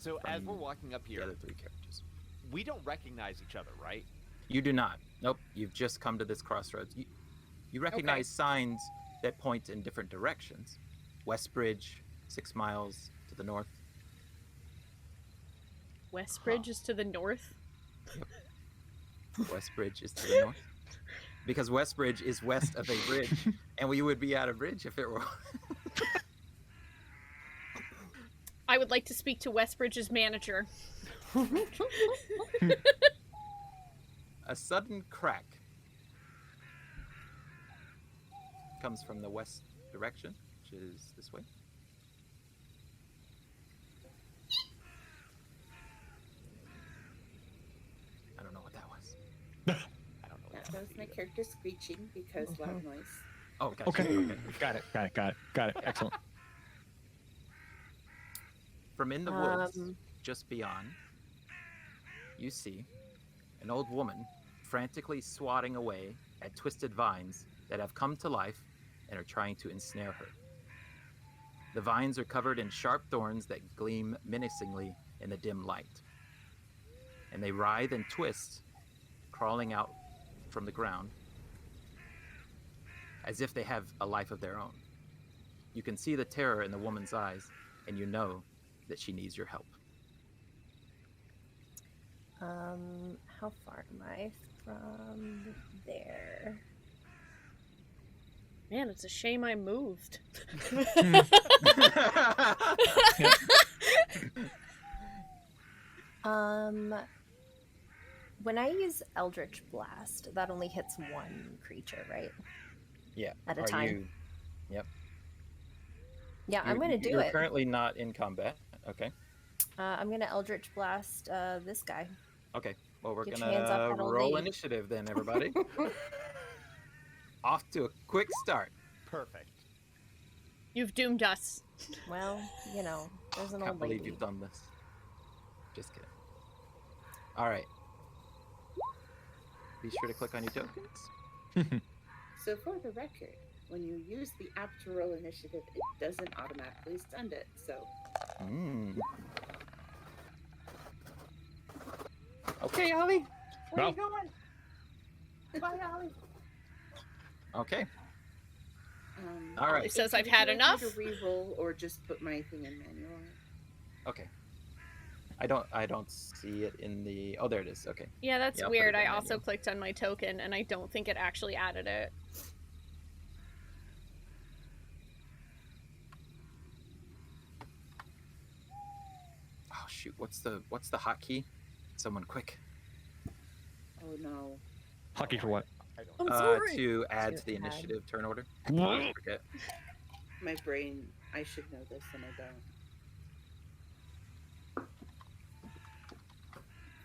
So as we're walking up the here, other 3 carriages. we don't recognize each other, right? You do not. Nope. You've just come to this crossroads. You recognize signs that point in different directions. Westbridge, 6 miles to the north. Westbridge is to the north? Yep. Westbridge is to the north. Because Westbridge is west of a bridge, and we would be at a bridge if it were. I would like to speak to Westbridge's manager. A sudden crack comes from the west direction, which is this way. I don't know what that was. I don't know. That was my character screeching because loud noise. Oh, gotcha. Okay. Got it. Excellent. From in the woods, just beyond, you see an old woman frantically swatting away at twisted vines that have come to life and are trying to ensnare her. The vines are covered in sharp thorns that gleam menacingly in the dim light. And they writhe and twist, crawling out from the ground, as if they have a life of their own. You can see the terror in the woman's eyes, and you know that she needs your help. How far am I from there? Man, it's a shame I moved. When I use Eldritch Blast, that only hits one creature, right? Yeah. At a time. You... Yep. Yeah, I'm gonna do You're it. currently not in combat. Okay. I'm gonna Eldritch Blast this guy. Okay. Well, we're Get your hands off gonna that old roll lady. initiative then, everybody. Off to a quick start. Perfect. You've doomed us. Well, you know, there's an Can't old believe lady. you've done this. Just kidding. All right. Be sure to click on your tokens. So for the record, when you use the app to roll initiative, it doesn't automatically stun it. So Okay, Ollie. Where Well. you going? Bye, Ollie. Okay. All right. It says would I've you had like me enough. to re-roll or just put my thing in manual? Okay. I don't see it in the. Oh, there it is. Okay. Yeah, that's Yeah, I'll put weird. it in I also manual. clicked on my token, and I don't think it actually added it. Oh shoot! What's the hotkey? Someone quick. Oh no. Hockey for what? I don't. I'm sorry. To add To to the add. initiative turn order. What? I forget. My brain, I should know this and I don't.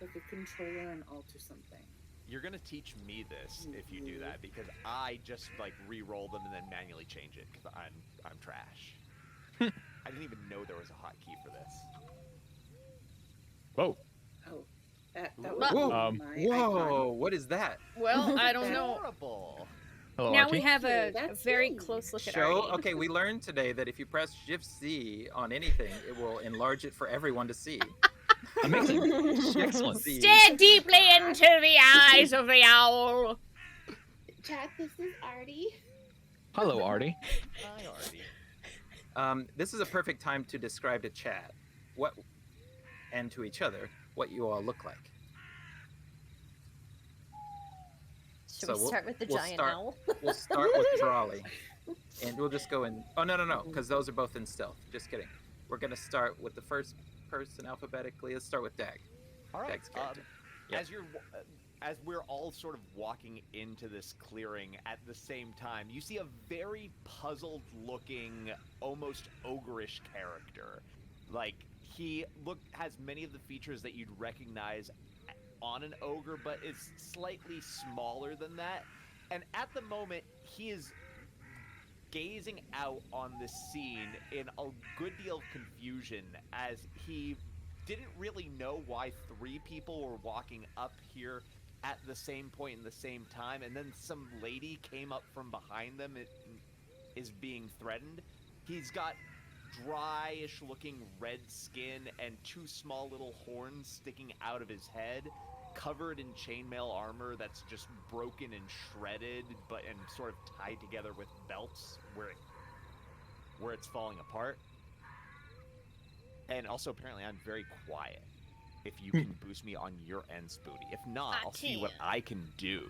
Like a controller and alt or something. You're gonna teach me this if you do that because I just like re-roll them and then manually change it because I'm trash. I didn't even know there was a hotkey for this. Whoa. Oh, that Whoa. was Whoa! my Whoa! What is that? Well, I don't know. Horrible. Hello, Now Archie. we have a That's very me. close look at Show. Artie. Okay, we learned today that if you press Shift C on anything, it will enlarge it for everyone to see. Amazing. Shift Excellent. C. Stare deeply into the eyes of the owl. Chat, this is Artie. Hello, Artie. Hi, Artie. This is a perfect time to describe to chat what, and to each other, what you all look like. Should So we we'll- start with the we'll giant start- owl? We'll start with Brawley, and we'll just go in. Oh no, because those are both in stealth. Just kidding. We're gonna start with the first person alphabetically. Let's start with Dag. All right. Dag's character. As as we're all sort of walking into this clearing at the same time, you see a very puzzled-looking, almost ogreish character. Like he has many of the features that you'd recognize on an ogre, but is slightly smaller than that. And at the moment, he is gazing out on this scene in a good deal of confusion as he didn't really know why 3 people were walking up here at the same point in the same time, and then some lady came up from behind them and is being threatened. He's got dryish looking red skin and 2 small little horns sticking out of his head, covered in chainmail armor that's just broken and shredded, and sort of tied together with belts where it's falling apart. And also, apparently, I'm very quiet. If you can boost me on your end, Spoonee. If not, I'll see what I can do.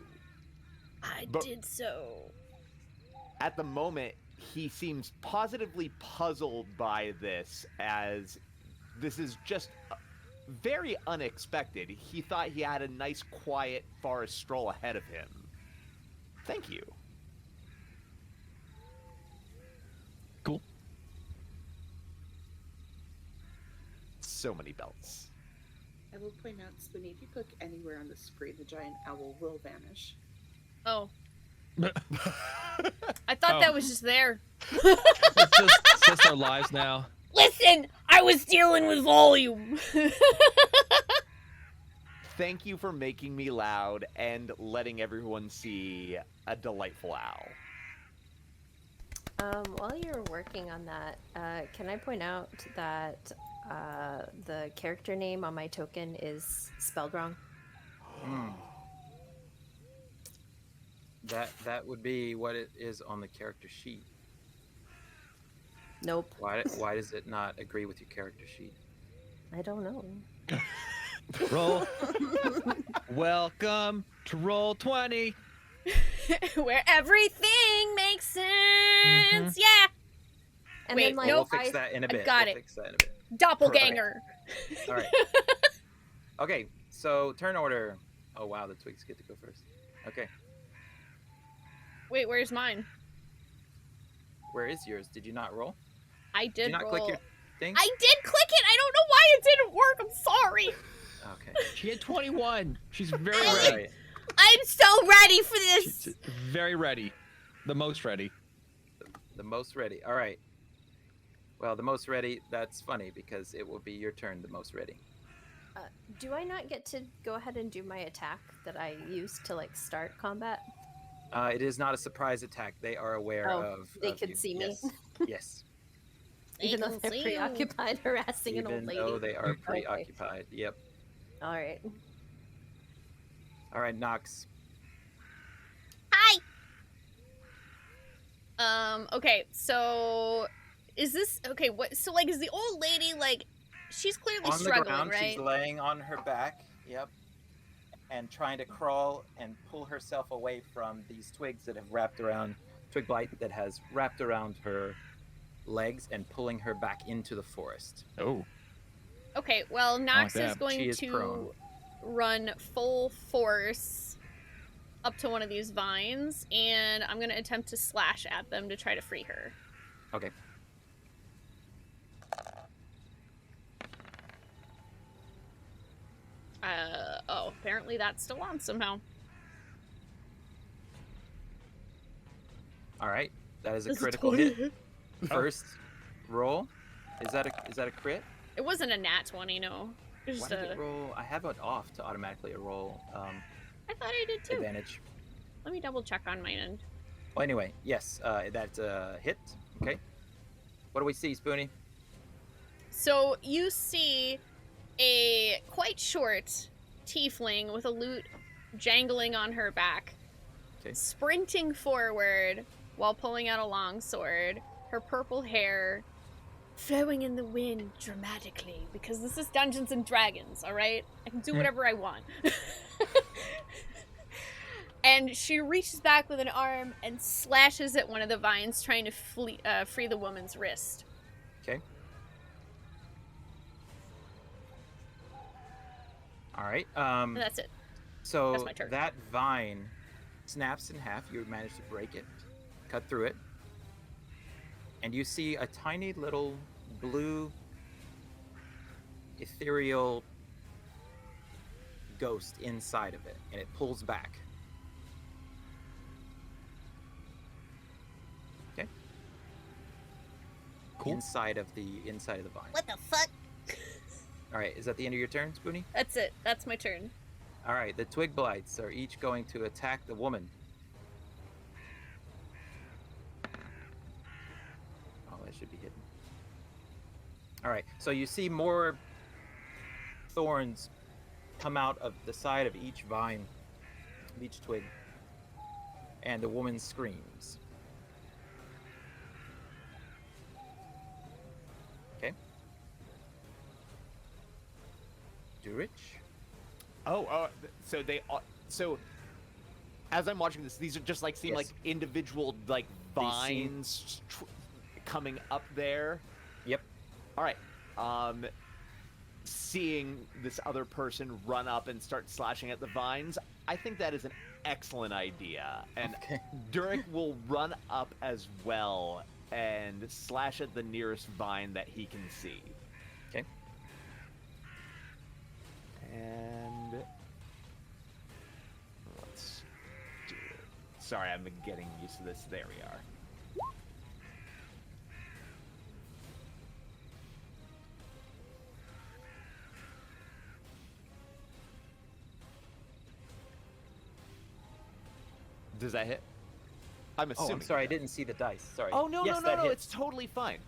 I did so. At the moment, he seems positively puzzled by this, as this is just very unexpected. He thought he had a nice, quiet forest stroll ahead of him. Thank you. Cool. So many belts. I will point out, Spoonee, if you click anywhere on the screen, the giant owl will vanish. Oh. I thought that was just there. It's just our lives now. Listen, I was dealing with volume. Thank you for making me loud and letting everyone see a delightful owl. While you're working on that, can I point out that the character name on my token is spelled wrong? That would be what it is on the character sheet. Nope. Why does it not agree with your character sheet? I don't know. Roll. Welcome to Roll 20. Where everything makes sense. Yeah. And Wait, then, like, nope. We'll fix that in a bit. got We'll it. fix that in a bit. Doppelganger. All right. Okay, so turn order. Oh wow, the twigs get to go first. Okay, Wait, where's mine? where is yours? Did you not roll? I Did you did not roll. click your thing? I did click it. I don't know why it didn't work. I'm sorry. Okay. She had 21. She's very All ready. right. I'm so ready for this. She's very ready. The most ready. The most ready. All right. Well, the most ready. That's funny because it will be your turn. The most ready. Do I not get to go ahead and do my attack that I used to, like, start combat? It is not a surprise attack. They are aware of. They of could you. see me. Yes. Yes. Even though they're see you. preoccupied harassing an old Even lady. though they are Okay. preoccupied. Yep. All right. All right, Nox. Hi. Okay, so is this okay? What? So, like, is the old lady like? She's clearly On the struggling, ground, right? she's laying on her back. Yep. And trying to crawl and pull herself away from these twigs that have wrapped around, twig blight that has wrapped around her legs and pulling her back into the forest. Oh. Okay, well, Nox that. is going She is to prone. run full force up to one of these vines, and I'm going to attempt to slash at them to try to free her. Okay. Oh, apparently that's still on somehow. All right. That is a This is critical totally hit. First roll. Is that a crit? It wasn't a nat 20, no. It was Why just did it roll? I have it off to automatically roll I thought I did too. advantage. Let me double check on my end. Well, anyway, yes, that hit. Okay. What do we see, Spoonee? So you see a quite short tiefling with a lute jangling on her back, Okay. sprinting forward while pulling out a long sword, her purple hair flowing in the wind dramatically, because this is Dungeons and Dragons, all right? I can do whatever I want. And she reaches back with an arm and slashes at one of the vines, trying to free the woman's wrist. Okay. All right. And that's it. So That's my turn. that vine snaps in half. You manage to break it, cut through it, and you see a tiny little blue ethereal ghost inside of it, and it pulls back. Okay. Cool. Inside of the vine. What the fuck? All right. Is that the end of your turn, Spoonee? That's it. That's my turn. All right, the twig blights are each going to attack the woman. Oh, that should be hidden. All right. So you see more thorns come out of the side of each vine, of each twig, and the woman screams. Okay. Durich? So as I'm watching this, these are just like seem Yes. like individual like They seem- vines coming up there. Yep. All right. Seeing this other person run up and start slashing at the vines, I think that is an excellent idea. And Okay. Durek will run up as well and slash at the nearest vine that he can see. Okay. And let's do it. Sorry, I'm getting used to this. There we are. Does that hit? I'm Oh, assuming. I'm sorry. I didn't see the dice. Sorry. Oh no, Yes, no, no, that no! hits. It's totally fine.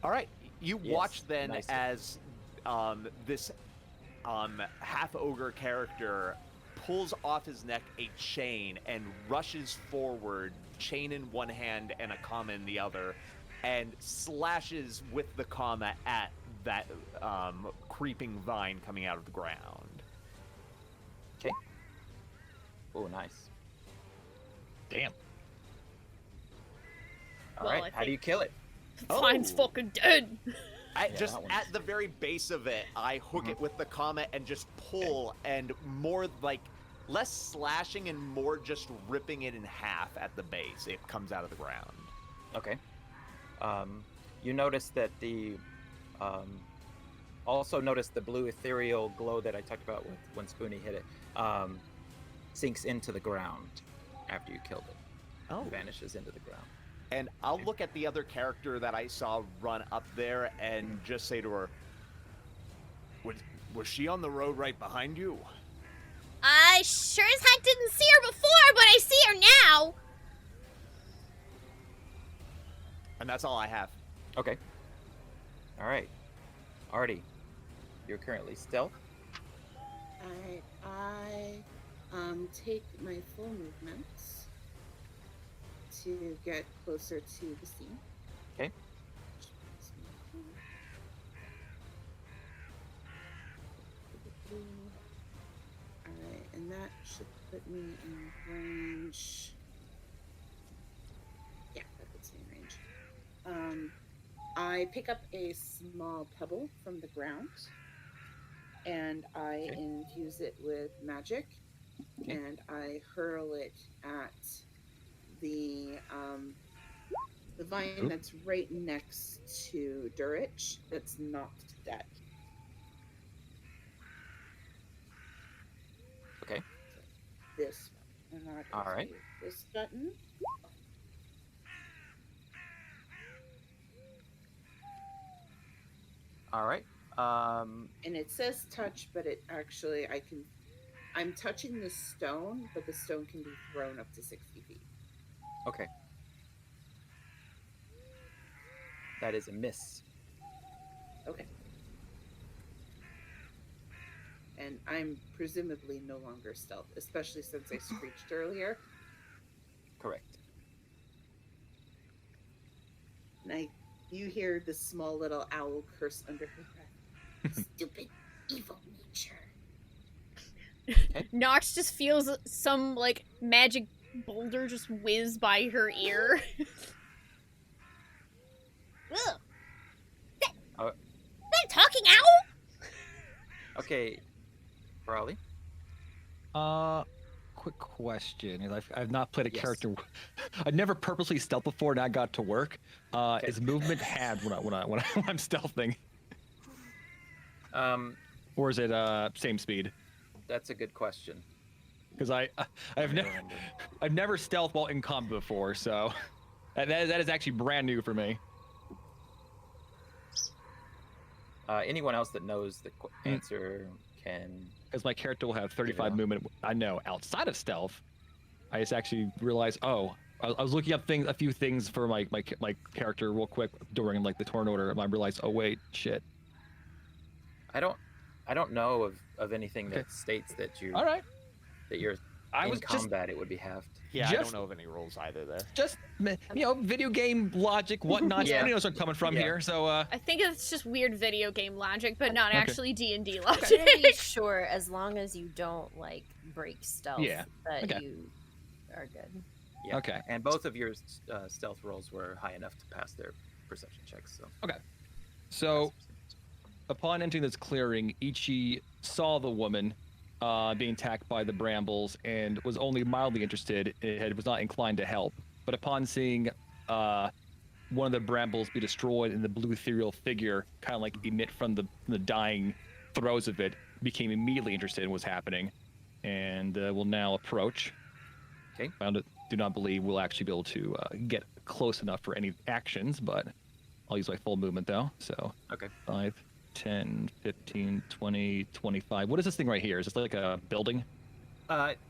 All right, you Yes, watch then nice. as this half ogre character pulls off his neck a chain and rushes forward, chain in one hand and a comma in the other, and slashes with the comma at that creeping vine coming out of the ground. Okay. Oh, nice. Damn. All Well, right. I How do you think- kill it? Vine's Oh. fucking dead. I Yeah, just that one's- at the very base of it, I hook it with the comma and just pull, and more like less slashing and more just ripping it in half at the base. It comes out of the ground. Okay. You notice that the also notice the blue ethereal glow that I talked about with when Spoonee hit it sinks into the ground after you killed it. Oh. Vanishes into the ground. And I'll look at the other character that I saw run up there and just say to her, "Was she on the road right behind you?" I sure as heck didn't see her before, but I see her now. And that's all I have. Okay. All right. Artie, you're currently stealth. Alright, I take my full movement to get closer to the scene. Okay. Alright, and that should put me in range. Yeah, that puts me in range. I pick up a small pebble from the ground and I Okay. infuse it with magic Okay. and I hurl it at the vine Oop. that's right next to Durich that's knocked dead. Okay. This one. And that All is right. this button. All right. And it says touch, but it actually I'm touching the stone, but the stone can be thrown up to 60 feet. Okay. That is a miss. Okay. And I'm presumably no longer stealth, especially since I screeched earlier. Correct. And you hear the small little owl curse under her breath. Stupid evil nature. Nox just feels some like magic boulder just whiz by her ear. Ugh. That talking owl? Okay. Raleigh. Quick question. 'Cause I've not played a Yes. character. I've never purposely stealth before, and I got to work. Is movement had when I'm stealthing, or is it same speed? That's a good question. Because I've I never remember. I've never stealth while in combat before, so that is actually brand new for me. Anyone else that knows the answer can. Because my character will have 35 Yeah. movement. I know outside of stealth. I just actually realized. Oh, I was looking up a few things for my character real quick during like the turn order, and I realized, oh wait, shit, I don't know of anything that states that you All right. that you're I in was just combat. It would be halved. Yeah, I Just- don't know of any rules either there. just video game logic, whatnot. Yeah. Somebody knows where I'm coming from Yeah. here. So I think it's just weird video game logic, but not Okay. actually D&D I'm logic. pretty sure as long as you don't like break stealth, Yeah, that okay. you are good. Yeah. Okay. And both of your stealth rolls were high enough to pass their perception checks. So. Upon entering this clearing, Ichi saw the woman being attacked by the brambles and was only mildly interested. It was not inclined to help. But upon seeing one of the brambles be destroyed and the blue ethereal figure kind of like emit from the dying throes of it, became immediately interested in what's happening, and will now approach. Okay. Do not believe we'll actually be able to get close enough for any actions, but I'll use my full movement though. So Okay. 5, 10, 15, 20, 25. What is this thing right here? Is this like a building?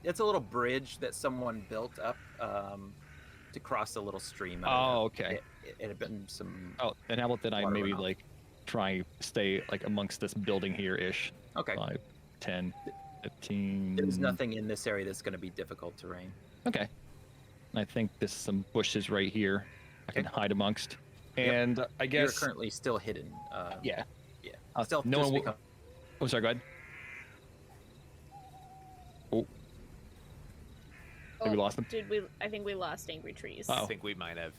It's a little bridge that someone built up to cross a little stream. Oh, okay. It had been some. Oh, and how about then I Water maybe runoff. like try stay like amongst this building here-ish. Okay. 5, 10, 15. There's nothing in this area that's going to be difficult terrain. Okay. And I think there's some bushes right here I can hide amongst. Yep. And I You're guess currently still hidden. yeah. Yeah. Stealth no just one will- become- Oh, sorry, go ahead. Oh, have we lost them? I think we lost Angry Trees. Uh-oh. I think we might have.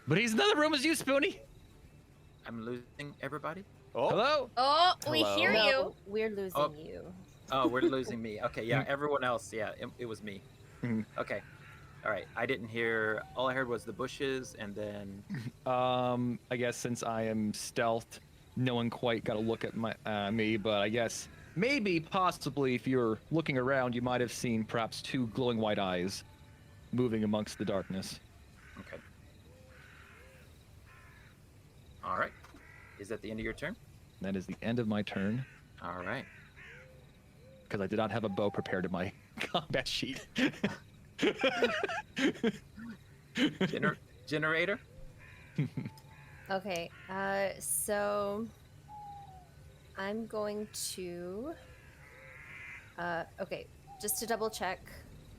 But he's in the other room as you, Spoonee. I'm losing everybody. Oh, Hello? Oh, we Hello? hear you. No, we're losing Oh. you. Oh, we're losing me. Okay, yeah. Everyone else, yeah, it was me. Mhm. Okay. All right. I didn't hear. All I heard was the bushes, and then. I guess since I am stealthed, no one quite got a look at me, but I guess maybe, possibly, if you're looking around, you might have seen perhaps two glowing white eyes moving amongst the darkness. Okay. All right. Is that the end of your turn? That is the end of my turn, All right. because I did not have a bow prepared in my combat sheet. Generator. Okay, so I'm going to. Okay, just to double check,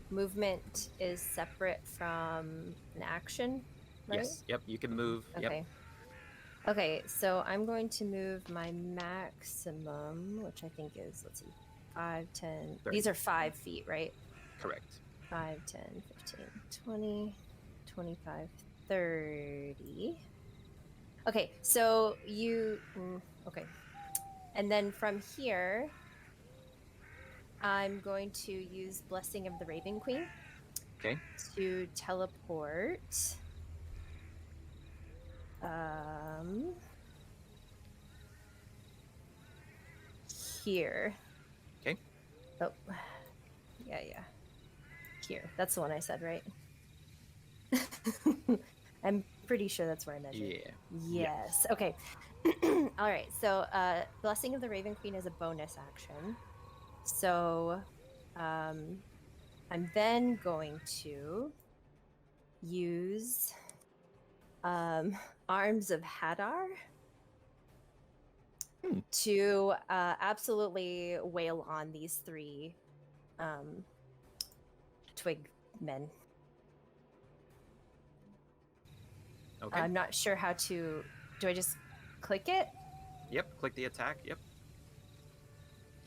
movement is separate from an action, right? Yes. Yep. You can move. Okay. Yep. Okay, so I'm going to move my maximum, which I think is, let's see, 5, 10. 30. These are 5 feet, right? Correct. 5, 10, 15, 20, 25, 30. Okay, so okay. And then from here, I'm going to use Blessing of the Raven Queen. Okay. To teleport. Here. Okay. Oh, yeah. Here. That's the one I said, right? I'm pretty sure that's where I measured. Yeah. Yes. Okay. All right. So, Blessing of the Raven Queen is a bonus action. So, I'm then going to use Arms of Hadar to absolutely wail on these 3 twig men. Okay. I'm not sure how to. Do I just click it? Yep. Click the attack. Yep.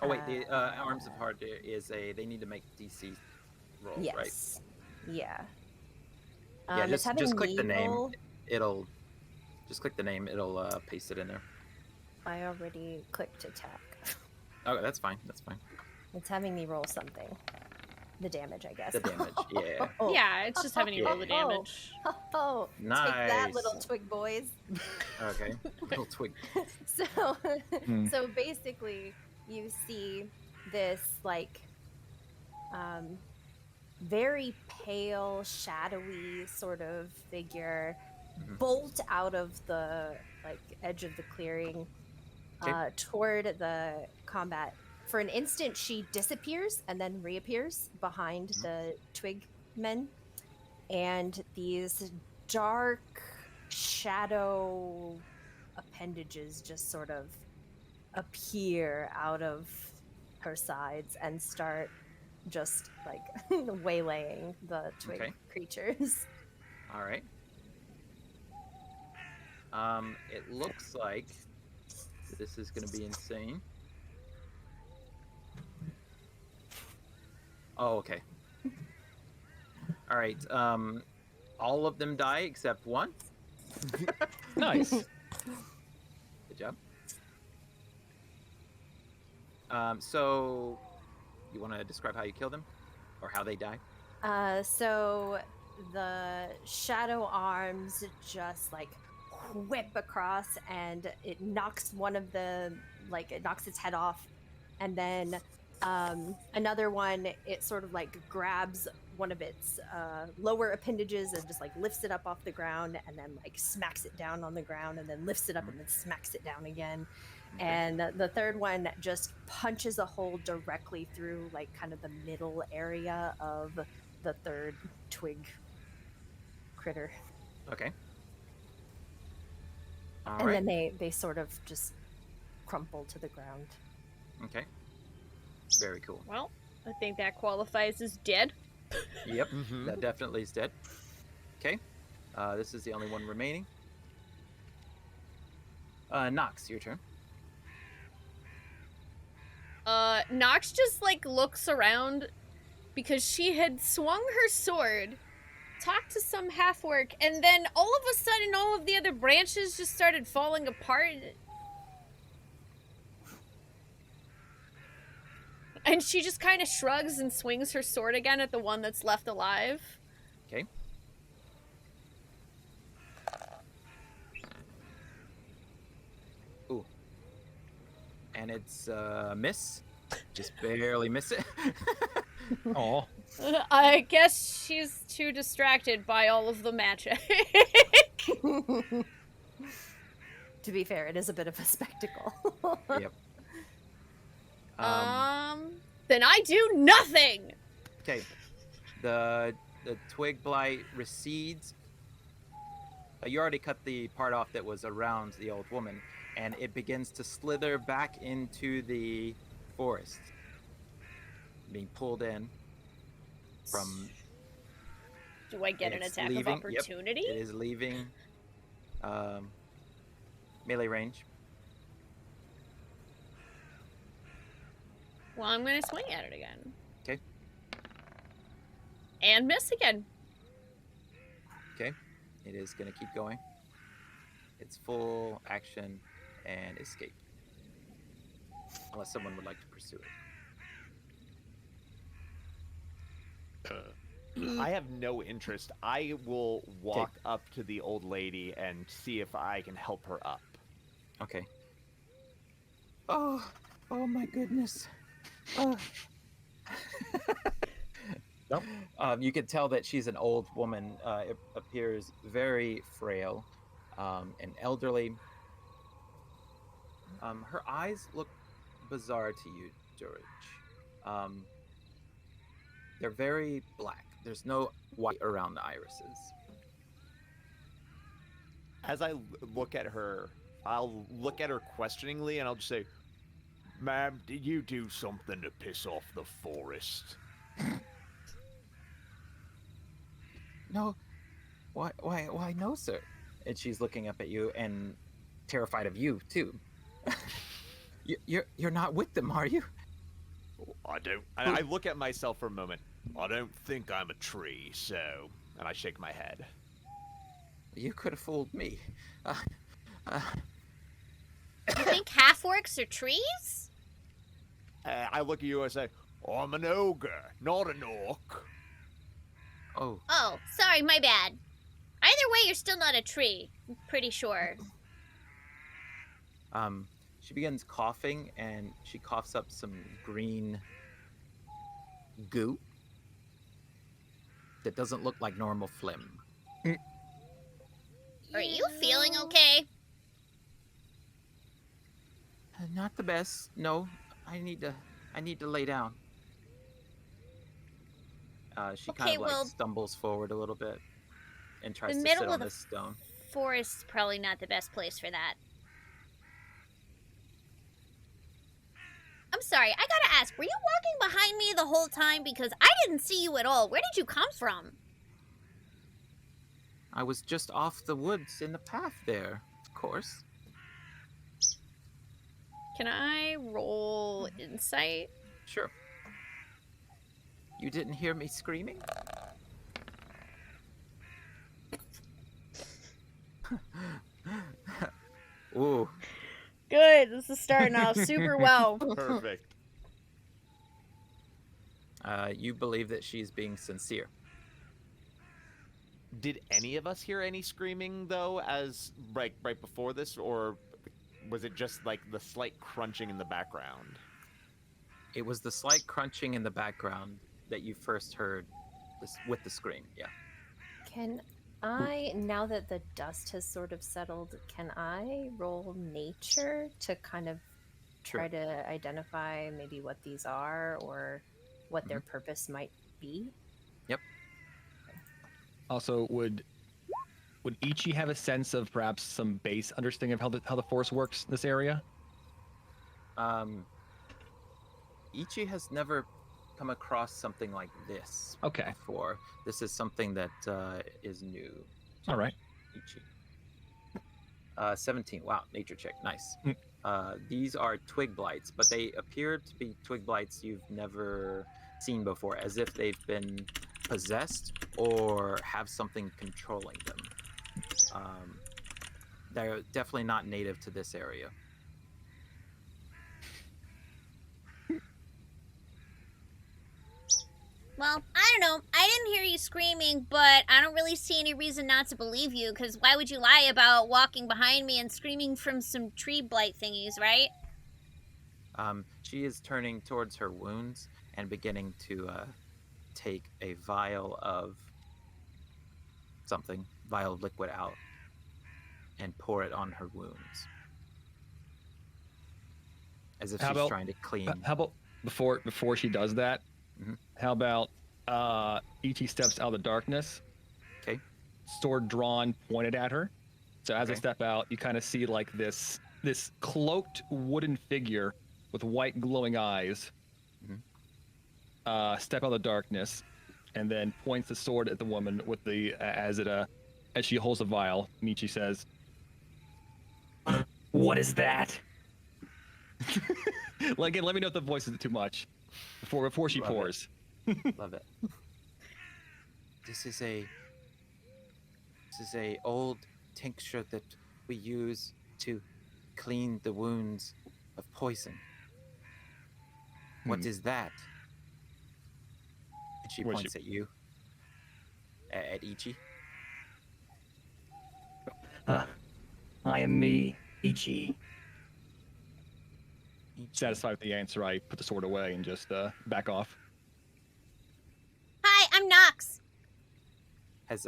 Oh wait, the Arms of Hard is they need to make DC rolls, Yes. right? Yeah. Yeah, it's having just click the me name. roll. It'll just click the name. It'll paste it in there. I already clicked attack. Oh, that's fine. That's fine. It's having me roll something. The damage, I guess. The damage. Yeah. Oh. Yeah, it's just having you roll the Yeah. damage. Oh, take that, Nice. little twig boys. Okay. Little twig. So, so basically, you see this like very pale, shadowy sort of figure bolt out of the like edge of the clearing toward the combat. For an instant, she disappears and then reappears behind the twig men, and these dark shadow appendages just sort of appear out of her sides and start just like waylaying the twig creatures. All right. It looks like this is going to be insane. Oh, okay. All right. All of them die except one. Nice. Good job. So, you want to describe how you kill them, or how they die? So the shadow arms just like whip across, and it knocks one of the it knocks its head off, and then another one, it sort of like grabs one of its lower appendages and just like lifts it up off the ground, and then like smacks it down on the ground, and then lifts it up and then smacks it down again. Okay. And the third one just punches a hole directly through like kind of the middle area of the third twig critter. Okay. All And right. then they sort of just crumple to the ground. Okay. Very cool. Well, I think that qualifies as dead. Yep. Mhm. That definitely is dead. Okay. This is the only one remaining. Nox, your turn. Nox just like looks around because she had swung her sword, talked to some half-orc, and then all of a sudden all of the other branches just started falling apart. And she just kind of shrugs and swings her sword again at the one that's left alive. Okay. Ooh. And it's miss. Just barely miss it. Oh, I guess she's too distracted by all of the magic. To be fair, it is a bit of a spectacle. Yep. Then I do nothing! Okay. The twig blight recedes. You already cut the part off that was around the old woman, and it begins to slither back into the forest, being pulled in from. Do I get an It's attack leaving- of yep, opportunity? It is leaving melee range. Well, I'm gonna swing at it again. Okay. And miss again. Okay. It is going to keep going. It's full action and escape. Unless someone would like to pursue it. I have no interest. I will walk up to the old lady and see if I can help her up. Okay. Oh my goodness. Oh. Nope. You can tell that she's an old woman. It appears very frail and elderly. Her eyes look bizarre to you, George. They're very black. There's no white around the irises. As I look at her, I'll look at her questioningly and I'll just say, "Ma'am, did you do something to piss off the forest?" No, why, no, sir. And she's looking up at you and terrified of you too. You're not with them, are you? I don't. I look at myself for a moment. I don't think I'm a tree, so. And I shake my head. You could have fooled me. You think half-orcs are trees? I look at you and say, "I'm an ogre, not an orc." Oh, Oh, sorry, my bad. Either way, you're still not a tree. I'm pretty sure. she begins coughing and she coughs up some green goo that doesn't look like normal phlegm. Are you feeling okay? Not the best. No, I need to lay down. She Okay, kind of well, stumbles forward a little bit and tries the to middle sit of on the this stone. Forest's probably not the best place for that. sorry. I gotta ask, were you walking behind me the whole time? Because I didn't see you at all. Where did you come from? I was just off the woods in the path there, of course. Can I roll insight? Sure. You didn't hear me screaming? Ooh. Good. This is starting off super well. Perfect. You believe that she's being sincere. Did any of us hear any screaming though, as right before this, or was it just like the slight crunching in the background? It was the slight crunching in the background that you first heard with the scream, yeah. Can I, now that the dust has sort of settled, can I roll nature to kind of try to identify maybe what these are or what their purpose might be? Yep. Also, would Ichi have a sense of perhaps some base understanding of how the force works in this area? Ichi has never come across something like this before. This is something that is new. All right. Ichi. 17. Wow, nature check. Nice. These are twig blights, but they appear to be twig blights you've never seen before, as if they've been possessed or have something controlling them. They're definitely not native to this area. Well, I don't know. I didn't hear you screaming, but I don't really see any reason not to believe you, because why would you lie about walking behind me and screaming from some tree blight thingies, right? She is turning towards her wounds and beginning to take a vial of liquid out and pour it on her wounds. As if she's trying to clean. How about before she does that? Mm-hmm. How about Ichi steps out of the darkness? Okay. Sword drawn, pointed at her. So as I step out, you kind of see like this cloaked wooden figure with white glowing eyes. Step out of the darkness, and then points the sword at the woman with the as she holds the vial. Michi says, "What is that?" Like, let me know if the voice is too much before she pours. Love it. This is a old tincture that we use to clean the wounds of poison. What is that? And she points at you. At Ichi. I am me, Ichi. Satisfied with the answer, I put the sword away and just back off. Hi, I'm Nox. Has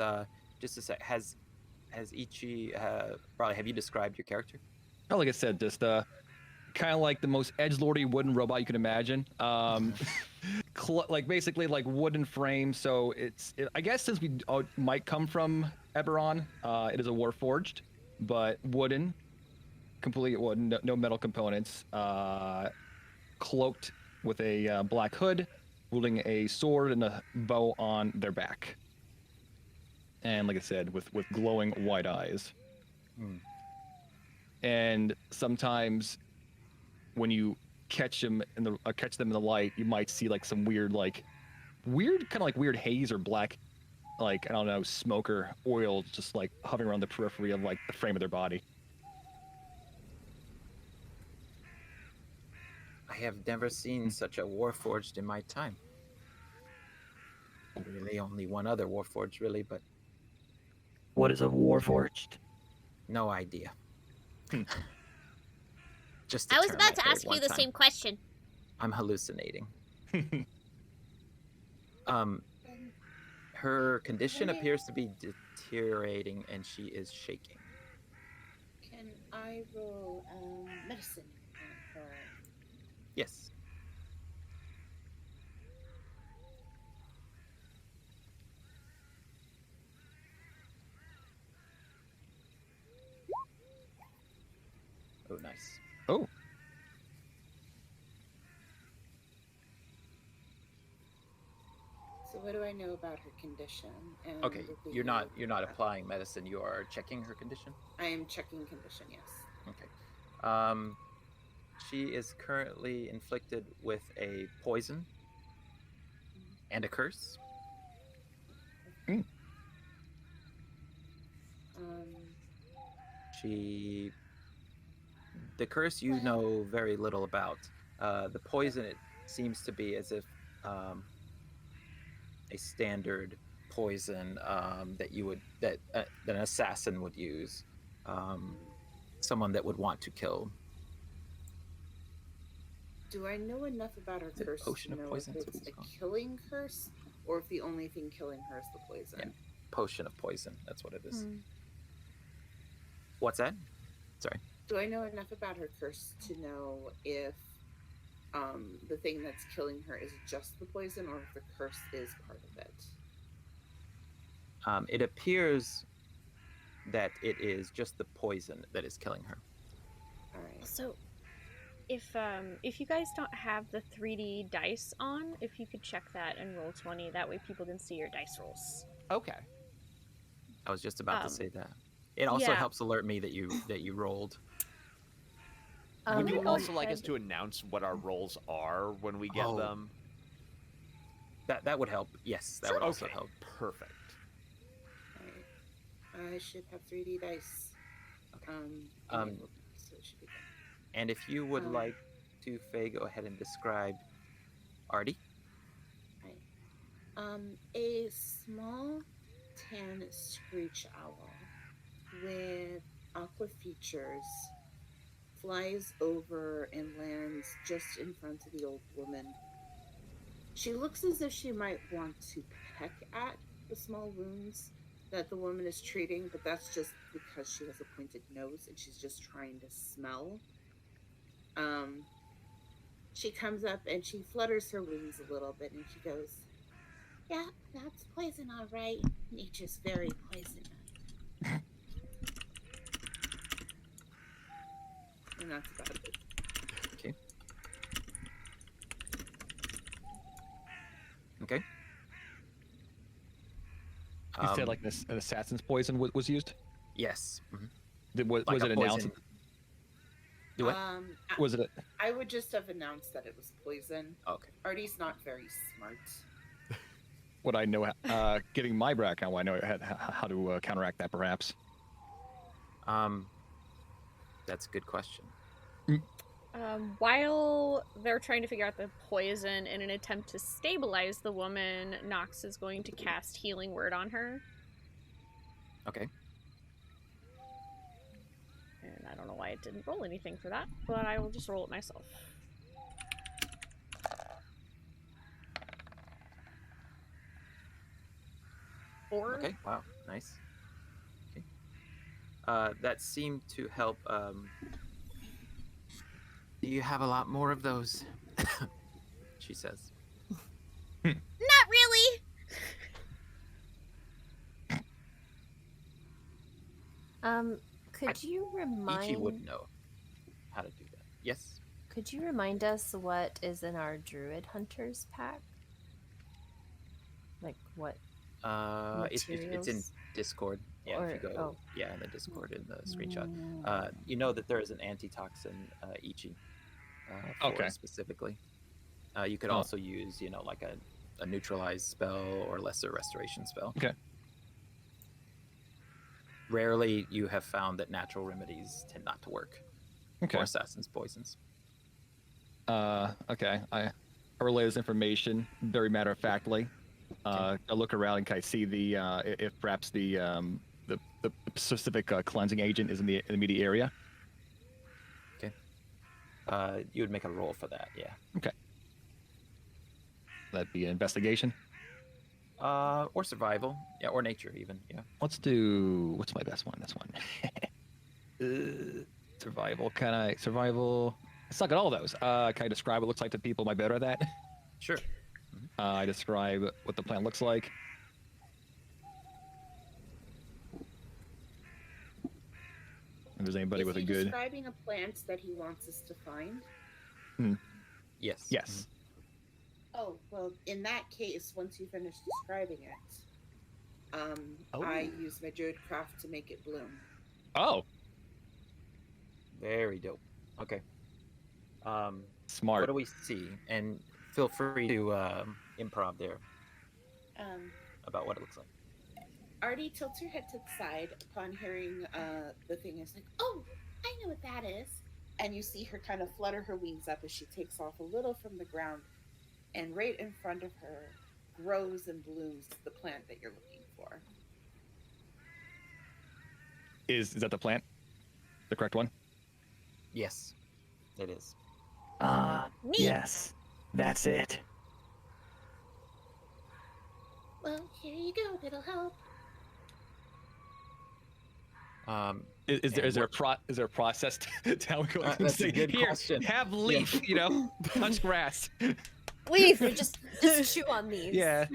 just a sec. Has Ichi probably have you described your character? Oh, like I said, just kind of like the most edgelordy wooden robot you can imagine. Like basically like wooden frame. So I guess since we might come from Eberron, it is a warforged, but wooden, completely wooden, no metal components. Cloaked with a black hood, wielding a sword and a bow on their back. And like I said, with glowing white eyes. And sometimes when you catch them in the light, you might see like some weird kind of like weird haze or black, like, I don't know, smoke or oil just like hovering around the periphery of like the frame of their body. I have never seen such a warforged in my time. Really, only one other warforged, really, but What is a warforged? no idea. Just I was about to ask you the same question. I'm hallucinating. Her condition appears to be deteriorating, and she is shaking. Can I roll medicine for her? Yes. Oh, nice. Oh. What do I know about her condition? And Okay, the you're not behavior? applying medicine. You are checking her condition. I am checking condition. Yes. Okay. She is currently inflicted with a poison and a curse. Mm. The curse you know very little about. The poison, it seems to be as if a standard poison that an assassin would use, someone that would want to kill. Do I know enough about her Is it curse potion to of know poison? if That's it's what a it's called. killing curse or if the only thing killing her is the poison? Yeah. Potion of poison. That's what it is. Hmm. What's that? Sorry. Do I know enough about her curse to know if the thing that's killing her is just the poison or if the curse is part of it? It appears that it is just the poison that is killing her. All right. So, if you guys don't have the 3D dice on, if you could check that and roll 20, that way people can see your dice rolls. Okay. I was just about to say that. It also yeah. helps alert me that you rolled. Would you go also like us ahead. to announce what our rolls are when we get Oh. them? That would help. Yes, that would also help. Perfect. All right. I should have 3D dice. Um, enabled, so it should be good. And if you would like to, Faye, go ahead and describe Artie. A small tan screech owl with aqua features flies over and lands just in front of the old woman. She looks as if she might want to peck at the small wounds that the woman is treating, but that's just because she has a pointed nose and she's just trying to smell. She comes up and she flutters her wings a little bit and she goes, "Yeah, that's poison, all right. Nature's very poisonous." And that's about it. Okay. Okay. You said like an assassin's poison was used. Yes. Mhm. Was Like it a announced? poison. Do it. Was it? I would just have announced that it was poison. Okay. Artie's not very smart. Would I know? Getting my background, would I know how to counteract that, perhaps? That's a good question. While they're trying to figure out the poison in an attempt to stabilize the woman, Nox is going to cast Healing Word on her. Okay. And I don't know why it didn't roll anything for that, but I will just roll it myself. Four. Okay. Wow. Nice. Okay. That seemed to help. Do you have a lot more of those? She says. Not really! Could you remind Ichi would know how to do that. Yes. Could you remind us what is in our Druid Hunters pack? Like what? It's in Materials? Discord. Yeah, if you go, in the Discord in the screenshot. You know that there is an antitoxin Ichi for Okay. specifically. You could also use, like a neutralize spell or lesser restoration spell. Okay. Rarely you have found that natural remedies tend not to work Okay. for assassin's poisons. Okay. I relay this information very matter of factly. I look around and I see if perhaps the specific cleansing agent is in the immediate area. Okay. You would make a roll for that, yeah. Okay. That'd be an investigation. Or survival, yeah, or nature even, yeah. What's my best one? This one. Survival. Survival? I suck at all those. Can I describe what it looks like to people? Am I better at that? Sure. I describe what the plant looks like. If there's anybody Is with a he good. describing a plant that he wants us to find? Yes. Yes. Oh, Well, in that case, once you finish describing it, I use my druid craft to make it bloom. Oh, Very dope. Okay. smart. What do we see? And feel free to improv there about what it looks like. Artie tilts her head to the side upon hearing the thing is like, oh, I know what that is. And you see her kind of flutter her wings up as she takes off a little from the ground. And right in front of her grows and blooms the plant that you're looking for. Is that the plant? The correct one? Yes, it is. Neat. Yes. That's it. Well, here you go. It'll help. Is there a process to how we go? That's a good Here, question. have leaf, punch grass. Leaf, just chew on these. Yeah.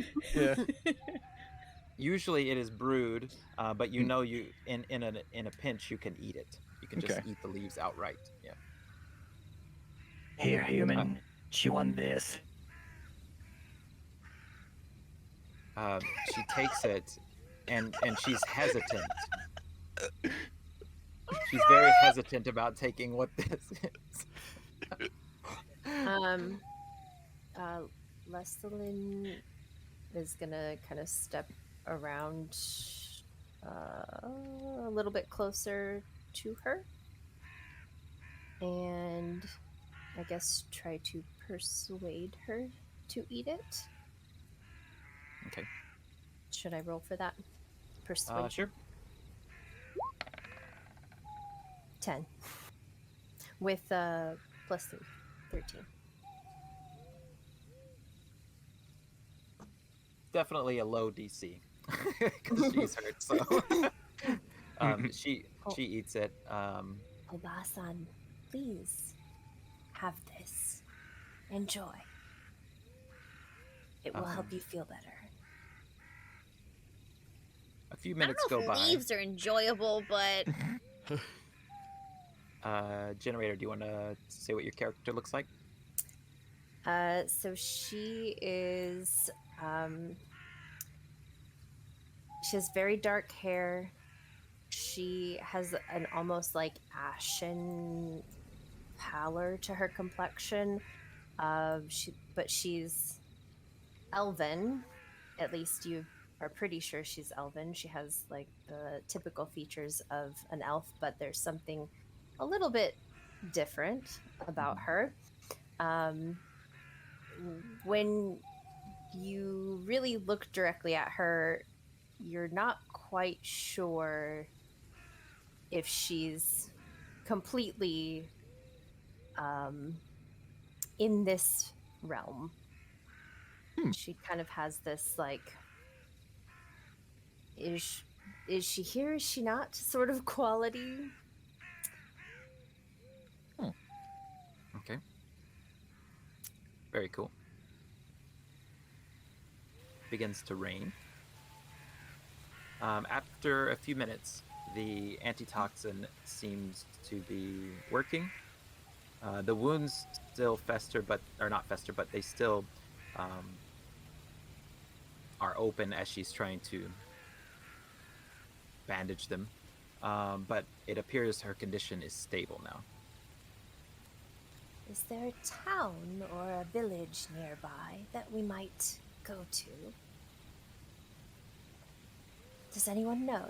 Usually it is brewed, but you in a pinch you can eat it. You can just eat the leaves outright. Yeah. Here, human. Chew on this. She takes it, and she's hesitant. She's very hesitant about taking what this is. Leslie is gonna kind of step around a little bit closer to her, and I guess try to persuade her to eat it. Okay. Should I roll for that? Persuasion. Sure. 10. With plus 3. 13. Definitely a low DC because she's hurt. So she eats it. Oba-san, please have this. Enjoy. It will help you feel better. A few I minutes don't know go if by. leaves are enjoyable, but Generator, do you want to say what your character looks like? So she is. She has very dark hair. She has an almost like ashen pallor to her complexion. But she's elven. At least you are pretty sure she's elven. She has like the typical features of an elf, but there's something a little bit different about her. When you really look directly at her, you're not quite sure if she's completely in this realm. She kind of has this like, is she here, is she not sort of quality. Okay. Very cool. Begins to rain. After a few minutes, the antitoxin seems to be working. The wounds still fester, but they still are open as she's trying to bandage them. But it appears her condition is stable now. Is there a town or a village nearby that we might go to? Does anyone know?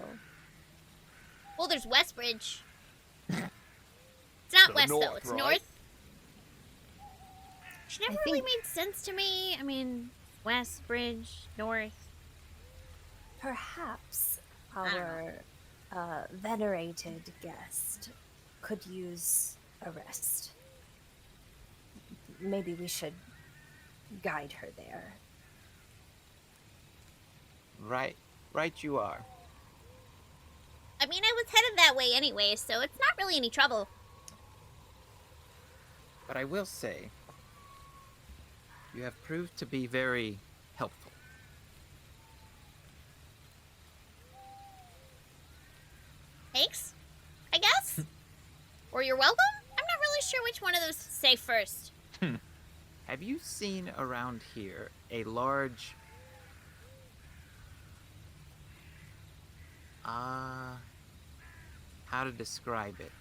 well, there's Westbridge. It's not To the west though; north, it's right? north. Which never I really think- made sense to me. I mean, Westbridge, north. Perhaps I don't our venerated guest could use a rest. Maybe we should guide her there. Right you are. I mean, I was headed that way anyway, so it's not really any trouble. But I will say, you have proved to be very helpful. Thanks, I guess. Or you're welcome. I'm not really sure which one of those to say first. Have you seen around here a large... how to describe it?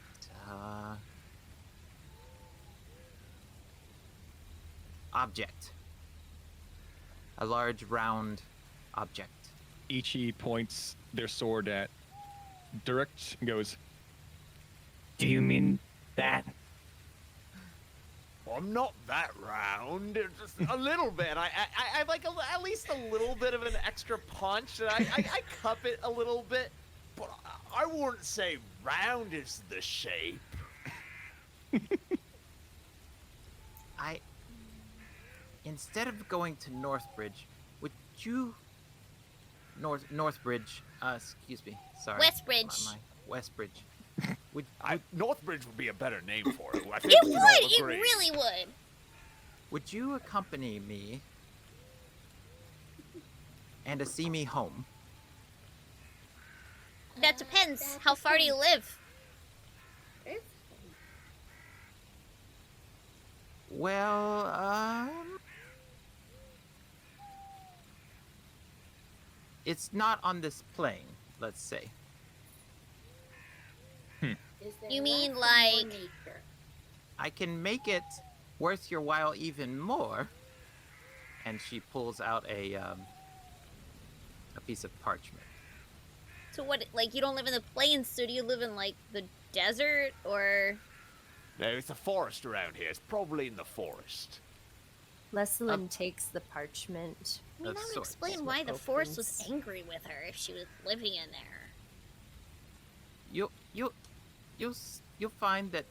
Object. A large, round object. Ichi points their sword at Direct and goes, Do you mean that? Well, I'm not that round. Just a little bit. I have like at least a little bit of an extra punch, and I cup it a little bit, but I wouldn't say round is the shape. Instead of going to Northbridge, would you... Northbridge, excuse me, sorry. Westbridge. Westbridge. Northbridge would be a better name for it. I think It we can would! all It agree. really would! Would you accompany me and see me home? That depends. How far do you live? Well, it's not on this plane, let's say. You mean like... I can make it worth your while even more. And she pulls out a piece of parchment. So what, like, you don't live in the plains, so do you live in, like, the desert, or... There's a forest around here. It's probably in the forest. Leslin takes the parchment. I mean, that would explain why the forest was angry with her if she was living in there. You'll find that,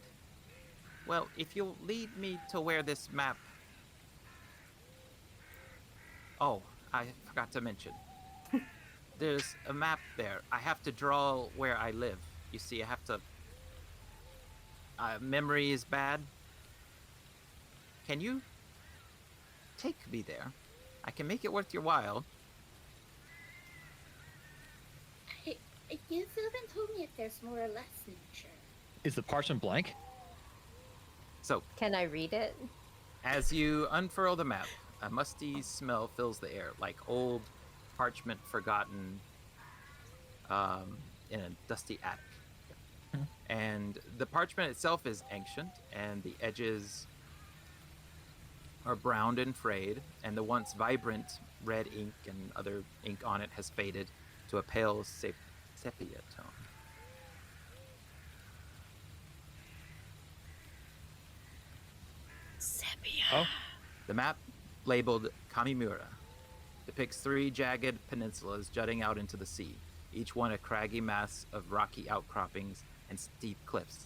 well, if you'll lead me to where this map... Oh, I forgot to mention. There's a map there. I have to draw where I live. You see, I have to... memory is bad. Can you take me there? I can make it worth your while. You haven't told me if there's more or less nature. Is the parchment blank? So, Can I read it? as you unfurl the map, a musty smell fills the air, like old parchment forgotten in a dusty attic. And the parchment itself is ancient, and the edges are browned and frayed, and the once vibrant red ink and other ink on it has faded to a pale sepia tone. Sepia. Oh. The map, labeled Kamimura, depicts 3 jagged peninsulas jutting out into the sea, each one a craggy mass of rocky outcroppings and steep cliffs.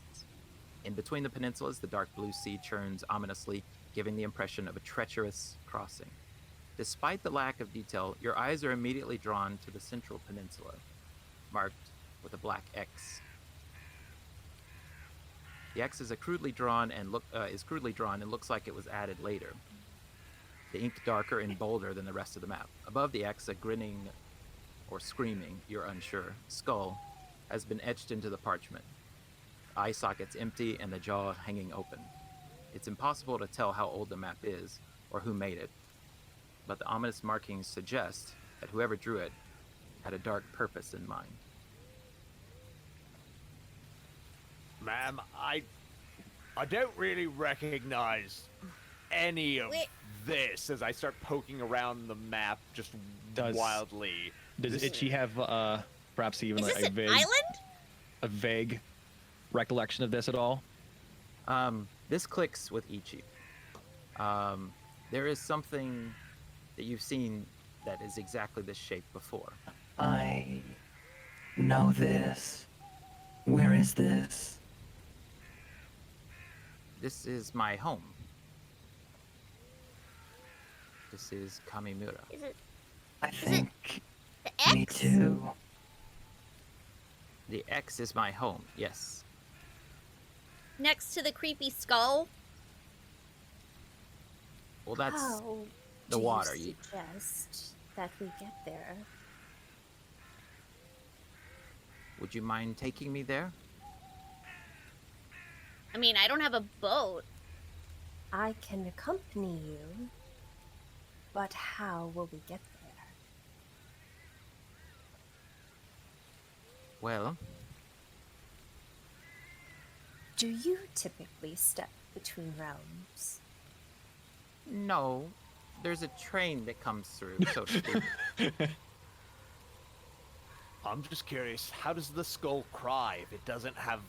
In between the peninsulas, the dark blue sea churns ominously, giving the impression of a treacherous crossing. Despite the lack of detail, your eyes are immediately drawn to the central peninsula, marked with a black X. The X is crudely drawn and looks like it was added later. The ink darker and bolder than the rest of the map. Above the X, a grinning or screaming, you're unsure, skull has been etched into the parchment. Eye sockets empty and the jaw hanging open. It's impossible to tell how old the map is or who made it, but the ominous markings suggest that whoever drew it had a dark purpose in mind. Ma'am, I don't really recognize any of this as I start poking around the map just wildly. Does Ichi have perhaps even Is like this an island? a vague recollection of this at all? This clicks with Ichi. There is something that you've seen that is exactly this shape before. I know this. Where is this? This is my home. This is Kamimura. Is it I think the me X? too. The X is my home, yes. Next to the creepy skull? Well, that's How the do water. you suggest that we get there? Would you mind taking me there? I mean, I don't have a boat. I can accompany you, but how will we get there? Well, Do you typically step between realms? no. There's a train that comes through, so to speak. I'm just curious, how does the skull cry if it doesn't have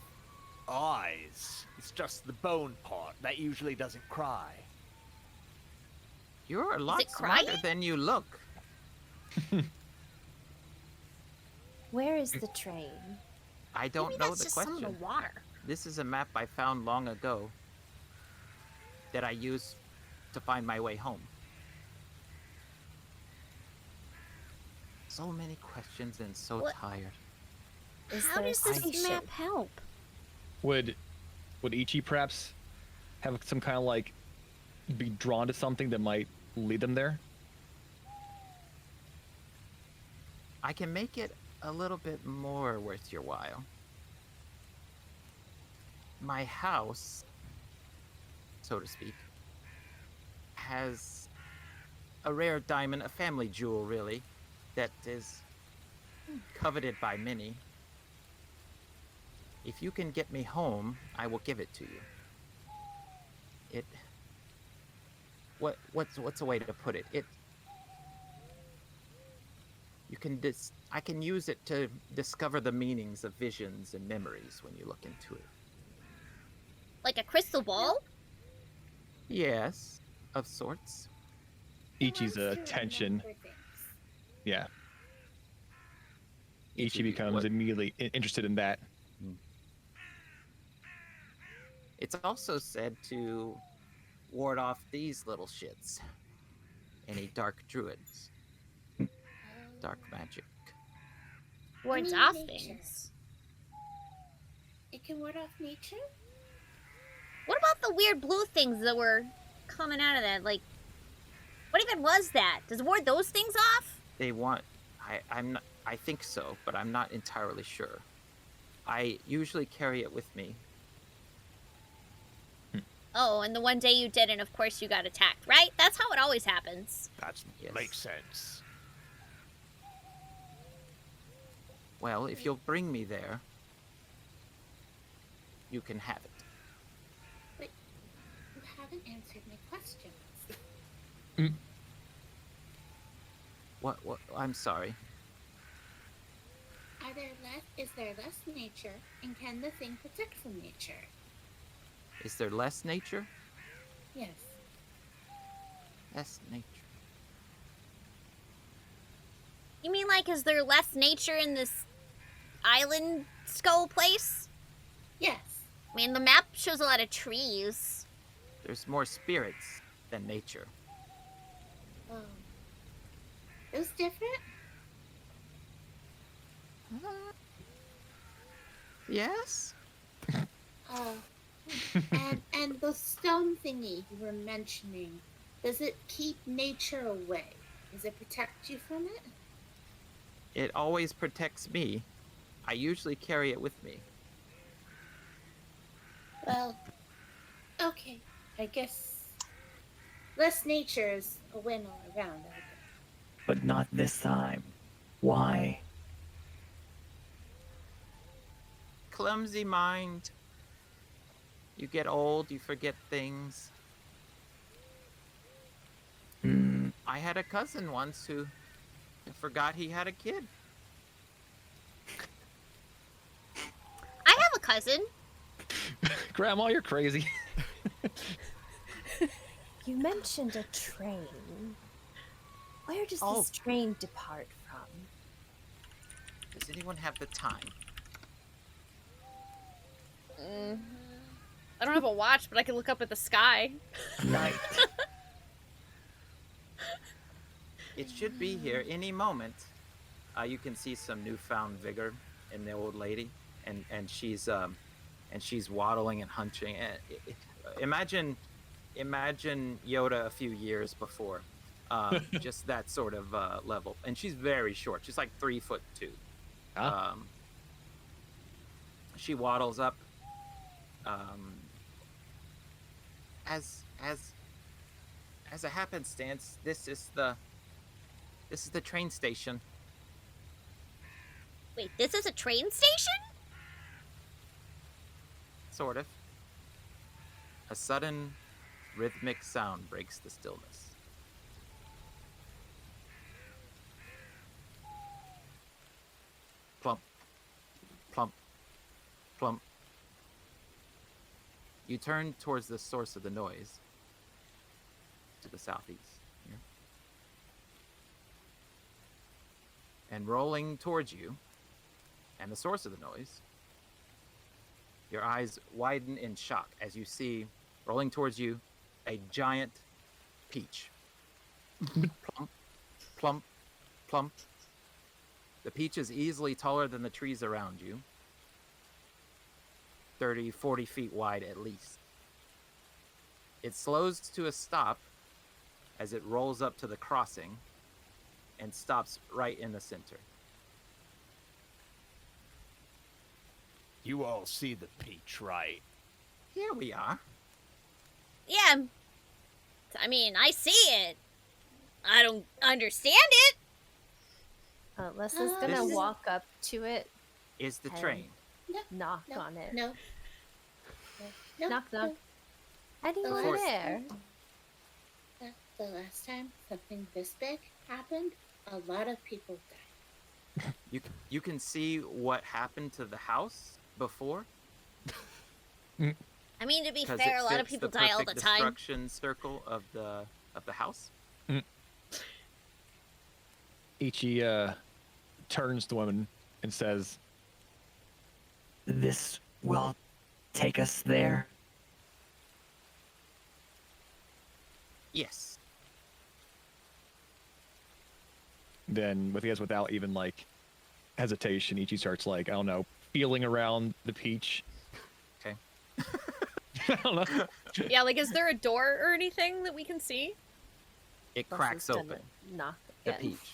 eyes? It's just the bone part that usually doesn't cry. You're a lot it smarter crying? than you look. Where is the train? I don't Maybe know that's the just question. some of the water. This is a map I found long ago that I used to find my way home. So many questions and so What- tired. Is How there a does this station? map help? Would Ichi perhaps have some kind of like be drawn to something that might lead them there? I can make it a little bit more worth your while. My house, so to speak, has a rare diamond, a family jewel, really, that is coveted by many. If you can get me home, I will give it to you. What's a way to put it? I can use it to discover the meanings of visions and memories when you look into it. Like a crystal ball? Yes, of sorts. Ichi's Wants to attention, remember things. yeah. Ichi Ichi, becomes what- immediately interested in that. It's also said to ward off these little shits. Any dark druids, dark magic. Wards mean off nature. things. It can ward off nature? What about the weird blue things that were coming out of that? Like, what even was that? Does it ward those things off? They want. I think so, but I'm not entirely sure. I usually carry it with me. Oh, and the one day you didn't, of course you got attacked, right? That's how it always happens. That Yes. makes sense. Well, if you'll bring me there, you can have it. But you haven't answered my questions. What? I'm sorry. Is there less nature, and can the thing protect from nature? Is there less nature? Yes. Less nature. You mean like, is there less nature in this island skull place? Yes. I mean, the map shows a lot of trees. There's more spirits than nature. Oh. It was different? Yes? Oh. and the stone thingy you were mentioning, does it keep nature away? Does it protect you from it? It always protects me. I usually carry it with me. Well, okay. I guess less nature is a win all around, I guess. But not this time. Why? Clumsy mind. You get old, you forget things. Hmm. I had a cousin once who forgot he had a kid. I have a cousin. Grandma, you're crazy. You mentioned a train. Where does Oh. this train depart from? Does anyone have the time? I don't have a watch, but I can look up at the sky. Night. It should be here any moment. You can see some newfound vigor in the old lady, and she's waddling and hunching. Imagine Yoda a few years before, just that sort of level. And she's very short. She's like 3'2". Huh? She waddles up. As As a happenstance, this is the train station. Wait, this is a train station? Sort of. A sudden, rhythmic sound breaks the stillness. Plump, plump, plump. You turn towards the source of the noise, to the southeast. Here. And rolling towards you, and the source of the noise, your eyes widen in shock as you see, rolling towards you, a giant peach. Plump, plump, plump. The peach is easily taller than the trees around you, 30, 40 feet wide at least. It slows to a stop as it rolls up to the crossing and stops right in the center. You all see the peach, right? Here we are. Yeah. I mean, I see it. I don't understand it. Leslie's gonna walk up to it, Is the And- train. knock on it. No. No. Knock, knock. No. Anyone Force- there? The last time something this big happened, a lot of people died. You can see what happened to the house before. I mean, to be 'Cause fair, it a lot of fits people the die all the perfect time. destruction circle of the house. Ichi turns to the woman and says, This will take us there. Yes. then without even like hesitation, Ichi starts like, I don't know, feeling around the peach. Okay. I don't know. Yeah, like, is there a door or anything that we can see? It Leslie's cracks gonna open. Knock The again. peach.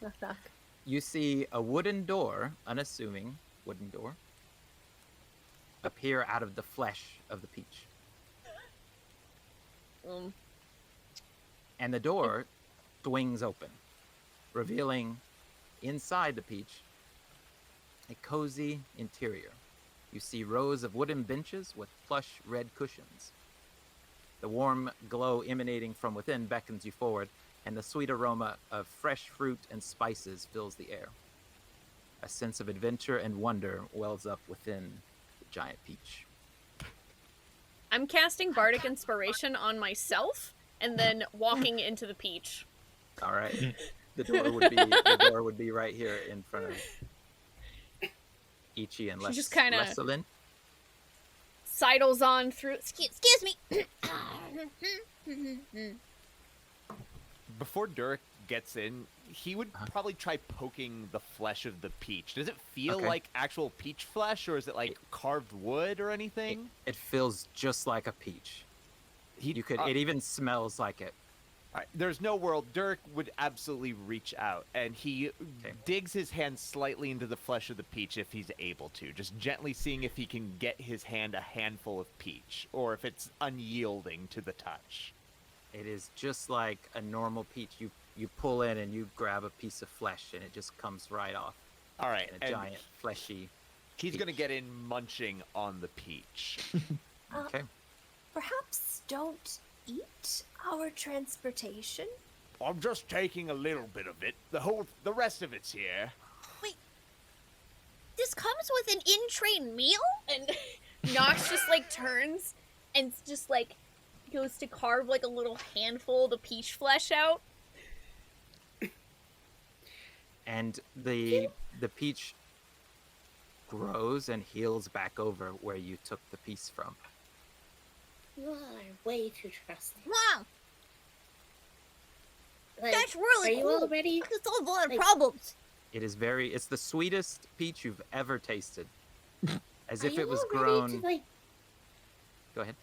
Knock, knock. You see a wooden door, unassuming wooden door, appear out of the flesh of the peach. And the door swings open, revealing inside the peach a cozy interior. You see rows of wooden benches with plush red cushions. The warm glow emanating from within beckons you forward, and the sweet aroma of fresh fruit and spices fills the air. A sense of adventure and wonder wells up within the giant peach. I'm casting Bardic Inspiration on myself and then walking into the peach. All right. The door would be right here in front of Ichi and She just kinda- Leslin. Sidles on through. Excuse me. Before Dirk gets in, he would probably try poking the flesh of the peach. Does it feel Okay. like actual peach flesh, or is it like carved wood or anything? It feels just like a peach. You could. It even smells like it. All right, there's no world. Dirk would absolutely reach out, and he digs his hand slightly into the flesh of the peach if he's able to, just gently seeing if he can get his hand a handful of peach, or if it's unyielding to the touch. It is just like a normal peach. You pull in and you grab a piece of flesh, and it just comes right off. All right, In a and giant fleshy. he's gonna peach. get in munching on the peach. Okay. Perhaps don't eat our transportation. I'm just taking a little bit of it. The rest of it's here. This comes with an in-train meal? And Nox just like turns and just like goes to carve like a little handful of the peach flesh out. And the peach grows and heals back over where you took the piece from. You all are way too trusting. Wow, Like, that's really are you cool. all ready? That could solve a lot of Like- problems. It's the sweetest peach you've ever tasted. As Are if you it was all ready grown. To, like, Go ahead.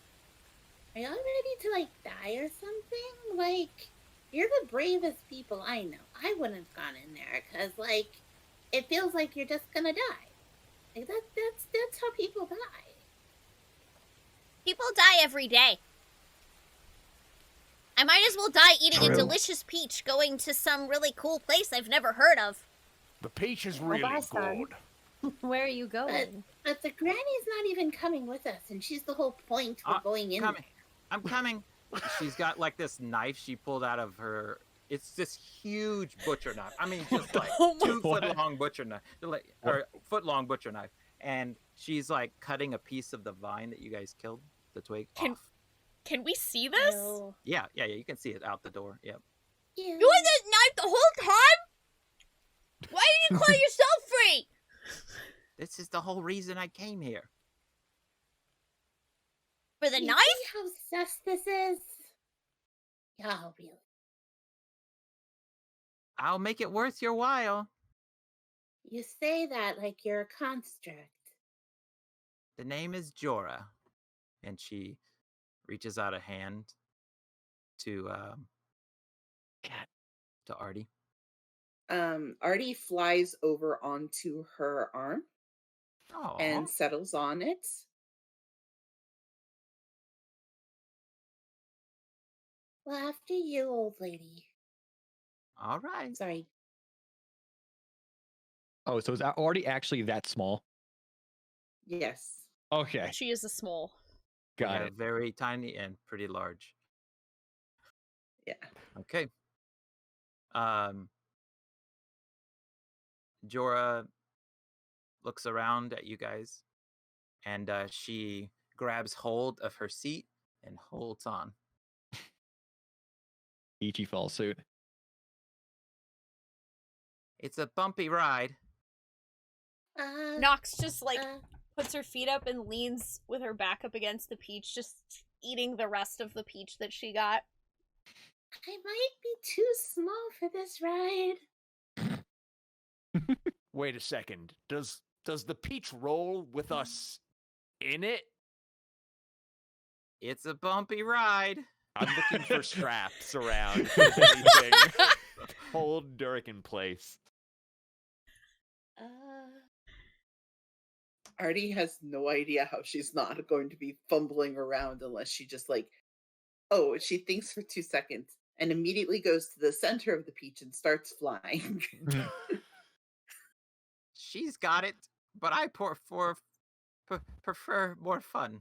are y'all ready to like die or something? Like, you're the bravest people I know. I wouldn't have gone in there because, like, it feels like you're just gonna die. Like that's how people die. People die every day. I might as well die eating a True. delicious peach going to some really cool place I've never heard of. The peach is Well, really bye, son. good. Where are you going? But the granny's not even coming with us, and she's the whole point for going in coming. I'm coming. She's got like this knife she pulled out of her. It's this huge butcher knife. I mean, just like Oh my- 2 foot long butcher knife, or foot long butcher knife. And she's like cutting a piece of the vine that you guys killed, the twig Can- off. Can we see this? Oh, Yeah. You can see it out the door. Yep. yeah. You had this knife the whole time? Why didn't you call yourself free? This is the whole reason I came here. For the You knife? see how sus this is? Yeah, really. I'll make it worth your while. You say that like you're a construct. The name is Jorah. And she reaches out a hand to Artie. Artie flies over onto her arm Oh. and settles on it. Well, after you, old lady. All right. Sorry. Oh, so is that already actually that small? Yes. Okay, She is a small. got Yeah, it. very tiny and pretty large. Yeah. Okay. Jorah looks around at you guys, and she grabs hold of her seat and holds on. Ichi follows suit. It's a bumpy ride. Nox just like uh, puts her feet up and leans with her back up against the peach, just eating the rest of the peach that she got. I might be too small for this ride. Wait a second. Does the peach roll with us in it? It's a bumpy ride. I'm looking for straps around. If there's anything. Hold Durek in place. Artie has no idea how she's not going to be fumbling around unless she just she thinks for 2 seconds and immediately goes to the center of the peach and starts flying. She's got it, but I prefer more fun.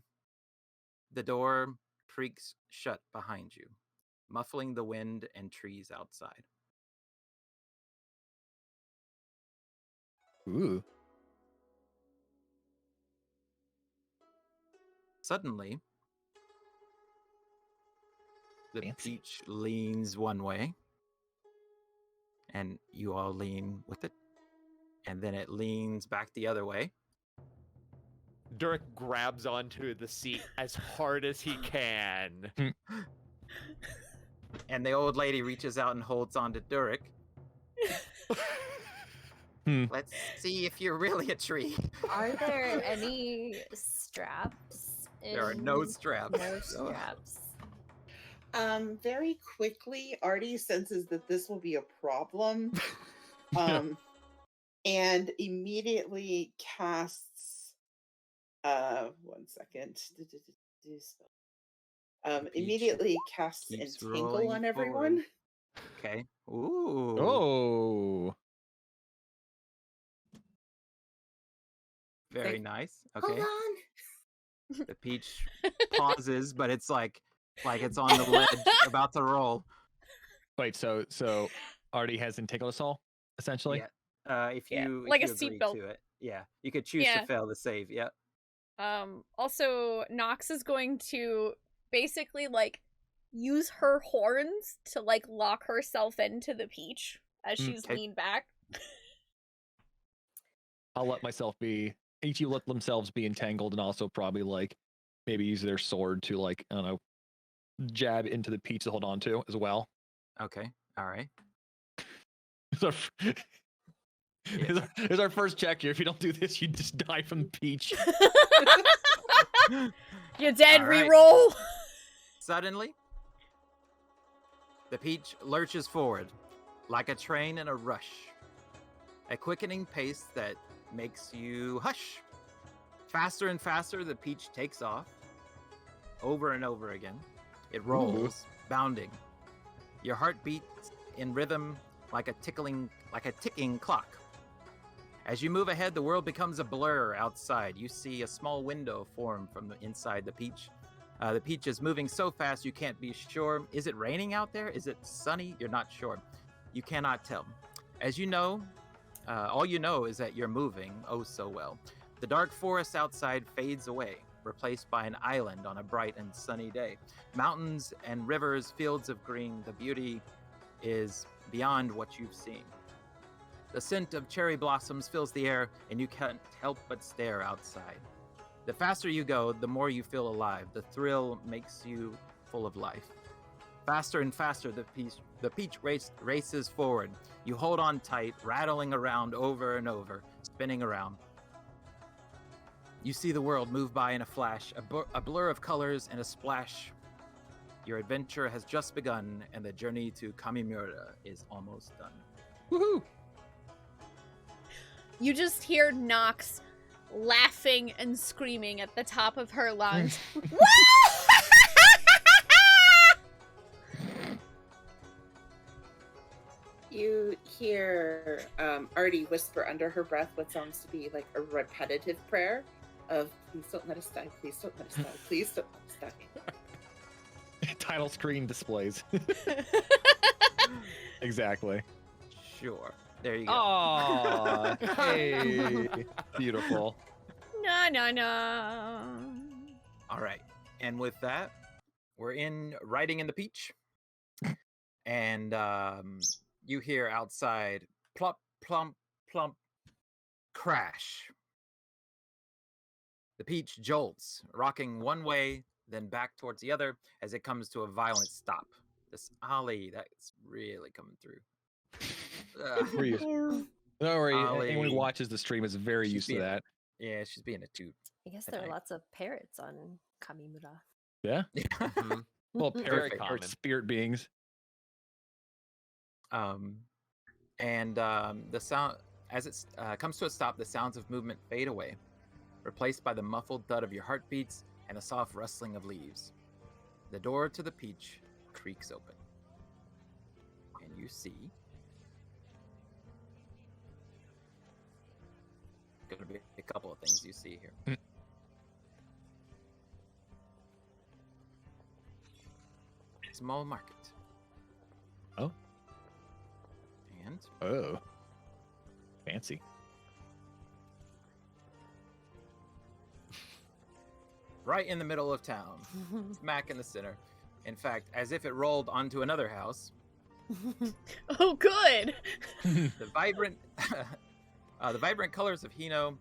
The door creaks shut behind you, muffling the wind and trees outside. Ooh. Suddenly, the Fancy. peach leans one way, and you all lean with it, and then it leans back the other way. Durek grabs onto the seat as hard as he can. And the old lady reaches out and holds on to Durek. Let's see if you're really a tree. Are there any straps? There are no straps. No straps. Very quickly, Artie senses that this will be a problem. And immediately casts 1 second. Immediately casts keeps Entangle rolling on everyone. Okay. Ooh. Oh. Very Okay. nice. Hold Okay. on. The peach pauses, but it's like it's on the ledge, about to roll. Wait, so Artie has entangled us all, essentially? Yeah. If Yeah, you like if a you agree seatbelt. to it, yeah, you could choose Yeah. to fail the save. Yep. Also, Nox is going to basically like use her horns to like lock herself into the peach as she's Okay. leaned back. I'll let myself be. Each let themselves be entangled and also probably like maybe use their sword to like, I don't know, jab into the peach to hold on to as well. Okay. All right. It's our, it's our first check here. If you don't do this, you just die from the peach. You're dead, All right. reroll! Suddenly, the peach lurches forward like a train in a rush. A quickening pace that makes you hush. Faster and faster, the peach takes off. Over and over again. It rolls, bounding, Your heart beats in rhythm like a ticking clock. As you move ahead, the world becomes a blur outside. You see a small window form from inside the Peach. The Peach is moving so fast you can't be sure. Is it raining out there? Is it sunny? You're not sure. You cannot tell. As you know, all you know is that you're moving oh so well. The dark forest outside fades away, replaced by an island on a bright and sunny day. Mountains and rivers, fields of green. The beauty is beyond what you've seen. The scent of cherry blossoms fills the air, and you can't help but stare outside. The faster you go, the more you feel alive. The thrill makes you full of life. Faster and faster, the peach races forward. You hold on tight, rattling around over and over, spinning around. You see the world move by in a flash, a blur of colors and a splash. Your adventure has just begun, and the journey to Kamimura is almost done. Woohoo! You just hear Nox laughing and screaming at the top of her lungs. You hear Artie whisper under her breath what sounds to be like a repetitive prayer of, please don't let us die, please don't let us die, please don't let us die. Title screen displays. Exactly. Sure. There you go. Aww. Hey. Beautiful. No. All right. And with that, we're riding in the Peach. And you hear outside plump, plump, plump, crash. The Peach jolts, rocking one way, then back towards the other as it comes to a violent stop. This Ollie, that's really coming through. Don't worry, Ollie. anyone who watches the stream is very She's used to being- that. Yeah, she's being a toot. I guess I there are think. lots of parrots on Kamimura. Yeah? Mhm. Well, Very perfect. Or common. spirit beings. The sound, as it comes to a stop, the sounds of movement fade away, replaced by the muffled thud of your heartbeats and the soft rustling of leaves. The door to the Peach creaks open, and you see going to be a couple of things you see here. Small market. Oh. And Oh. Fancy. right in the middle of town, smack in the center. In fact, as if it rolled onto another house, Oh, good. the vibrant colors of Hino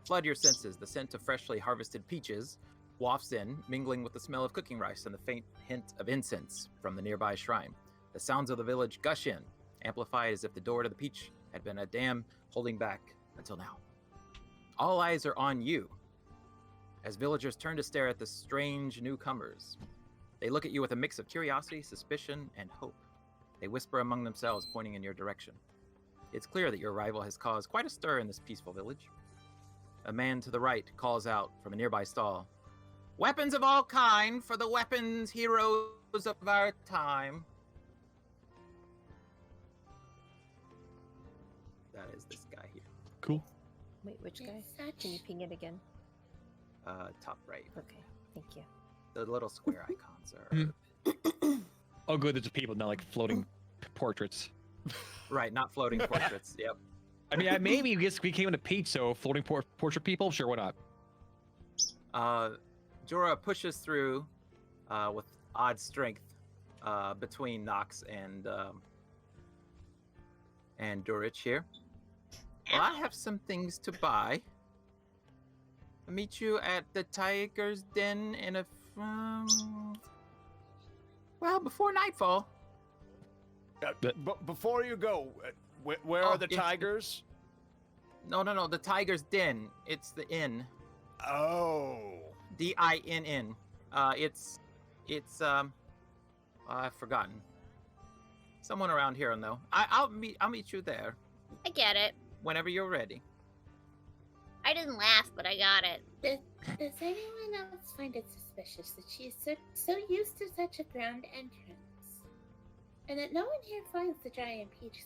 flood your senses. The scent of freshly harvested peaches wafts in, mingling with the smell of cooking rice and the faint hint of incense from the nearby shrine. The sounds of the village gush in, amplified as if the door to the Peach had been a dam holding back until now. All eyes are on you, as villagers turn to stare at the strange newcomers. They look at you with a mix of curiosity, suspicion, and hope. They whisper among themselves, pointing in your direction. It's clear that your arrival has caused quite a stir in this peaceful village. A man to the right calls out from a nearby stall, "Weapons of all kind for the weapons heroes of our time." That is this guy here. Cool. Wait, which guy? Such- Can you ping it again? Top right. Okay, thank you. The little square icons are... Oh, good. There's people, not like floating portraits. Right, not floating portraits. Yep. I mean, maybe we came into Peach, so floating portrait people. Sure, why not? Jorah pushes through with odd strength between Nox and Durich here. Well, I have some things to buy. I'll meet you at the Tiger's Den in a before nightfall. Before you go, where Oh, are the yes. tigers? No, the Tiger's Den. It's the inn. Oh. Dinn. It's I've forgotten. Someone around here will know. I'll meet you there I get it. whenever you're ready. I didn't laugh, but I got it. Does anyone else find it suspicious that she is so used to such a grand entrance? And that no one here finds the giant peach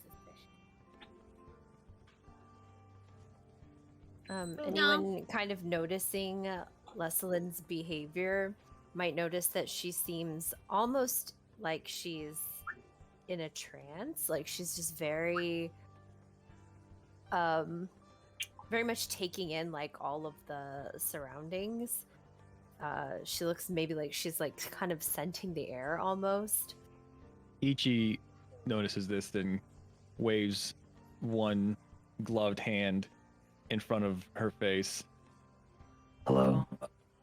suspicious. Anyone kind of noticing Leslie's behavior might notice that she seems almost like she's in a trance. Like she's just very much taking in like all of the surroundings. She looks maybe like she's like kind of scenting the air almost. Ichi notices this, then waves one gloved hand in front of her face. Hello?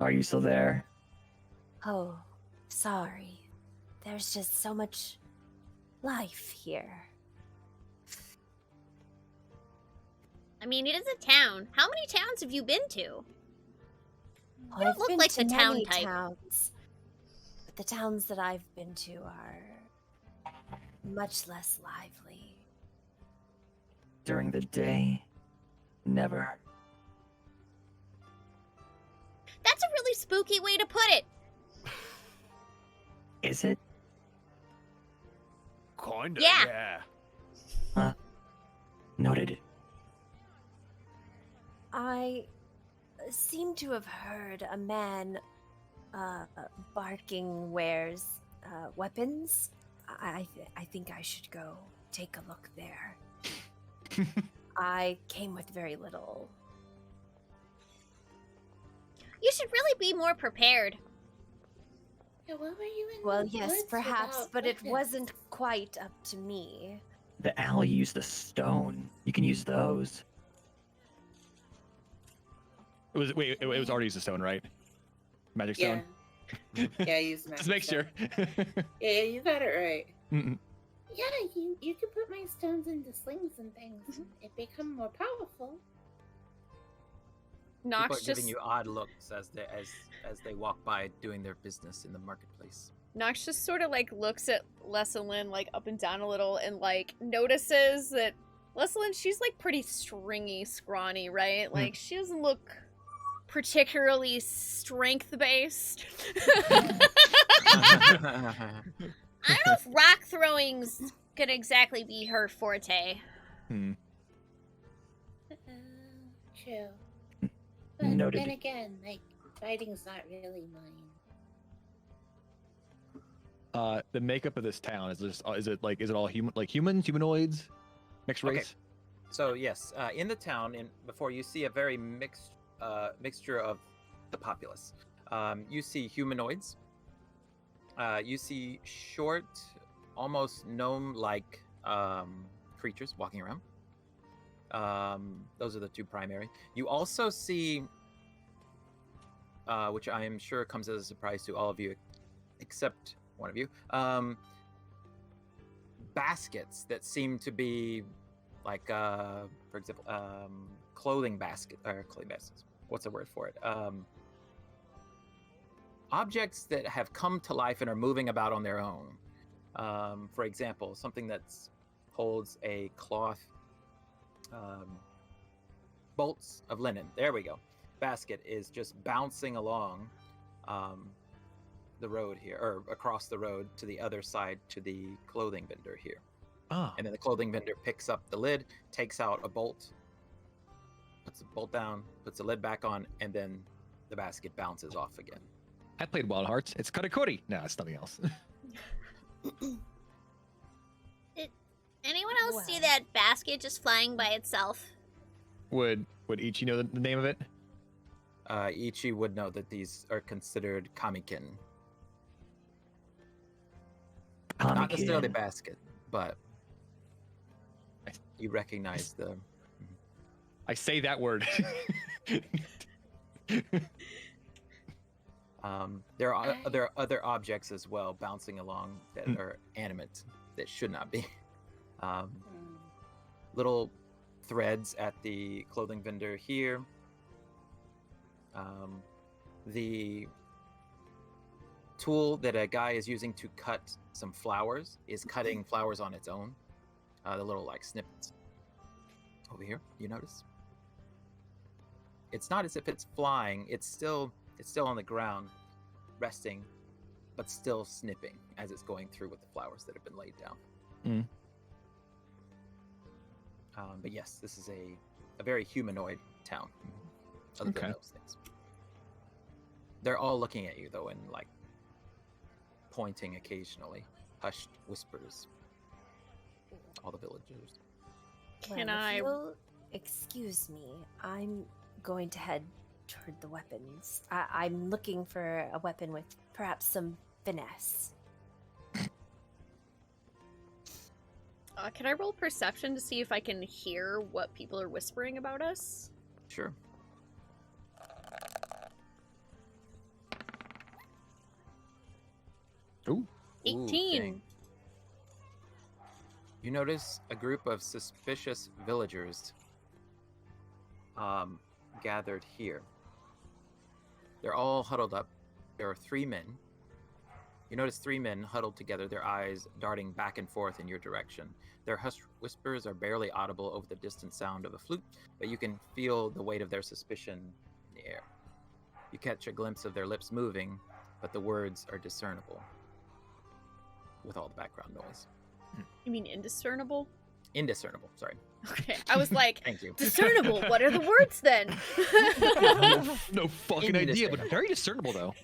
Are you still there? Oh, sorry. There's just so much life here. I mean, it is a town. How many towns have you been to? Well, You don't I've look been like to the town many type. towns, but the towns that I've been to are much less lively. During the day? Never. That's a really spooky way to put it. Is it? Kinda, Yeah. Noted. I seem to have heard a man barking wares weapons. I think I should go take a look there. I came with very little. You should really be more prepared. Yeah, what were you in Well, the yes, woods perhaps, without but it weapons? wasn't quite up to me. The owl used the stone. You can use those. It was already used a stone, right? Magic Yeah. stone. Yeah, I used magic Just make stone. sure. Yeah, you got it right. Mm-mm. Yeah, you can put my stones into slings and things, and it become more powerful. People Nox are just giving you odd looks as they walk by doing their business in the marketplace. Nox just sort of like looks at Leslyn like up and down a little and like notices that Leslyn, she's like pretty stringy, scrawny, right? Like she doesn't look particularly strength based. I don't know if rock throwing's gonna exactly be her forte. Hmm. True. But Noted. then again, like, fighting's not really mine. The makeup of this town is it all humans, humanoids, mixed Okay. race? So yes, in the town, before you see a very mixture of the populace. You see humanoids. You see short, almost gnome-like creatures walking around. Those are the two primary. You also see, which I am sure comes as a surprise to all of you, except one of you, baskets that seem to be like, for example, clothing baskets. What's the word for it? Objects that have come to life and are moving about on their own. For example, something that holds a cloth, bolts of linen. There we go. Basket is just bouncing along the road here, or across the road to the other side to the clothing vendor here. Ah. And then the clothing vendor picks up the lid, takes out a bolt, puts the bolt down, puts the lid back on, and then the basket bounces off again. I played Wild Hearts. It's Katakuri. No, it's something else. Anyone else see that basket just flying by itself? Would Ichi know the name of it? Ichi would know that these are considered kamikin. Not necessarily Kamikin. basket, but you recognize the... I say that word. There are other objects as well bouncing along that are animate that should not be. Little threads at the clothing vendor here. The tool that a guy is using to cut some flowers is cutting flowers on its own. The little like snippets. Over here, you notice? It's not as if it's flying. It's still on the ground, resting but still snipping as it's going through with the flowers that have been laid down. Mm. But yes, this is a very humanoid town. Other than Okay. those things. They're all looking at you, though, and, like, pointing occasionally. Hushed whispers. All the villagers. Can Well, if I- you'll excuse me, I'm going to head toward the weapons. I'm looking for a weapon with perhaps some finesse. Can I roll perception to see if I can hear what people are whispering about us? Sure. Ooh. 18. Dang. You notice a group of suspicious villagers gathered here. They're all huddled up. There are 3 men. You notice 3 men huddled together, their eyes darting back and forth in your direction. Their hushed whispers are barely audible over the distant sound of a flute, but you can feel the weight of their suspicion in the air. You catch a glimpse of their lips moving, but the words are discernible with all the background noise. You mean indiscernible? Indiscernible, sorry. Okay, I was like, Thank you. discernible. What are the words then? No fucking idea, but very discernible though.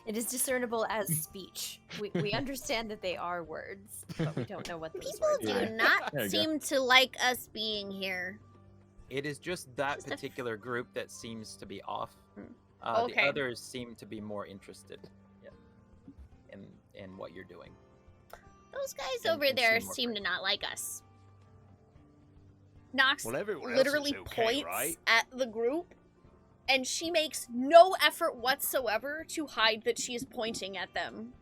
It is discernible as speech. We understand that they are words, but we don't know what those People words do are. not There you go. seem to like us being here. It is just that Just a- particular group that seems to be off. Hmm. The Okay. others seem to be more interested in what you're doing. Those guys And- over and there seem more seem to friendly. not like us. Nox Well, everyone else literally is okay, points right? at the group, and she makes no effort whatsoever to hide that she is pointing at them.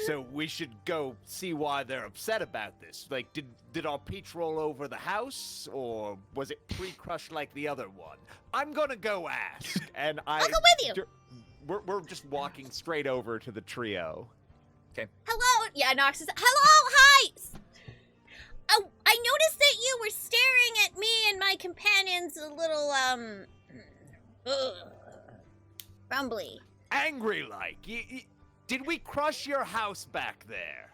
So we should go see why they're upset about this. Like, did our peach roll over the house, or was it pre-crushed like the other one? I'm gonna go ask, and I'll go with you. We're just walking straight over to the trio. Hello? Yeah, Nox is. Hello? Hi! Oh, I noticed that you were staring at me and my companions a little, grumbly. Angry like. Did we crush your house back there?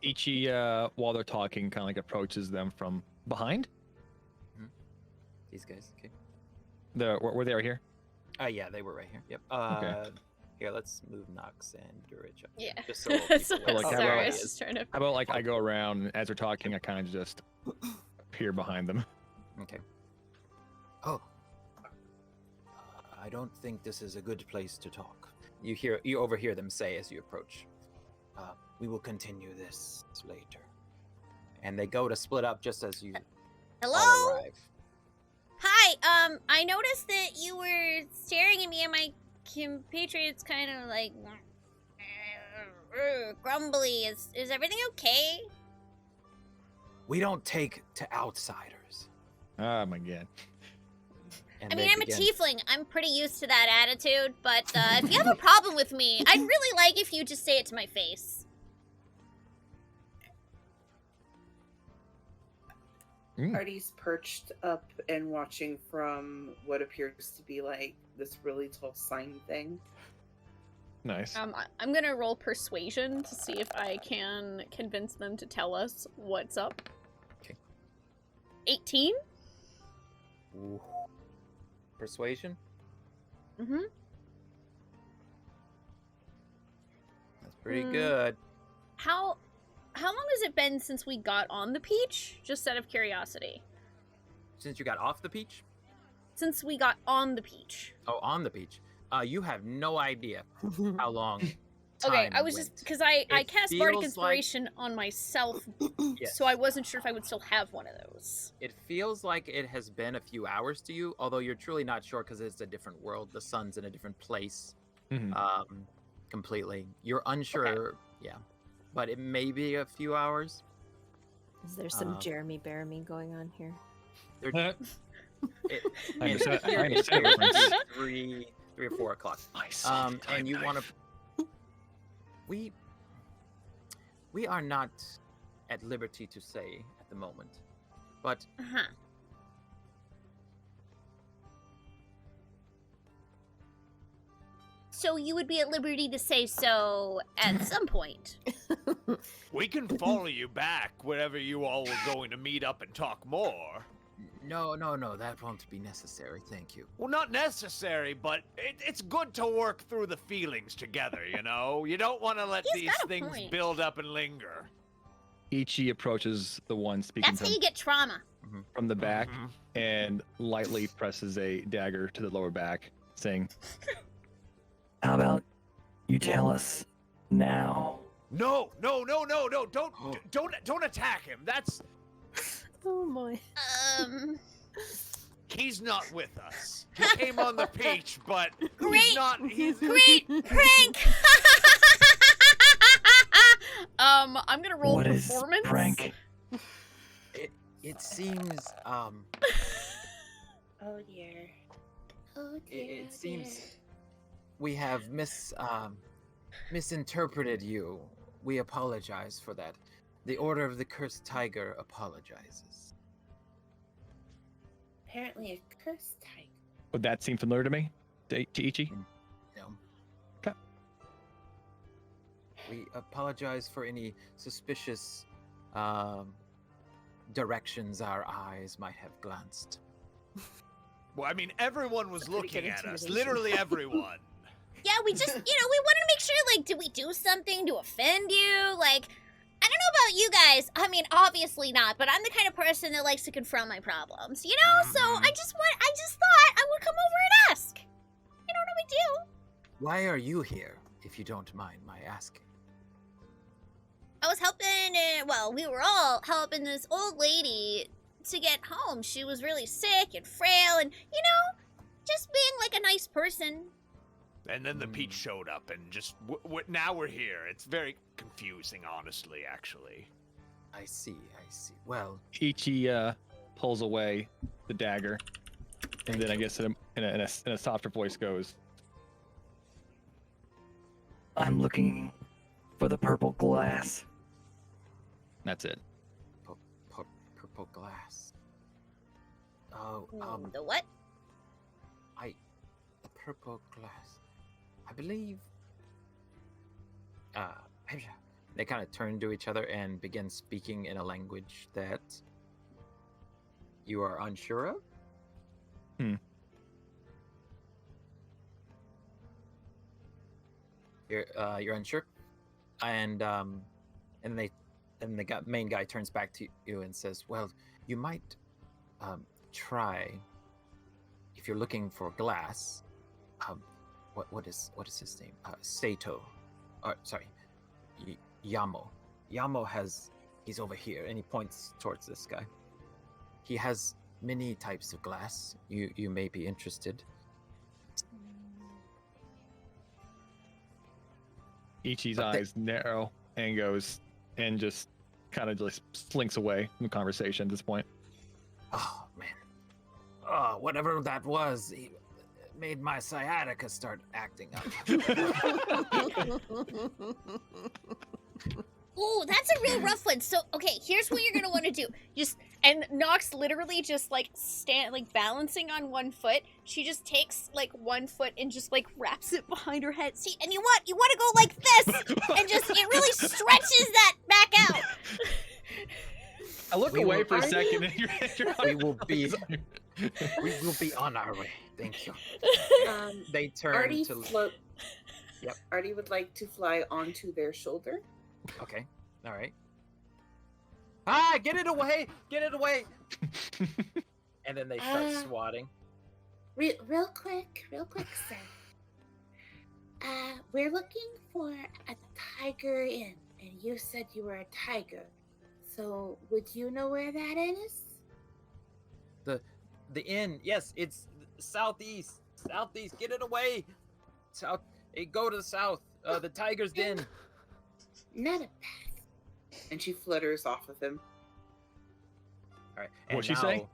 Ichi, while they're talking, kind of like approaches them from behind. These guys, okay. Were they right here? Yeah, they were right here. Yep. Okay. Here, let's move Nox and Durich up. Yeah. Just so people So, know like, how how sorry, I about- was just trying to. How about like I go around and as they're talking, I kind of just appear behind them. Okay. Oh. I don't think this is a good place to talk. You overhear them say as you approach. We will continue this later. And they go to split up just as you all Hello? arrive. Hi, I noticed that you were staring at me and my compatriots kind of like grumbly. Is everything okay? We don't take to outsiders. Oh my god. And I mean, they I'm a begin- tiefling. I'm pretty used to that attitude, but if you have a problem with me, I'd really like if you just say it to my face. Artie's perched up and watching from what appears to be like this really tall sign thing. Nice. I'm gonna roll persuasion to see if I can convince them to tell us what's up. Okay. 18? Ooh. Persuasion? Mm-hmm. That's pretty Hmm. good. How long has it been since we got on the peach? Just out of curiosity. Since you got off the peach? Since we got on the peach. Oh, on the beach. You have no idea how long. Okay, time I was went. just because I It cast Bardic feels like- Inspiration on myself, Yes. so I wasn't sure if I would still have one of those. It feels like it has been a few hours to you, although you're truly not sure because it's a different world. The sun's in a different place, Mhm. completely. You're unsure, yeah, but it may be a few hours. Is there some Um, Jeremy Bearimy going on here? They're, Uh, it, I and understand- I here it understand the is reference. 3 or 4 o'clock. My soft time And you knife. want to. We are not at liberty to say at the moment, but Uh-huh. so you would be at liberty to say so at some point. We can follow you back wherever you all were going to meet up and talk more. No, that won't be necessary. Thank you. Well, not necessary, but it's good to work through the feelings together, you know? You don't want to let He's these got a things point. build up and linger. Ichi approaches the one speaking That's how you get trauma. from the back Mhm. and lightly presses a dagger to the lower back, saying, How about you tell us now? No, don't attack him. That's Oh my. he's not with us. He came on the peach, but Great. he's not. He's Great prank! I'm gonna roll What is performance. prank? It seems Oh dear. Oh dear. it seems we have misinterpreted you. We apologize for that. The Order of the Cursed Tiger apologizes. Apparently a cursed tiger. would that seem familiar to me? To Ichi? No. Okay. We apologize for any suspicious directions our eyes might have glanced. Well, I mean, everyone was Pretty good looking at us. intimidation. Literally everyone. Yeah, we just, we wanted to make sure, like, did we do something to offend you? Like, I don't know about you guys. I mean, obviously not, but I'm the kind of person that likes to confront my problems, you know? So I just thought I would come over and ask. You know, no big deal. Why are you here, if you don't mind my asking? I was helping, we were all helping this old lady to get home. She was really sick and frail and, you know, just being like a nice person. And then the peach showed up, and just now we're here. It's very confusing, honestly. Actually. I see. Well, Ichi pulls away the dagger, and then I guess in a softer voice goes, I'm looking for the purple glass. that's it. purple glass. Oh, The what? the purple glass. I believe. They kind of turn to each other and begin speaking in a language that you are unsure of. You're unsure, and the main guy turns back to you and says, "Well, you might try if you're looking for glass. What is his name? Sato. Sorry, Yamo. Yamo he's over here," and he points towards this guy. He has many types of glass. You may be interested. Ichi's But eyes narrow and goes and just kind of just slinks away from the conversation at this point. Oh man. Oh, whatever that was, he made my sciatica start acting up. Ooh, that's a real rough one. So, okay, here's what you're gonna want to do. And Nox literally just balancing on one foot. She just takes like one foot and just like wraps it behind her head. See, and you want to go like this, and just it really stretches that back out. I look We away will- for a second and we will be on our way. Thank you. They turn Artie to Yep. Artie would like to fly onto their shoulder. Okay. All right. Get it away! Get it away! And then they start swatting. Real quick, sir. We're looking for a tiger inn, and you said you were a tiger. So, would you know where that is? The inn. Yes, it's southeast. Southeast. Get it away. South. Go to the south. The tiger's den. Not a pest. And she flutters off of him. All right. What'd she say?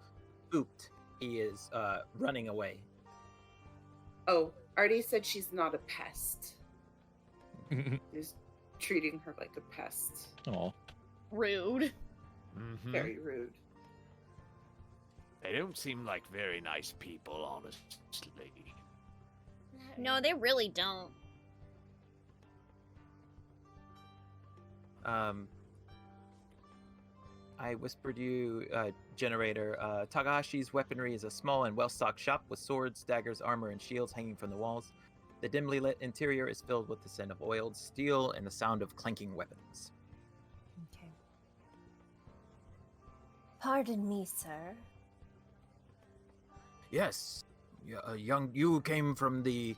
Spooked. He is running away. Oh, Artie said she's not a pest. He's treating her like a pest. Oh, Rude. Mhm. Very rude. They don't seem like very nice people, honestly. No, they really don't. I whispered you, Generator. Takahashi's weaponry is a small and well-stocked shop with swords, daggers, armor, and shields hanging from the walls. The dimly lit interior is filled with the scent of oiled steel and the sound of clanking weapons. Okay. Pardon me, sir. Yes, you came from the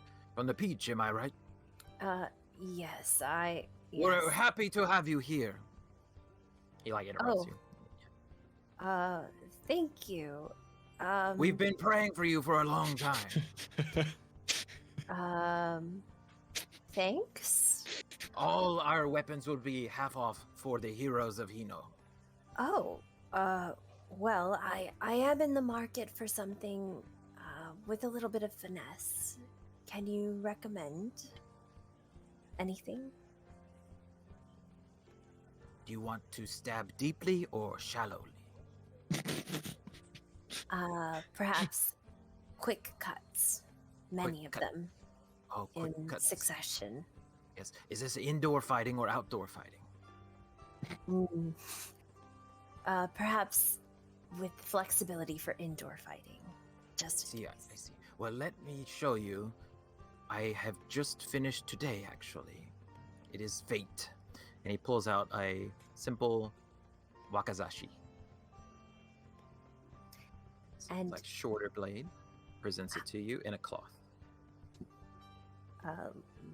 Peach, am I right? Yes, We're yes. happy to have you here. He interrupts you. Thank you. We've been praying for you for a long time. Thanks. All our weapons will be half off for the heroes of Hino. Oh, well, I am in the market for something, with a little bit of finesse. Can you recommend anything? Do you want to stab deeply or shallowly? Perhaps quick cuts. Many Quick of cut. them Oh, quick in cuts. succession. Yes. Is this indoor fighting or outdoor fighting? Perhaps with flexibility for indoor fighting. Just in See, I case. see. Well, let me show you. I have just finished today, actually. It is fate. And he pulls out a simple wakazashi. And- like shorter blade, presents it to you in a cloth.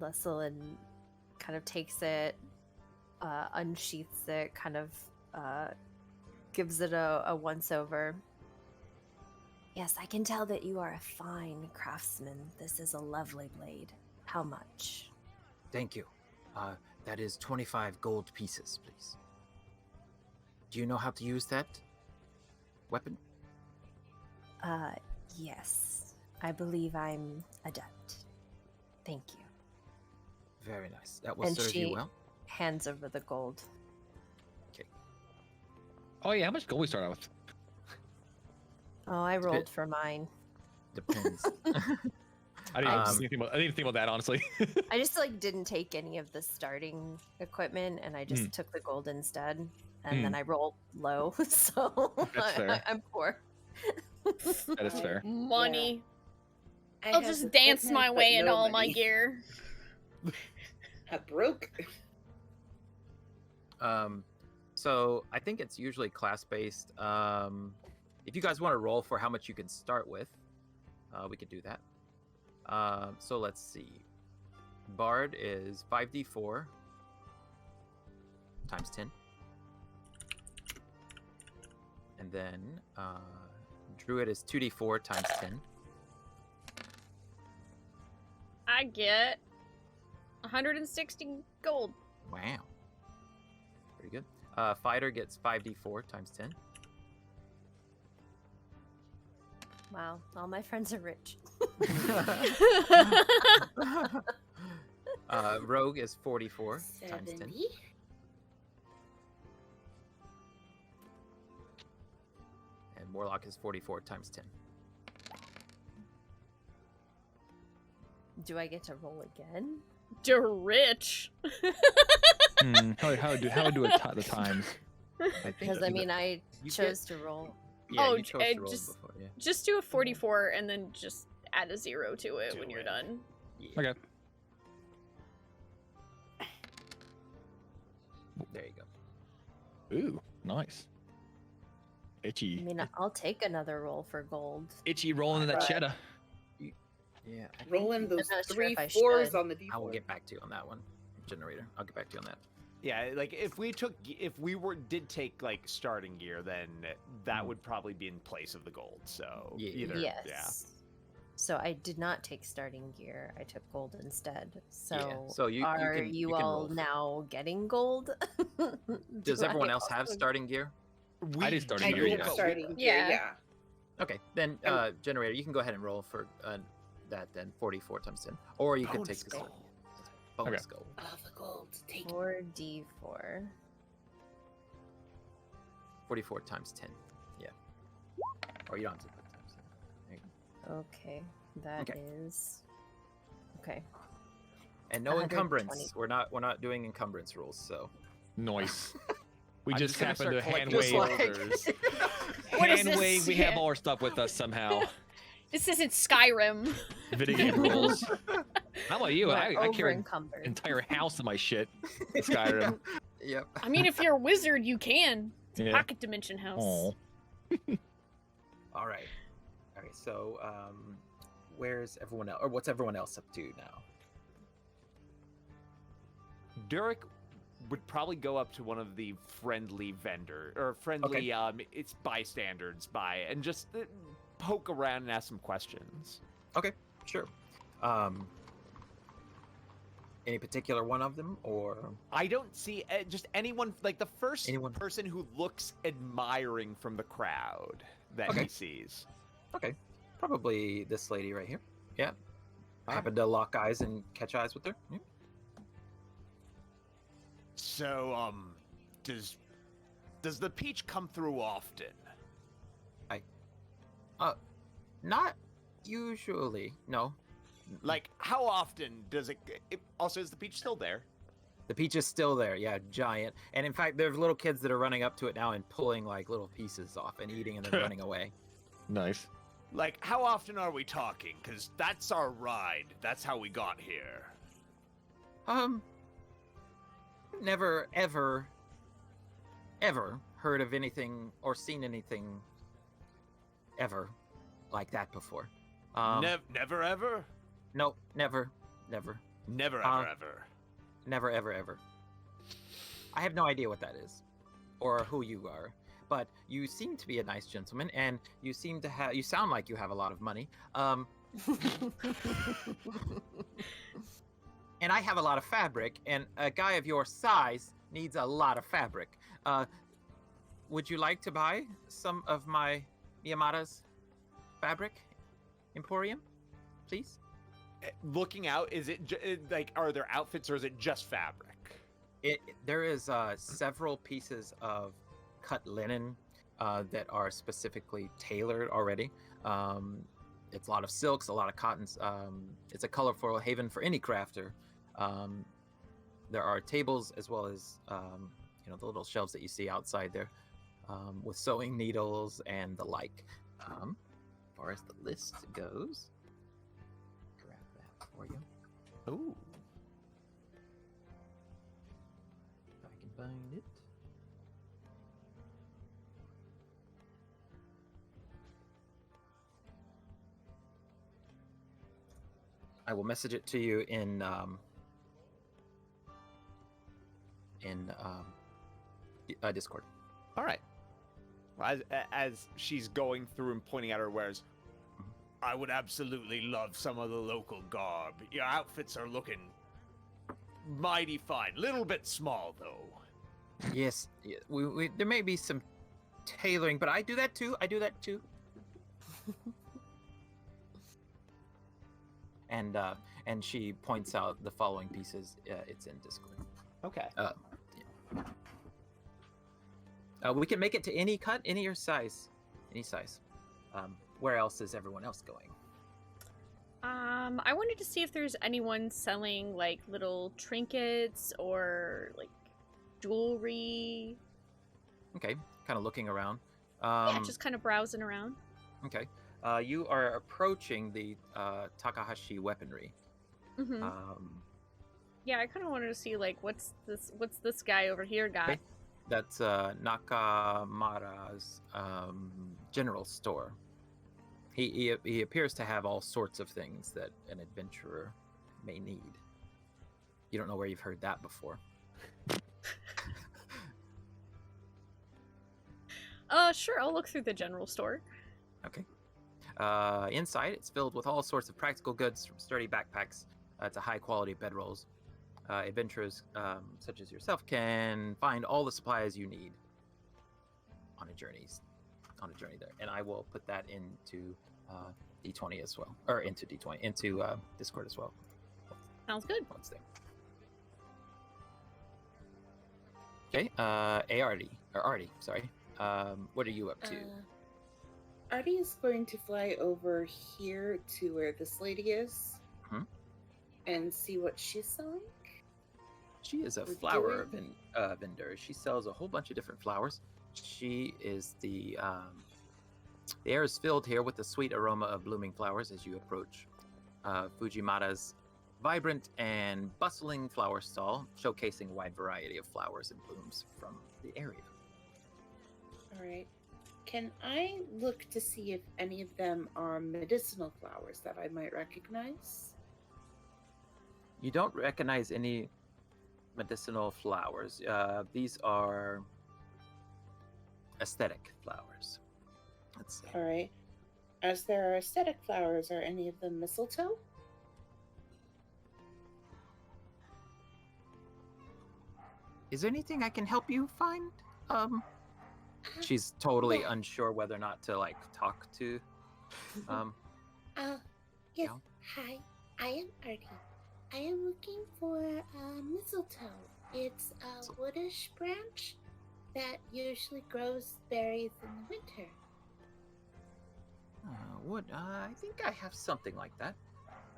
Leslie kind of takes it, unsheaths it, kind of gives it a once over. Yes, I can tell that you are a fine craftsman. This is a lovely blade. How much? Thank you. That is 25 gold pieces, please. Do you know how to use that weapon? Yes. I believe I'm adept. Thank you. Very nice. That will And serve she- you well. Hands over the gold. Oh yeah, how much gold we start out with? Oh, I rolled for mine. Depends. I didn't even think about that, honestly. I just didn't take any of the starting equipment, and I just took the gold instead. And then I rolled low, so That's fair. I'm poor. That is fair. Money. I I'll have just dance equipment, my but way in no all my money. gear. Broke. So I think it's usually class based. If you guys want to roll for how much you can start with, we could do that. So let's see. Bard is 5d4 times 10. And then Druid is 2d4 times 10. I get 160 gold. Wow. Pretty good. Fighter gets 5d4 times 10. Wow, all my friends are rich. Rogue is 44 times 10. 70. And Warlock is 44 times 10. Do I get to roll again? You're rich. How do the times? Because I mean, I you chose to roll. Yeah, Oh, you chose to roll just- before, yeah. Just do a 44 and then just add a 0 to it when you're done. Yeah. Okay. There you go. Ooh, nice. I Itchy. mean, I'll take another roll for gold. Itchy rolling in that Right. cheddar. Yeah. Rolling those not sure 3 if I 4s should. on the D4. I will get back to you on that one. Generator. I'll get back to you on that. Yeah, like if we did take like starting gear, then that would probably be in place of the gold. So Yeah. either Yes. yeah. So I did not take starting gear. I took gold instead. So, So you are can- you you can all roll for- now getting gold? Does Do everyone I else have also- starting gear? I did starting I gear, did yeah. starting gear, Yeah. yeah. Okay, then Generator, you can go ahead and roll for that then 44 times 10. Or you could take Bonus the gold. bonus gold. Oh, the gold. Take it. 4d4. 44 times 10. Yeah. Or you don't have to put times 10. There you go. Okay, that Okay. is Okay. And no 120. encumbrance. We're not doing encumbrance rules, so. Nice. We I'm just gonna happen start to hand collecting Just wave. boulders. What is Hand this? wave. We have all our stuff with us somehow. This isn't Skyrim. Video game rules. How about you? We're I carry an over-encumbered. entire house of my shit in Skyrim. Yep. I mean, if you're a wizard, you can. It's a Yeah. pocket dimension house. Aw. All right. Okay. So, where's everyone else, or what's everyone else up to now? Durek would probably go up to one of the friendly vendor or friendly it's bystanders and just poke around and ask some questions. Okay, sure. Any particular one of them, or I don't see just anyone like the first Anyone? person who looks admiring from the crowd that Okay. he sees. okay, probably this lady right here. Yeah, I Ah. happened to lock eyes and catch eyes with her. Yeah. So, does the peach come through often? Not usually. No, Like, how often does it also, is the peach still there? the peach is still there. Yeah, giant. And in fact, there's little kids that are running up to it now and pulling like little pieces off and eating and then running away. Nice. Like, how often are we talking? Because that's our ride. That's how we got here. Never ever heard of anything or seen anything ever like that before. Never ever? No, never. Never Um, ever. Never, ever, ever. I have no idea what that is, or who you are, but you seem to be a nice gentleman, and you seem to have. You sound like you have a lot of money. And I have a lot of fabric, and a guy of your size needs a lot of fabric. Would you like to buy some of my Yamada's fabric emporium, please? Looking out, is it like, are there outfits or is it just fabric? There is several pieces of cut linen that are specifically tailored already. It's a lot of silks, a lot of cottons. It's a colorful haven for any crafter. There are tables as well as the little shelves that you see outside there with sewing needles and the like. As far as the list goes, grab that for you. Ooh. If I can find it. I will message it to you in Discord. All right. Well, as she's going through and pointing out her wares, I would absolutely love some of the local garb. Your outfits are looking mighty fine. Little bit small, though. Yes, we there may be some tailoring, but I do that too. And she points out the following pieces. It's in Discord. Okay. We can make it to any cut, any size. Where else is everyone else going? I wanted to see if there's anyone selling like little trinkets or like jewelry. Okay, kind of looking around. Yeah, just kind of browsing around. Okay. You are approaching the Takahashi weaponry. Mm-hmm. Yeah, I kind of wanted to see like what's this guy over here got. Okay. That's Nakamura's general store. He appears to have all sorts of things that an adventurer may need. You don't know where you've heard that before. Sure, I'll look through the general store. Okay. Inside, it's filled with all sorts of practical goods, from sturdy backpacks to high-quality bedrolls. Adventurers such as yourself can find all the supplies you need on a journey there. And I will put that into D20 as well, or into Discord as well. Sounds good. Once there. Okay. Artie, sorry. What are you up to? Artie is going to fly over here to where this lady is. Mhm. and see what she's selling? She is a We're flower doing- vendor. She sells a whole bunch of different flowers. She is the air is filled here with the sweet aroma of blooming flowers as you approach Fujimata's vibrant and bustling flower stall, showcasing a wide variety of flowers and blooms from the area. All right. Can I look to see if any of them are medicinal flowers that I might recognize? You don't recognize any medicinal flowers. These are aesthetic flowers. Let's see. All right. As there are aesthetic flowers, are any of them mistletoe? Is there anything I can help you find? She's totally unsure whether or not to like talk to. Yes. Yeah. Hi, I am Artie. I am looking for mistletoe. It's a woodish branch that usually grows berries in the winter. I think I have something like that.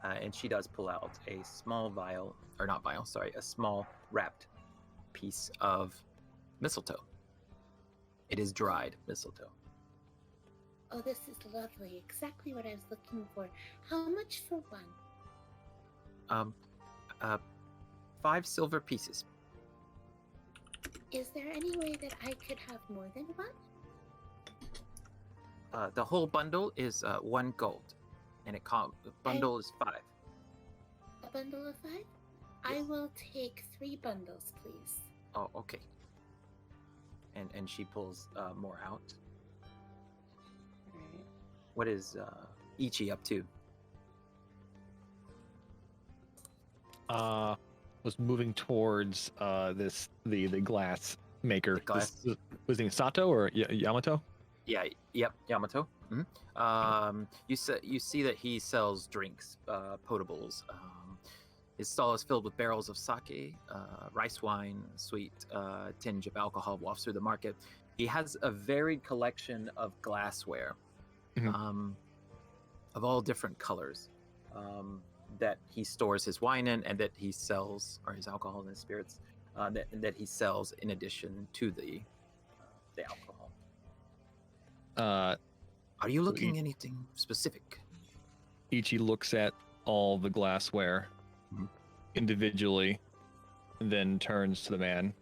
And she does pull out a small vial, or not vial, sorry, a small wrapped piece of mistletoe. It is dried mistletoe. Oh, this is lovely. Exactly what I was looking for. How much for one? 5 silver pieces. Is there any way that I could have more than one? The whole bundle is 1 gold, and the bundle is 5. A bundle of 5? I will take 3 bundles, please. Oh, okay. And she pulls more out. Alright. What is Ichi up to? Was moving towards the glass maker. The glass. This was it Sato or Yamato? Yeah, yep, Yamato. You see that he sells drinks, potables. His stall is filled with barrels of sake, rice wine, sweet tinge of alcohol wafts through the market. He has a varied collection of glassware, of all different colors, that he stores his wine in, and that he sells, or his alcohol and his spirits, that he sells in addition to the alcohol. Are you looking anything specific? Ichi looks at all the glassware individually, and then turns to the man.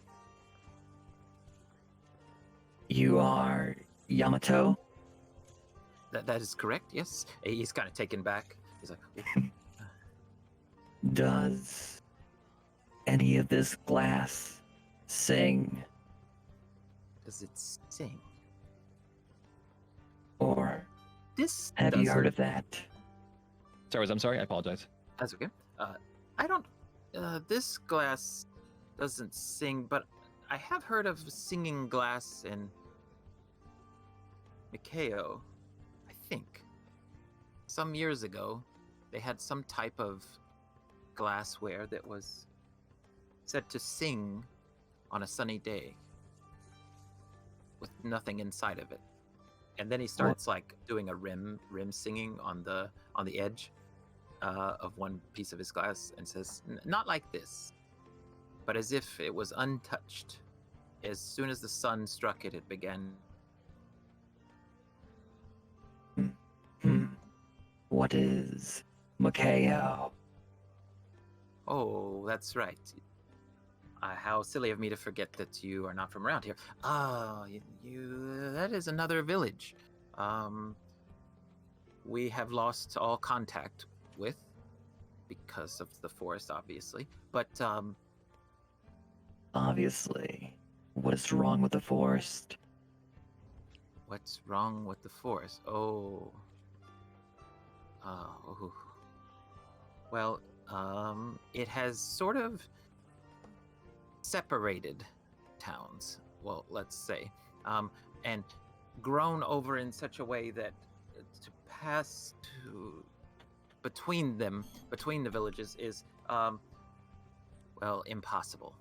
You are Yamato? That is correct, yes. He's kind of taken back. He's like, Does any of this glass sing? does it sing? Or This have you heard doesn't- of that? I'm sorry, I apologize. That's okay. I don't. This glass doesn't sing, but I have heard of singing glass in Nekoya. I think some years ago they had some type of glassware that was said to sing on a sunny day with nothing inside of it. And then he starts like doing a rim singing on the edge of one piece of his glass and says, "Not like this, but as if it was untouched. As soon as the sun struck it, it began." What is Nekoya? Oh, that's right. How silly of me to forget that you are not from around here. That is another village. We have lost all contact with because of the forest, obviously. But, Obviously. What is wrong with the forest? what's wrong with the forest? Oh. Well, it has sort of separated towns, well, let's say, and grown over in such a way that to pass to between the villages is, well, impossible,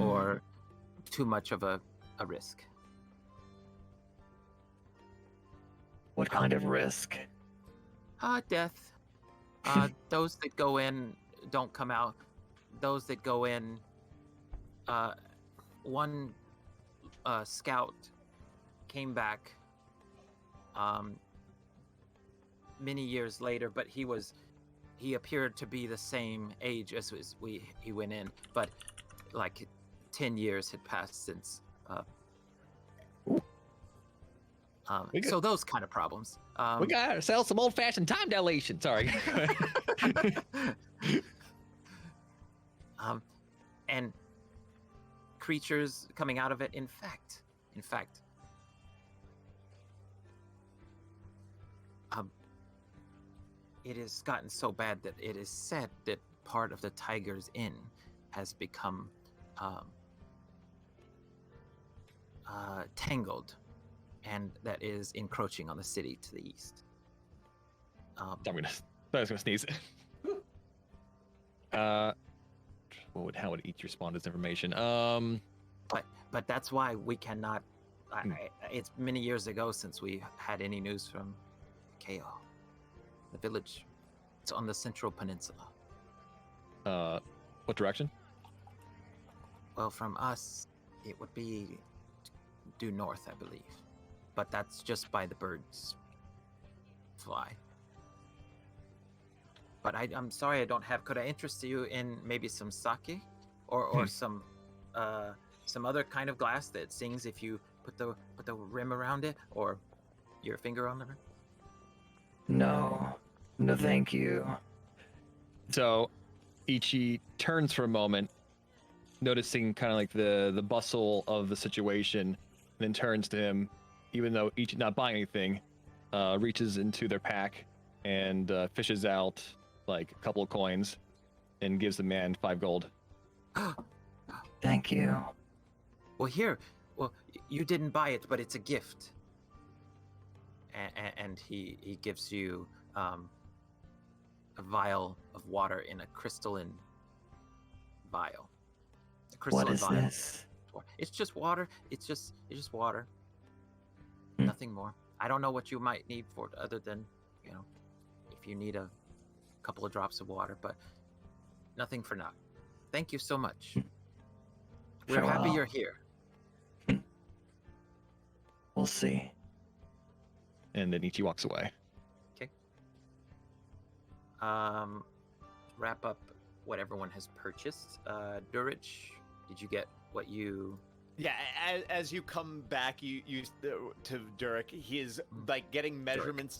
or too much of a risk. What kind of risk? Death. Those that go in don't come out. Those that go in, one scout came back many years later, but he appeared to be the same age as he went in, but like 10 years had passed since. So those kind of problems. We got ourselves some old-fashioned time dilation. Sorry. And creatures coming out of it. In fact, it has gotten so bad that it is said that part of the Tiger's Inn has become tangled, and that is encroaching on the city to the east. I was gonna sneeze. How would each respond to this information? But that's why we cannot. It's many years ago since we had any news from Ko, the village. It's on the Central Peninsula. What direction? Well, from us, it would be due north, I believe. But that's just by the birds fly. But I'm sorry I don't have. Could I interest you in maybe some sake, or some other kind of glass that sings if you put the rim around it, or your finger on the rim? No, thank you. So, Ichi turns for a moment, noticing kind of like the bustle of the situation, and then turns to him, even though Ichi not buying anything, reaches into their pack and fishes out like a couple of coins and gives the man 5 gold. Thank you. Well, here. Well, you didn't buy it, but it's a gift. And he gives you a vial of water in a crystalline vial. What is this? It's just water. It's just water. Hmm. Nothing more. I don't know what you might need for it, other than, if you need a couple of drops of water, but nothing for now. Thank you so much. We're happy you're here. We'll see. And then Ichi walks away. Okay. Wrap up what everyone has purchased. Durich, did you get what you... Yeah, as you come back, you to Durek, he is like getting measurements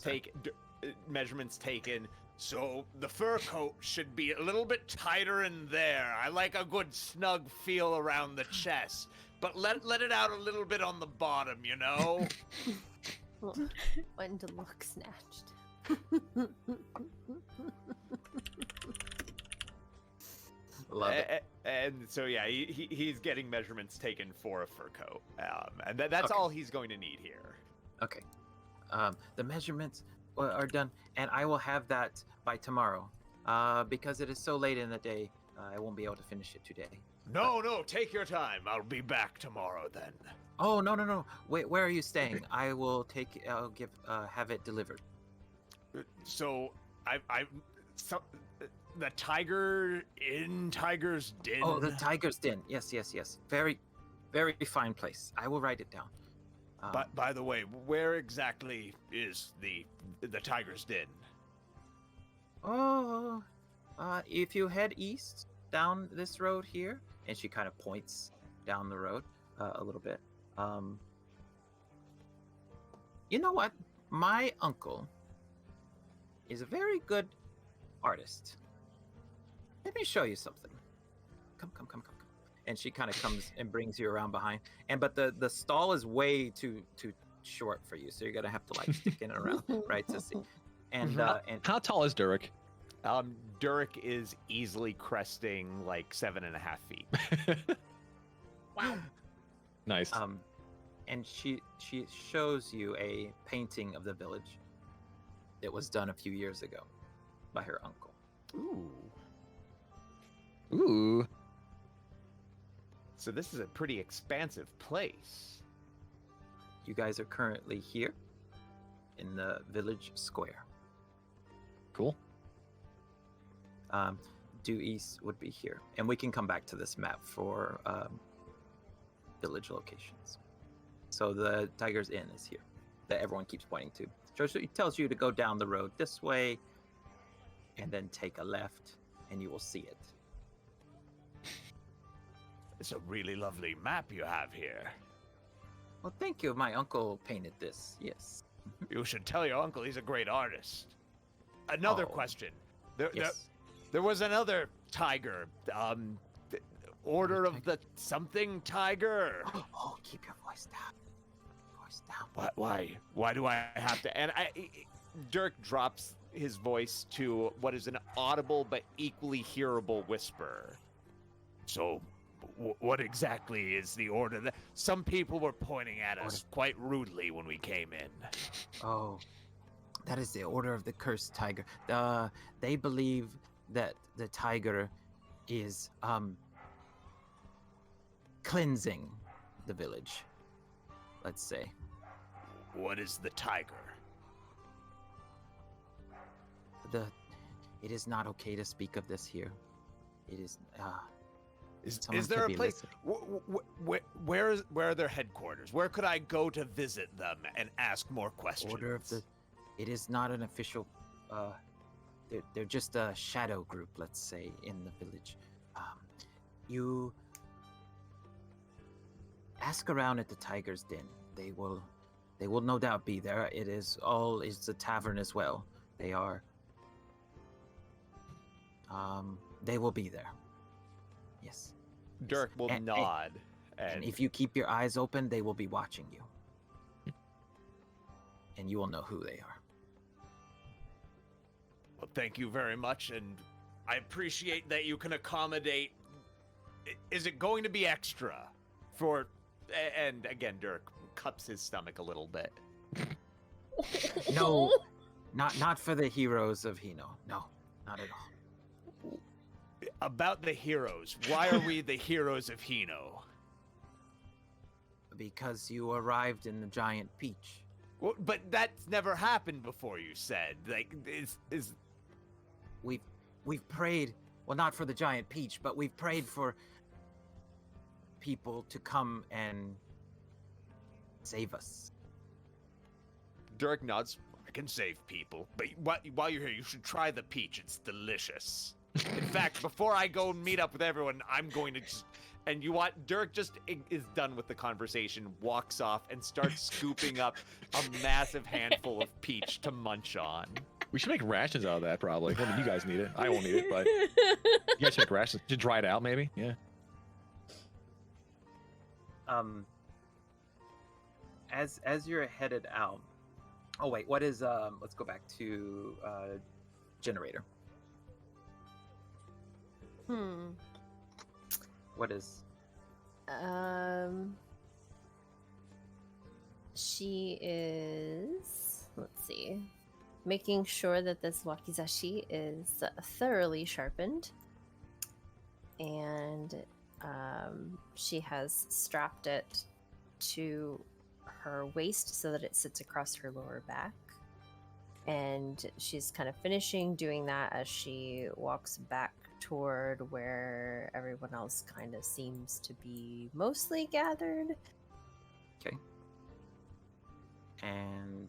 taken. So the fur coat should be a little bit tighter in there. I like a good snug feel around the chest, but let it out a little bit on the bottom, you know. Went to look snatched. Love it. And so yeah, he's getting measurements taken for a fur coat, and that's all he's going to need here. Okay. The measurements are done, and I will have that by tomorrow. Because it is so late in the day, I won't be able to finish it today. No, take your time. I'll be back tomorrow then. Oh, no. Wait, where are you staying? I will have it delivered. So, the Tiger's Den. Oh, the Tiger's Den. Yes. Very, very fine place. I will write it down. But by the way, where exactly is the Tiger's Den? Oh, if you head east down this road here, and she kind of points down the road a little bit. You know what? My uncle is a very good artist. Let me show you something. Come. And she kind of comes and brings you around behind. But the stall is way too short for you, so you're gonna have to like stick in around, right, to see. And how tall is Durek? Durek is easily cresting like 7.5 feet. Wow. Nice. And she shows you a painting of the village that was done a few years ago by her uncle. Ooh. So this is a pretty expansive place. You guys are currently here in the village square. Cool. Due east would be here, and we can come back to this map for village locations. So the Tiger's Inn is here, that everyone keeps pointing to. So it tells you to go down the road this way, and then take a left, and you will see it. It's a really lovely map you have here. Well, thank you. My uncle painted this. Yes. You should tell your uncle he's a great artist. Another question. There was another tiger. Order of the something tiger. Oh, keep your voice down. Voice down. Why do I have to? And Dirk drops his voice to what is an audible but equally hearable whisper. So, what exactly is the order? Some people were pointing at us quite rudely when we came in. Oh, that is the Order of the Cursed Tiger. They believe that the tiger is cleansing the village, let's say. What is the tiger? It is not okay to speak of this here. It is Is there a place? Where are their headquarters? Where could I go to visit them and ask more questions? It is not an official. They're just a shadow group, let's say, in the village. You ask around at the Tiger's Den. They will no doubt be there. It's a tavern as well. They are. They will be there. Yes. Dirk will nod. And if you keep your eyes open, they will be watching you. And you will know who they are. Well, thank you very much, and I appreciate that you can accommodate. Is it going to be extra for? And again, Dirk cups his stomach a little bit. No, not for the heroes of Hino. No, not at all. About the heroes, why are we the heroes of Hino? Because you arrived in the giant peach. Well, but that's never happened before. You said, like, is. We've prayed, well, not for the giant peach, but we've prayed for people to come and save us. Dirk nods. I can save people, but while you're here, you should try the peach. It's delicious. In fact, before I go meet up with everyone, I'm going to just... And you want... Dirk just is done with the conversation, walks off, and starts scooping up a massive handful of peach to munch on. We should make rations out of that, probably. I mean, you guys need it. I won't need it, but you guys should make rations. Just dry it out, maybe. Yeah. As you're headed out. Oh wait, what is let's go back to Zhenarator. What is? She is, let's see, making sure that this wakizashi is thoroughly sharpened, and she has strapped it to her waist so that it sits across her lower back. And she's kind of finishing doing that as she walks back toward where everyone else kind of seems to be mostly gathered. Okay. And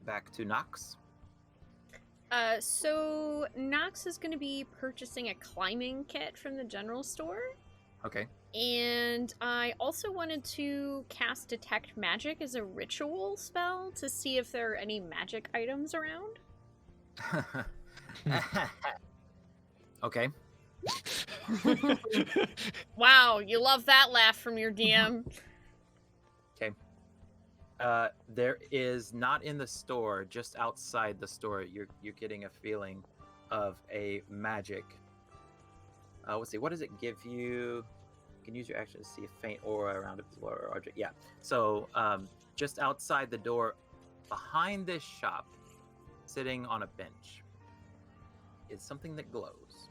back to Nox. So Nox is going to be purchasing a climbing kit from the general store. Okay. And I also wanted to cast Detect Magic as a ritual spell to see if there are any magic items around. Okay. Wow, you love that laugh from your DM. Okay. There is not in the store, just outside the store. You're getting a feeling of a magic. Let's see. What does it give you? You can use your action to see a faint aura around it as well. Yeah. So just outside the door, behind this shop, sitting on a bench, is something that glows.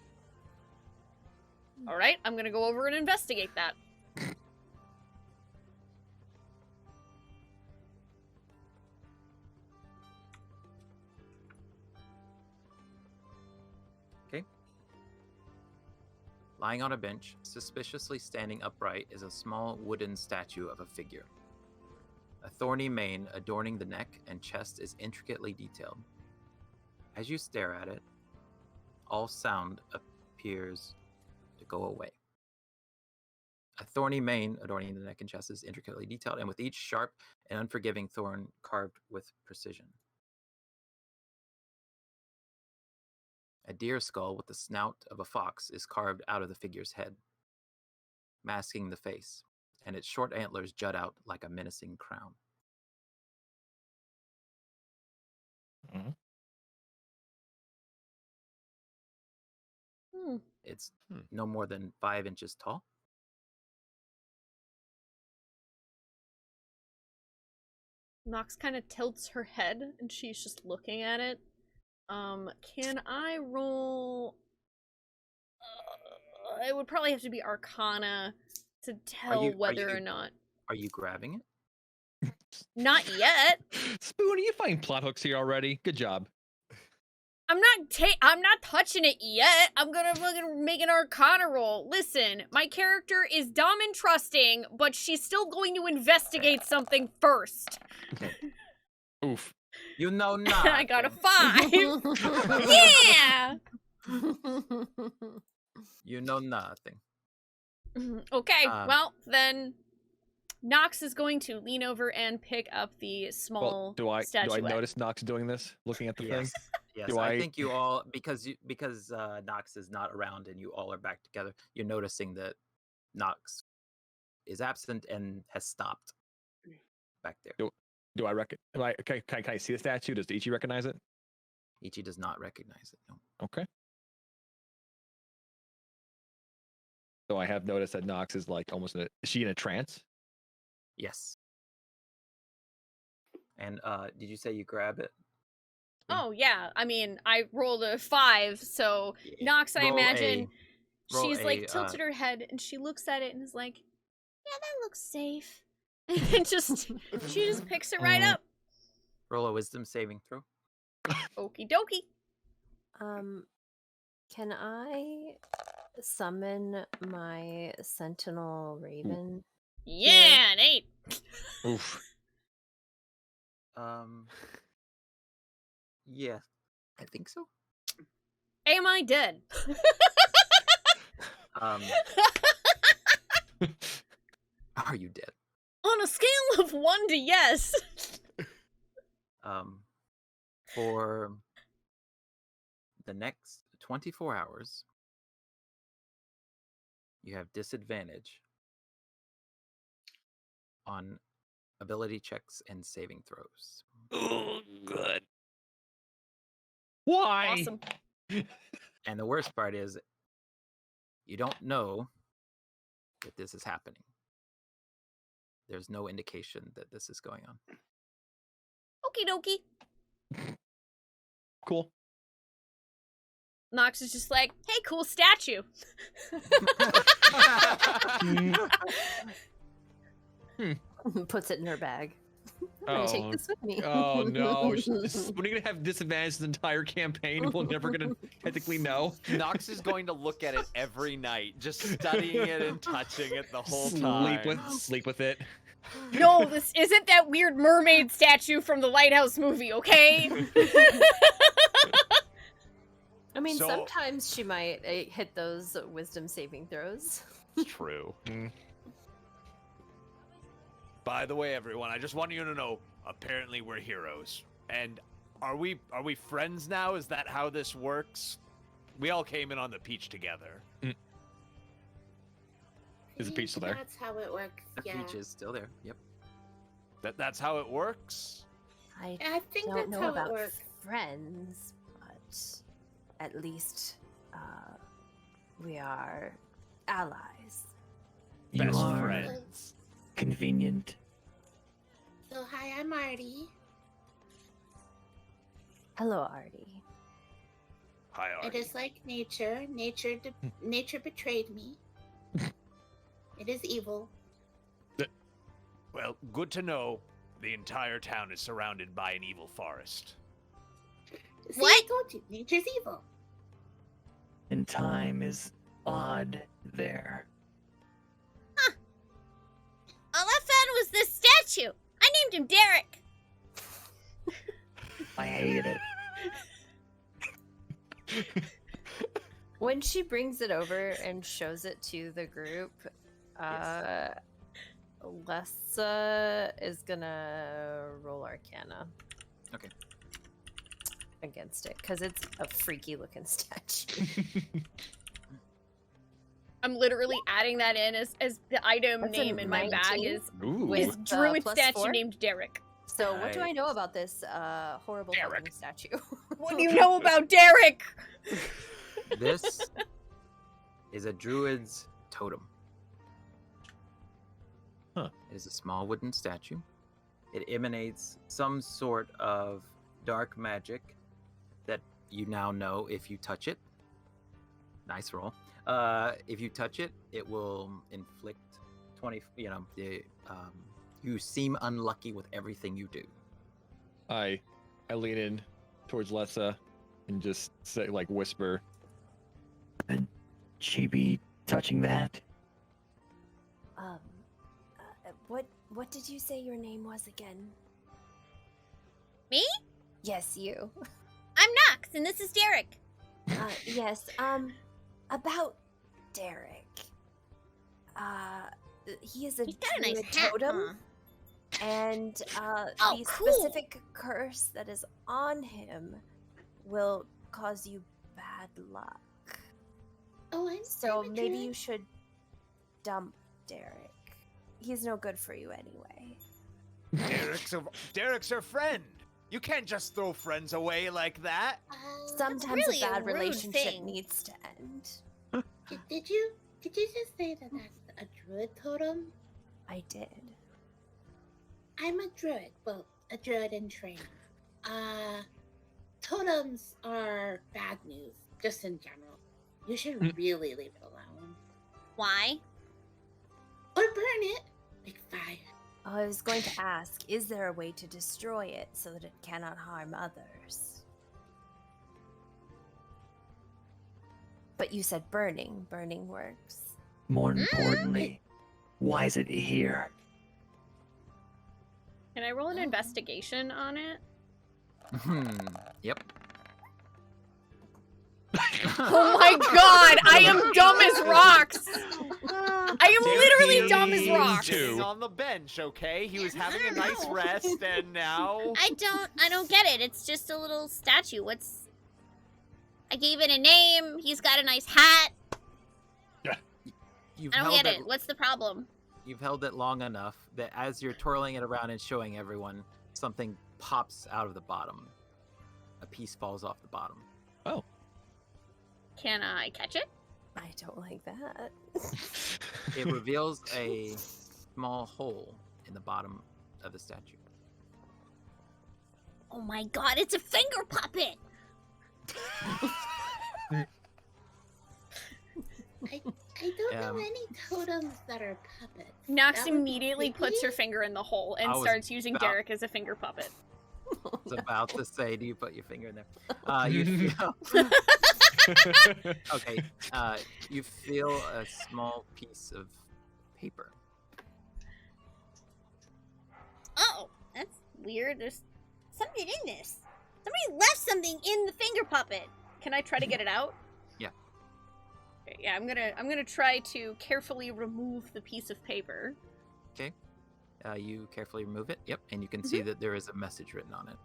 All right, I'm going to go over and investigate that. Lying on a bench, suspiciously standing upright, is a small wooden statue of a figure. A thorny mane adorning the neck and chest is intricately detailed. As you stare at it, all sound appears to go away. A thorny mane adorning the neck and chest is intricately detailed, and with each sharp and unforgiving thorn carved with precision. A deer skull with the snout of a fox is carved out of the figure's head, masking the face, and its short antlers jut out like a menacing crown. Mm-hmm. It's no more than 5 inches tall. Nox kind of tilts her head and she's just looking at it. Can I roll? It would probably have to be Arcana to tell whether or not. Are you grabbing it? Not yet. Spoonee, you find plot hooks here already. Good job. I'm not touching it yet. I'm gonna fucking make an Arcana roll. Listen, my character is dumb and trusting, but she's still going to investigate something first. Oof. You know not. I got a 5. Yeah. You know nothing. Okay, well then, Nox is going to lean over and pick up the small statuette. Do I notice Nox doing this, looking at the thing? Yes, I think you all, because Nox is not around and you all are back together, you're noticing that Nox is absent and has stopped back there. Do I can I see the statue? Does Ichi recognize it? Ichi does not recognize it. No. Okay. So I have noticed that Nox is like almost is she in a trance? Yes. And did you say you grab it? Oh yeah, I mean, I rolled a 5, so Nox, I imagine, she's like tilted her head and she looks at it and is like, yeah, that looks safe. And then she just picks it right up. Roll a wisdom saving throw. Okie dokie. Can I summon my sentinel raven? Yeah, an 8. Oof. Yeah, I think so. Am I dead? Are you dead? On a scale of 1 to yes. For the next 24 hours, you have disadvantage on ability checks and saving throws. Oh, good. Why? Awesome. And the worst part is, you don't know that this is happening. There's no indication that this is going on. Okie dokie. Cool. Nox is just like, hey, cool statue. Puts it in her bag. I'm Oh, gonna take this with me. Oh no! We're gonna have disadvantage the entire campaign. We're never gonna technically know. Nox is going to look at it every night, just studying it and touching it the whole time. Sleep with it. No, this isn't that weird mermaid statue from the Lighthouse movie, okay? I mean, sometimes she might hit those wisdom saving throws. True. By the way, everyone, I just want you to know, apparently we're heroes. And are we friends now? Is that how this works? We all came in on the peach together. Is the peach still there? That's how it works. The peach is still there. Yep. That's how it works? I think don't that's know how about it works. friends, but at least we are allies. You Best are friends. convenient. So hi, I'm Artie. Hello, Artie. Hi, It Artie. is like nature. Nature betrayed me. It is evil. Well, good to know the entire town is surrounded by an evil forest. See, What? I told you, nature's evil. And time is odd there. All I found was this statue. I named him Derek. I hate it. When she brings it over and shows it to the group, Lessa is gonna roll Arcana. Okay. Against it, because it's a freaky looking statue. I'm literally adding that in as the item That's a name in my bag 19. is Ooh. With druid plus statue 4? named Derek. So what do I Nice. know about this horrible Derek. fucking statue? What do you know about Derek? This is a druid's totem. Huh. It is a small wooden statue. It emanates some sort of dark magic that you now know if you touch it. Nice roll. If you touch it, it will inflict 20. You seem unlucky with everything you do. I lean in towards Lessa and just say, like, whisper. She be touching that? What did you say your name was again? Me? Yes, you. I'm Nox, and this is Derek. Yes. About Derek. He is a He's got a nice druid hat, totem, huh? and Oh, the cool. specific curse that is on him will cause you bad luck. Oh, I'm So I'm a maybe druid. you should dump Derek. He's no good for you anyway. Derek's her friend. You can't just throw friends away like that. That's Sometimes really a bad rude relationship thing. needs to end. Did you just say that that's a druid totem? I did. I'm a druid. Well, a druid in training. Totems are bad news, just in general. You should really leave it alone. Why? Or burn it. Like fire. Oh, I was going to ask, is there a way to destroy it so that it cannot harm others? But you said burning. Burning works. More importantly, why is it here? Can I roll an investigation on it? Yep. Oh my god, I am dumb as rocks! I am literally dumb as rocks! Sitting on the bench, okay? He was having a nice rest, and now I don't get it. It's just a little statue. I gave it a name. He's got a nice hat. You've I don't held get it. What's the problem? You've held it long enough that as you're twirling it around and showing everyone, something pops out of the bottom. A piece falls off the bottom. Oh. Can I catch it? I don't like that. It reveals a small hole in the bottom of the statue. Oh my god, it's a finger puppet. I don't know Yeah. any totems that are puppets. Nox That would be immediately puts her creepy. finger in the hole and I was starts using about- Derek as a finger puppet. I was about to say, do you put your finger in there? You feel... Okay. You feel a small piece of paper. Oh, that's weird. There's something in this. Somebody left something in the finger puppet. Can I try to get it out? Yeah. Okay, yeah, I'm gonna try to carefully remove the piece of paper. Okay. You carefully remove it. Yep. And you can see that there is a message written on it.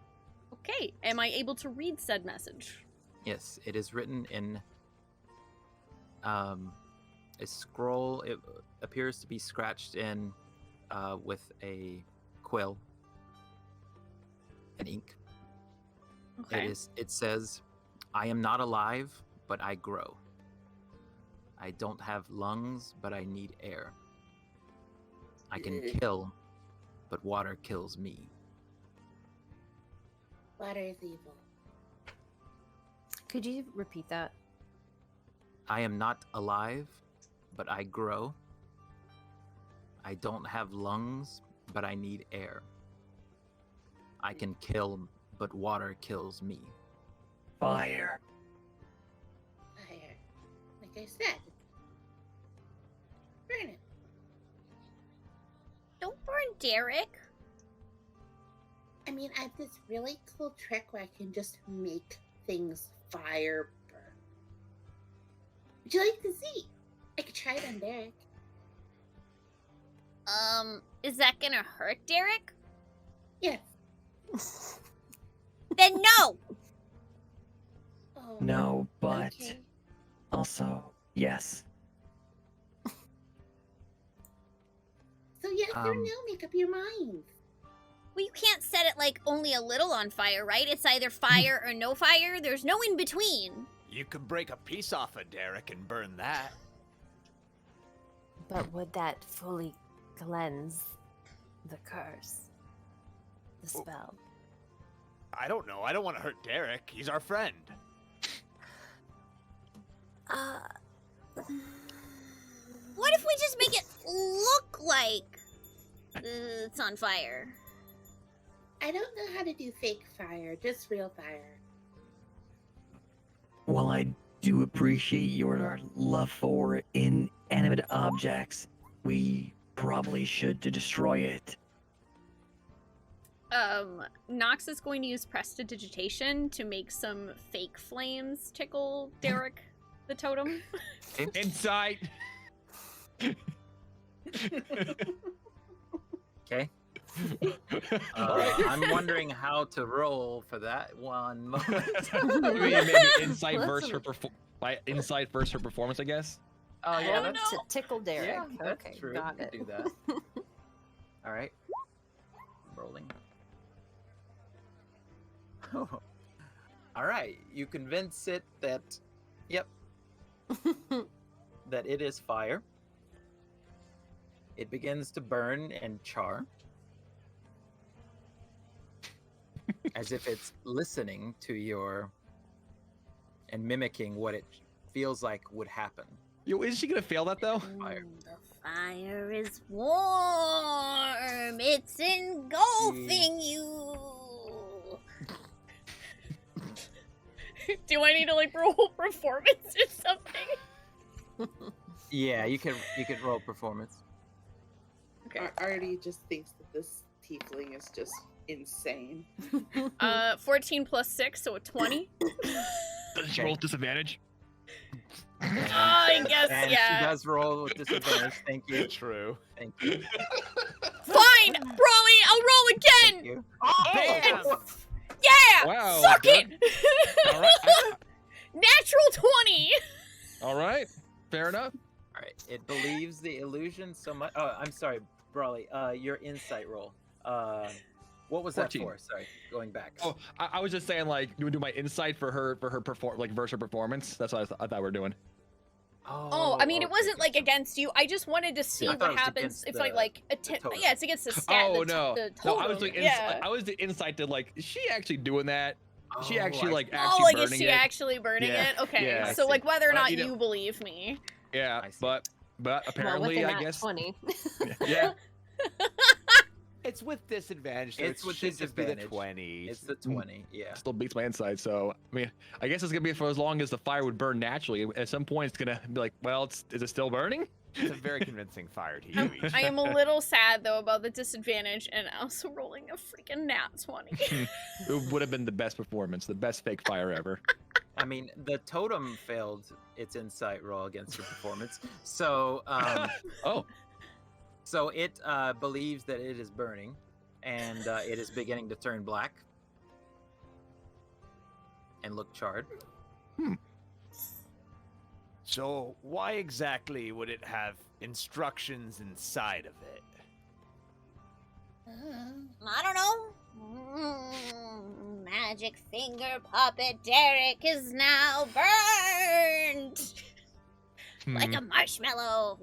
Okay, am I able to read said message? Yes, it is written in a scroll. It appears to be scratched in with a quill and ink. Okay. It says, "I am not alive, but I grow. I don't have lungs, but I need air. I can kill, but water kills me." Water is evil. Could you repeat that? I am not alive, but I grow. I don't have lungs, but I need air. I can kill, but water kills me. Fire. Fire. Like I said, Derek? I mean, I have this really cool trick where I can just make things fire burn. Would you like to see? I could try it on Derek. Is that gonna hurt Derek? Yes. Then no! Oh, No, but okay. also yes. So yes or Um, no, make up your mind. Well, you can't set it like only a little on fire, right? It's either fire or no fire. There's no in between. You could break a piece off of Derek and burn that. But would that fully cleanse the curse? The spell? I don't know. I don't want to hurt Derek. He's our friend. What if we just make it look like it's on fire? I don't know how to do fake fire, just real fire. While I do appreciate your love for inanimate objects, we probably should to destroy it. Nox is going to use prestidigitation to make some fake flames tickle Derek the totem. Insight. Okay. I'm wondering how to roll for that one moment. Maybe insight versus her insight versus her performance, I guess. Oh yeah, Roll that's to tickle Derek. yeah, that's okay, true. got We it. could do that. All right. Rolling. All right. You convince it that, yep, that it is fire. It begins to burn and char. As if it's listening to your and mimicking what it feels like would happen. Yo, is she gonna fail that though? Fire. The fire is warm. It's engulfing you. Do I need to like roll performance or something? Yeah, you can roll performance. Okay. Artie just thinks that this tiefling is just insane. 14 plus 6, so a 20. Does she roll with disadvantage? I guess, And yeah. she does roll with disadvantage. Thank you. True. Thank you. Fine! Brawly, I'll roll Thank again! you. Bam! Bam! Yeah! Wow, Suck good. it! All right. Natural 20! All right. Fair enough. All right. It believes the illusion so much. Oh, I'm sorry, Brawly. Your insight roll. What was 14. that for? Sorry, going back. Oh, I was just saying, like, do we do my insight for her versus her performance? That's what I thought we were doing. Oh, I mean, it okay, wasn't like gotcha. against you. I just wanted to see I thought what it was happens against if the- I like the attempt. totem. Yeah, it's against the stat. Oh the no, the no, totem. I was doing yeah. I was the insight to like, is she actually doing that? Is she Oh, actually I like see. actually Oh, like burning is she it? actually burning Yeah, it? Okay, yeah. I so see. like whether or not you you know- believe me. Yeah, I see. but apparently, well, I guess. 20. Yeah. It's with disadvantage. So It's it with should just be the disadvantage. 20. It's the 20. Yeah. Still beats my insight, so I mean, I guess it's gonna be for as long as the fire would burn naturally. At some point, it's gonna be like, well, is it still burning? It's a very convincing fire to you. I am a little sad though about the disadvantage and also rolling a freaking nat 20. It would have been the best performance, the best fake fire ever. I mean, the totem failed its insight roll against your performance, so Oh, so it believes that it is burning, and it is beginning to turn black and look charred. So why exactly would it have instructions inside of it? I don't know. Magic finger puppet Derek is now burned like a marshmallow.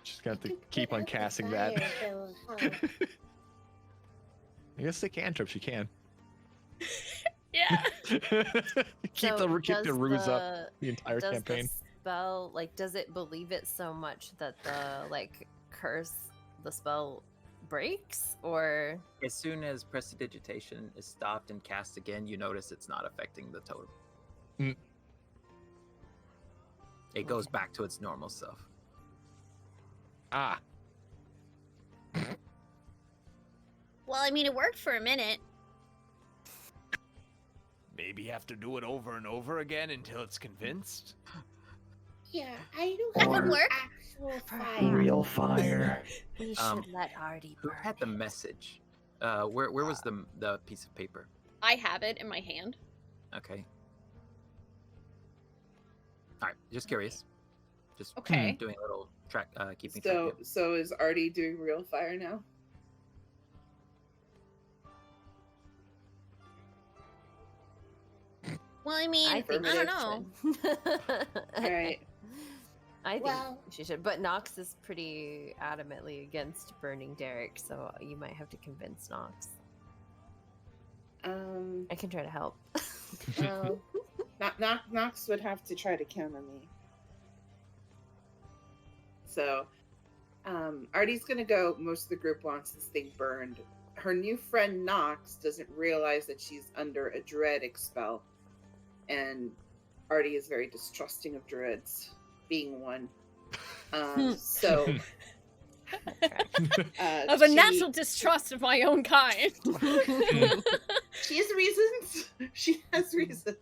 just gonna have to keep on casting that. I guess the cantrip she can. Yeah. keep the ruse up the entire does campaign. The spell, like, does it believe it so much that the curse, the spell breaks, or As soon as prestidigitation is stopped and cast again, you notice it's not affecting the totem. Mm. It goes back to its normal self. Ah, Well, I mean, it worked for a minute. Maybe you have to do it over and over again until it's convinced. Yeah, I do That have would work. actual fire. Real fire. We should let Artie Who burn had the it. message? Where was the piece of paper? I have it in my hand. Okay. All right, just curious. Just Okay. doing a little track, keeping track. So, so is Artie doing real fire now? Well, I mean, I don't know. All right. I think Well- she should, but Nox is pretty adamantly against burning Derek, so you might have to convince Nox. I can try to help. Well, Nox would have to try to counter me. So, Artie's gonna go. Most of the group wants this thing burned. Her new friend Nox doesn't realize that she's under a dreadic spell, and Artie is very distrusting of druids, being one. So, Of a natural distrust of my own kind. she has reasons. She has reasons.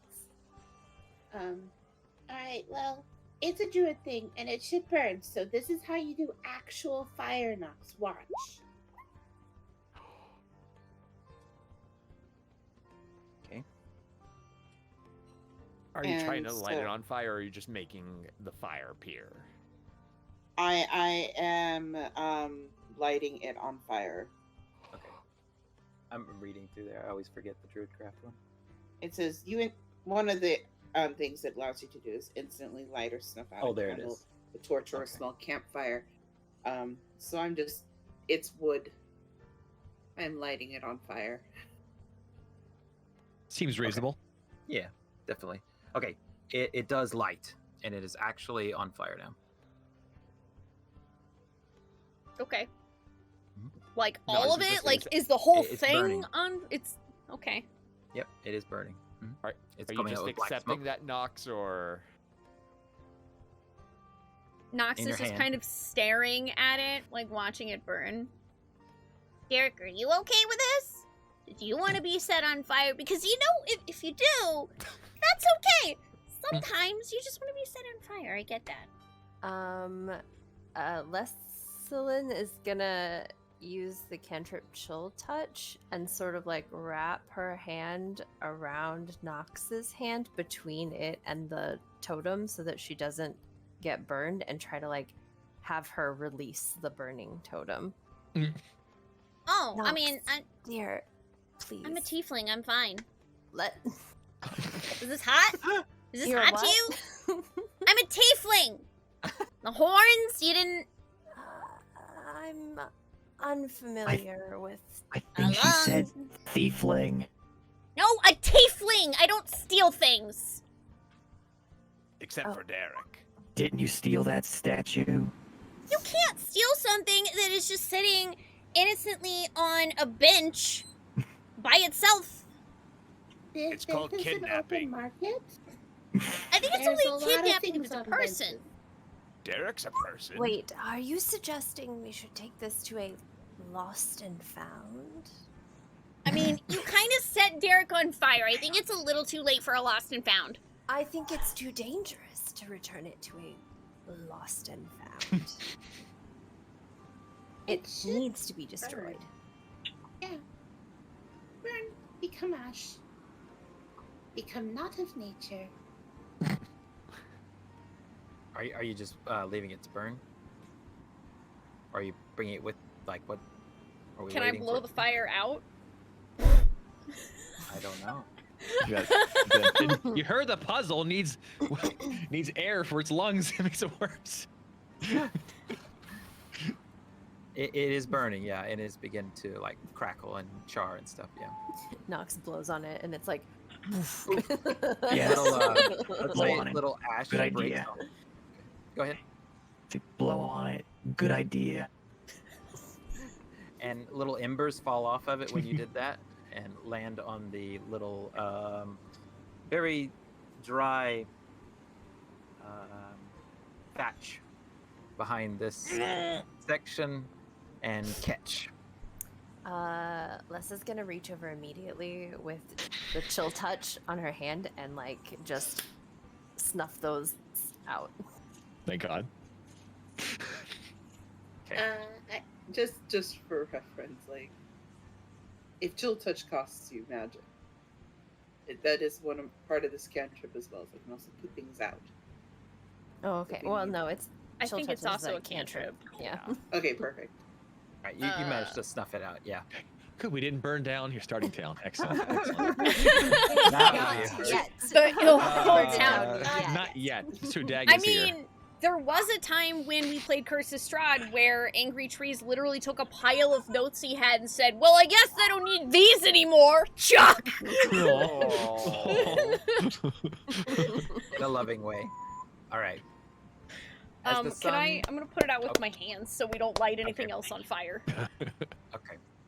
Alright, well, it's a druid thing and it should burn, so this is how you do actual fire, Nox. Watch. Okay. Are you trying to And light it so- on fire, or are you just making the fire appear? I am lighting it on fire. Okay. I'm reading through there. I always forget the Druidcraft one. It says one of the things it allows you to do is instantly light or snuff out Oh, a there it candle, is. a torch, or a Okay. small campfire. So I'm just, it's wood. I'm lighting it on fire. Seems reasonable. Yeah, definitely. Okay, it does light, and it is actually on fire now. Okay. Mhm. Like No, all I of was it? just Like gonna say, is the whole it's thing burning. on? It's okay. Yep, it is burning. Mhm. Alright, It's Are you coming just out with black accepting smoke. that Nox, or Nox In is your just hand. kind of staring at it, like watching it burn. Derek, are you okay with this? Did you want to be set on fire? Because you know, if you do, that's okay. Sometimes you just want to be set on fire. I get that. Lessalyn is gonna use the cantrip Chill Touch and sort of like wrap her hand around Nox's hand between it and the totem so that she doesn't get burned, and try to like have her release the burning totem. Oh, I Nox, mean, dear, please. I'm a tiefling. I'm fine. Let. Is this hot? Is this You're hot what? to you? I'm a tiefling. The horns, you didn't. I'm unfamiliar with. I think she said thiefling. No, a tiefling. I don't steal things. except Oh. for Derek? Didn't you steal that statue? You can't steal something that is just sitting innocently on a bench by itself. It's called This is an kidnapping. open market. I think it's There's a only lot of kidnapping if things it's a on person. benches. Derek's a person. Wait, are you suggesting we should take this to a lost and found? I mean, you kind of set Derek on fire. I think it's a little too late for a lost and found. I think it's too dangerous to return it to a lost and found. It should needs to be destroyed. Yeah. Burn, become ash. Become not of nature. Are you just leaving it to burn? Or are you bringing it with, like, what? Are we Can I waiting blow for the fire out? I don't know. You heard the puzzle needs air for its lungs. It makes it worse. It is burning, yeah, and it's beginning to like crackle and char and stuff. Yeah. Nox blows on it, and it's like. Yes. Let's Blow say on it. little ash Good breaks idea. off. Go ahead. To blow on it. Good idea. And little embers fall off of it when you did that, and land on the little, very dry thatch behind this section, and catch. Lessa's gonna reach over immediately with the chill touch on her hand and like just snuff those out. Thank God. Just for reference, like, if chill touch costs you magic, that is part of this cantrip as well. So I can also put things out. Oh, okay. Well, no, it's. I chill think touch it's is also a cantrip. Yeah. Okay, perfect. All right, you managed to snuff it out. Yeah. Good, we didn't burn down your starting town. Excellent. Excellent. Not yet. But it'll burn burn down. down. Not yet. Sir Dag I is here. mean, there was a time when we played Curse of Strahd where Angry Trees literally took a pile of notes he had and said, well, I guess I don't need these anymore. Chuck! In a loving way. All right. As the Can I'm sun- gonna put it out with my hands so we don't light anything Okay. else on fire. Okay.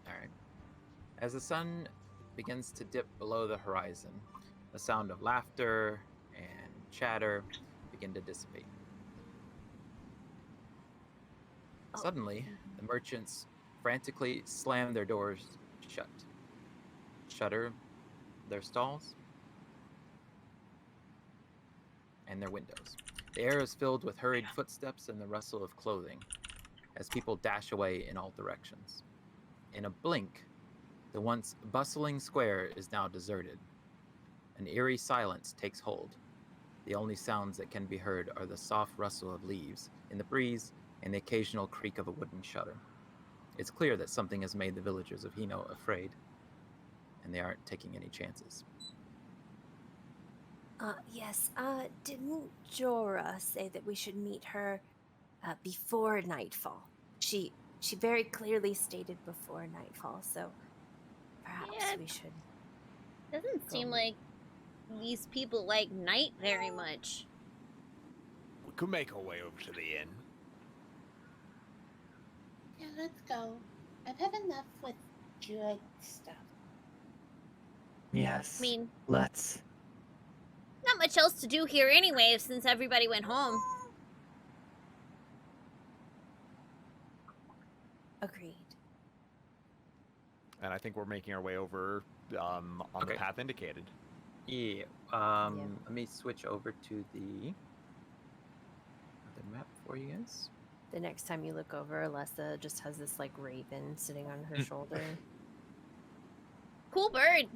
All right. As the sun begins to dip below the horizon, the sound of laughter and chatter begin to dissipate. Suddenly, the merchants frantically slam their doors shut, shutter their stalls, and their windows. The air is filled with hurried footsteps and the rustle of clothing as people dash away in all directions. In a blink, the once bustling square is now deserted. An eerie silence takes hold. The only sounds that can be heard are the soft rustle of leaves in the breeze and the occasional creak of a wooden shutter. It's clear that something has made the villagers of Hino afraid, and they aren't taking any chances. Yes, didn't Jorah say that we should meet her before nightfall? She very clearly stated before nightfall, so perhaps Yeah. we should. Doesn't seem like these people like night very much. We could make our way over to the inn. Yeah, let's go. I've had enough with druid stuff. Yes. I mean, Let's. not much else to do here anyway since everybody went home. Agreed. And I think we're making our way over on the Okay. path indicated. Yeah. Let me switch over to the map for you guys. The next time you look over, Alessa just has this like raven sitting on her shoulder. Cool bird.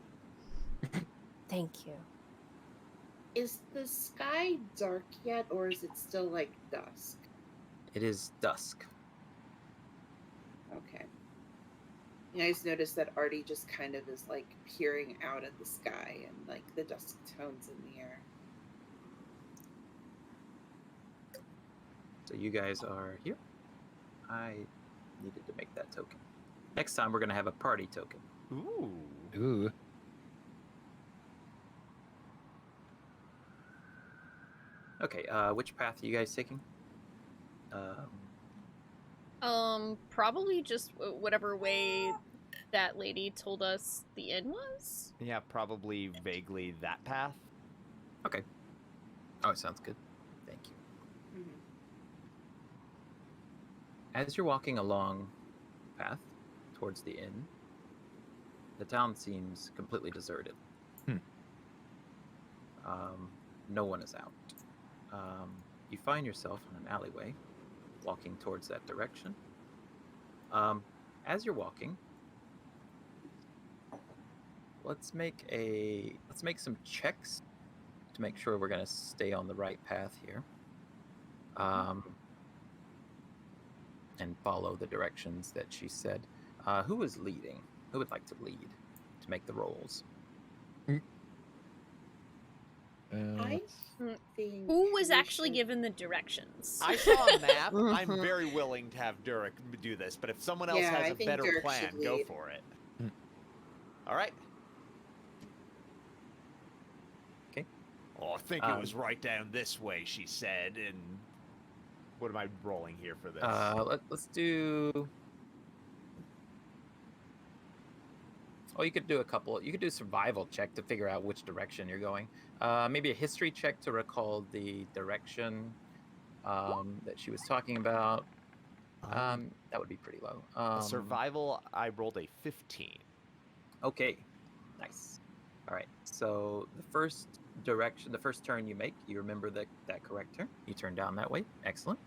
Thank you. Is the sky dark yet, or is it still like dusk? It is dusk. Okay. You guys notice that Artie just kind of is like peering out at the sky and like the dusk tones in the air. So you guys are here. I needed to make that token. Next time we're gonna have a party token. Ooh. Ooh. Okay, which path are you guys taking? Probably just whatever way that lady told us the inn was. Yeah, probably vaguely that path. Okay. Oh, sounds good. Thank you. Mm-hmm. As you're walking along the path towards the inn, the town seems completely deserted. No one is out. You find yourself in an alleyway, walking towards that direction. As you're walking, let's make some checks to make sure we're gonna stay on the right path here. And follow the directions that she said. Who is leading? Who would like to lead to make the rolls? I think Who was we actually should- given the directions? I saw a map. I'm very willing to have Durek do this, but if someone else Yeah, has I a think better Durek plan, should go lead. for it. All right. Okay. Oh, I think it was right down this way, she said. And what am I rolling here for this? Let's do. Oh, you could do a couple. You could do a survival check to figure out which direction you're going. Maybe a history check to recall the direction that she was talking about. That would be pretty low. Survival, I rolled a 15. Okay, nice. All right. So the first turn you make, you remember that correct turn. You turn down that way. Excellent.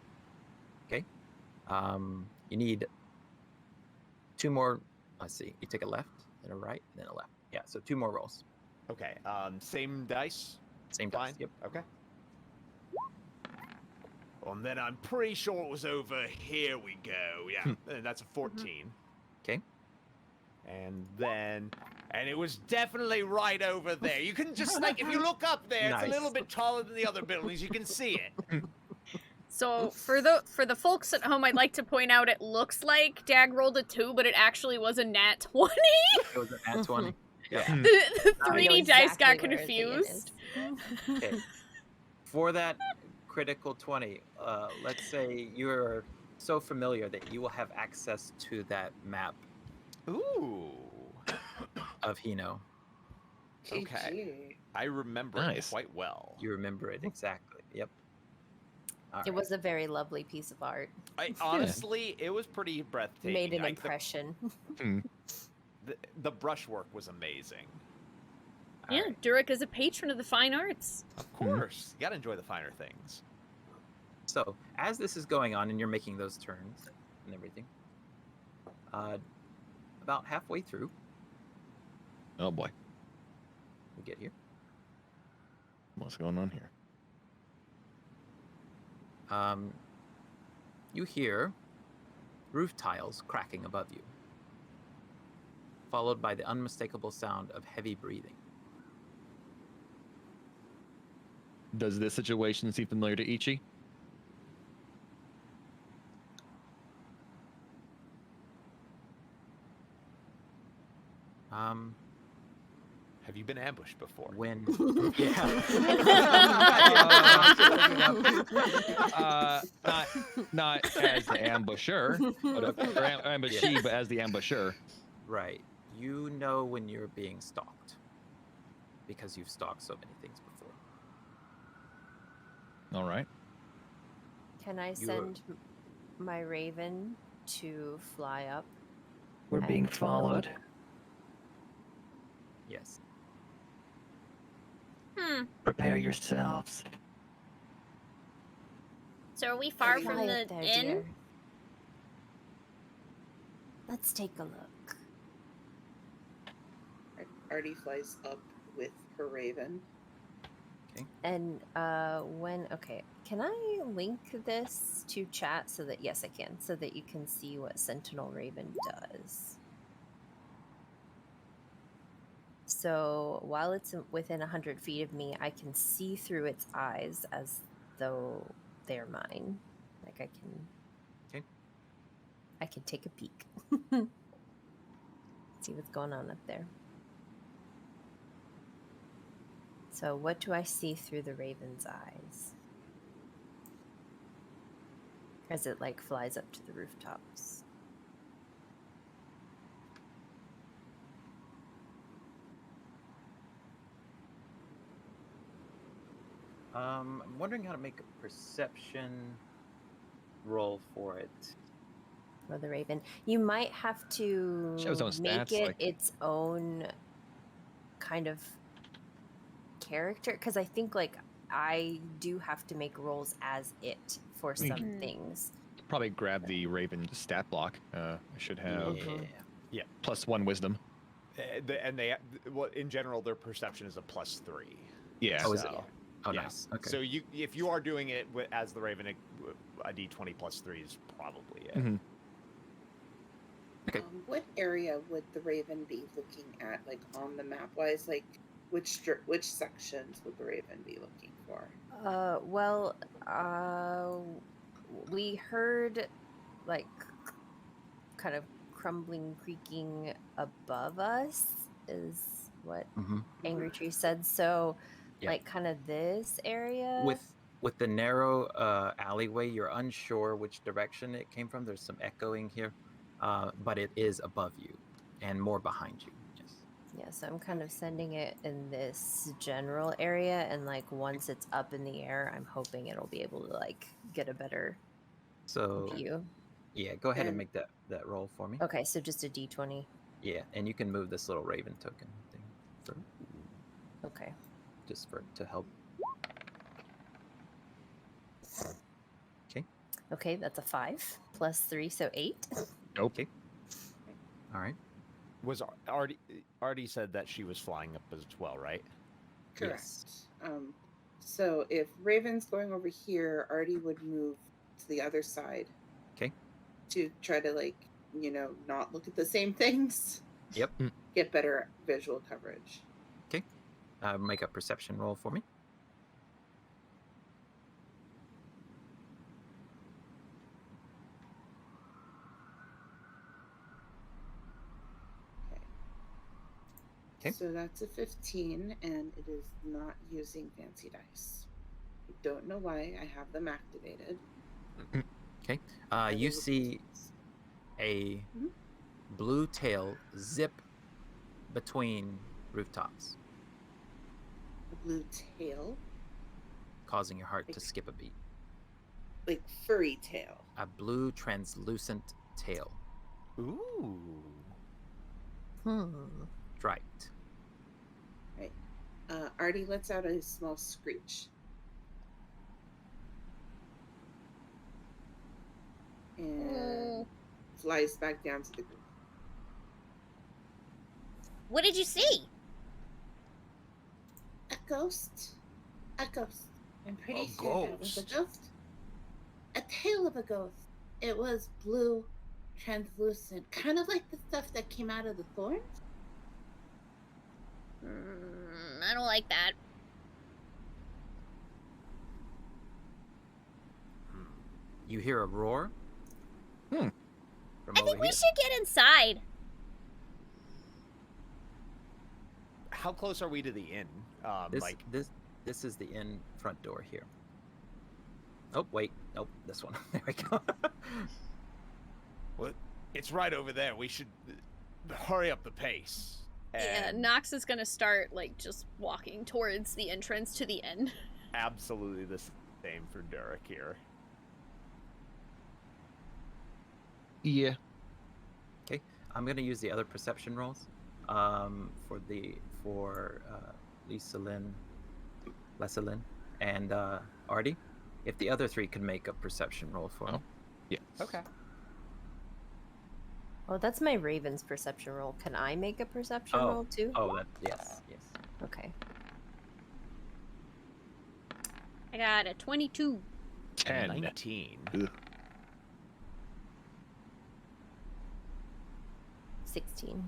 Okay. You need 2 more. Let's see. You take a left, then a right, and then a left. Yeah. So 2 more rolls. Okay. Same dice. Same Fine. dice. Yep. Okay. And then I'm pretty sure it was over here we go. Yeah. And that's a 14. Okay. And it was definitely right over there. You can just, like, if you look up there, it's a little bit taller than the other buildings. You can see it. So for the folks at home, I'd like to point out it looks like Dag rolled a 2, but it actually was a nat 20. It was a nat 20. Yeah. The 3D dice got exactly where the end confused. Okay. For that critical 20, let's say you're so familiar that you will have access to that map Ooh. of Hino. Okay. I remember it quite well. You remember it exactly. Yep. All It right. was a very lovely piece of art. Honestly, it was pretty breathtaking. Made an Like, impression. The brushwork was amazing. Yeah, right. Durek is a patron of the fine arts. Of course. You gotta enjoy the finer things. So as this is going on and you're making those turns and everything, about halfway through, Oh boy, we get here. what's going on here? You hear roof tiles cracking above you, followed by the unmistakable sound of heavy breathing. Does this situation seem familiar to Ichi? Have you been ambushed before? When Not as the ambusher, or ambushee, but as the ambusher. Right. You know when you're being stalked because you've stalked so many things before. All right. Can I send my raven to fly up? We're being followed. Yes. Prepare yourselves. So are we far Fly from up the there, inn? dear. Let's take a look. Artie flies up with her raven. And can I link this to chat so that, yes I can, so that you can see what Sentinel Raven does. So while it's within 100 feet of me, I can see through its eyes as though they're mine. Like I can take a peek. See what's going on up there. So what do I see through the raven's eyes? As it like flies up to the rooftops. I'm wondering how to make a perception roll for it. For the raven. You might have to Shows own make stats, it like- its own kind of character, because I think like I do have to make rolls as it for some things. Probably grab the Raven stat block. I should have Yeah. +1 wisdom. Well, in general, their perception is a +3. Yeah. Oh, is it? So, Oh, yeah. nice. Okay. So if you are doing it as the Raven, a D20 +3 is probably it. Mhm. Okay. What area would the raven be looking at, like on the map wise? Like which sections would the raven be looking for? We heard like kind of crumbling, creaking above us is what Angry Tree said. So Yeah. like kind of this area. With the narrow alleyway, you're unsure which direction it came from. There's some echoing here, but it is above you and more behind you. Yes. Yeah, so I'm kind of sending it in this general area, and like once it's up in the air, I'm hoping it'll be able to like get a better So view. Yeah, go ahead and And- make that roll for me. Okay, so just a d20. Yeah, and you can move this little raven token thing for, Okay. just for to help. Okay, that's a 5 plus 3, so 8. Okay. All right. Was Artie said that she was flying up as well, right? Correct. Yes. So if Raven's going over here, Artie would move to the other side. Okay. To try to not look at the same things. Yep. Get better visual coverage. Make a perception roll for me. Okay. So that's a 15, and it is not using fancy dice. I don't know why I have them activated. Okay. You see a Mhm. blue tail zip between rooftops, A blue tail, causing your heart to skip a beat. like furry tail. A blue translucent tail, Ooh. striped. Artie lets out a small screech. And flies back down to the group. What did you see? A ghost. A ghost. I'm pretty A sure that was a ghost? ghost. A tail of a ghost. It was blue, translucent, kind of like the stuff that came out of the thorns. I don't like that. You hear a roar. From I over think we here. should get inside. How close are we to the inn? This is the inn front door here. Oh wait, nope, this one. There we go. Well, it's right over there. We should hurry up the pace. Yeah, And Nox is gonna start just walking towards the entrance to the inn. absolutely the same for Derek here. Yeah. Okay, I'm gonna use the other perception rolls for Lisa Lynn, and Artie. If the other three could make a perception roll for me. Yeah. Okay. Oh, that's my Raven's perception roll. Can I make a perception roll too? Oh, yes. Okay. I got a 22. 10. 19. Ugh. 16.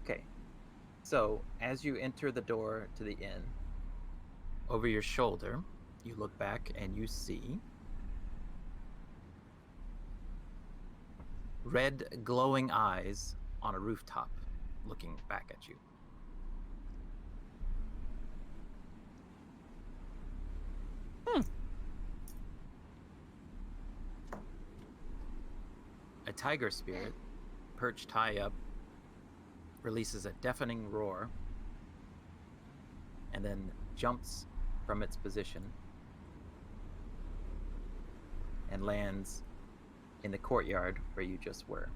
Okay. So, as you enter the door to the inn, over your shoulder, you look back and you see red glowing eyes on a rooftop looking back at you. A tiger spirit, perched high up, releases a deafening roar and then jumps from its position and lands in the courtyard where you just were.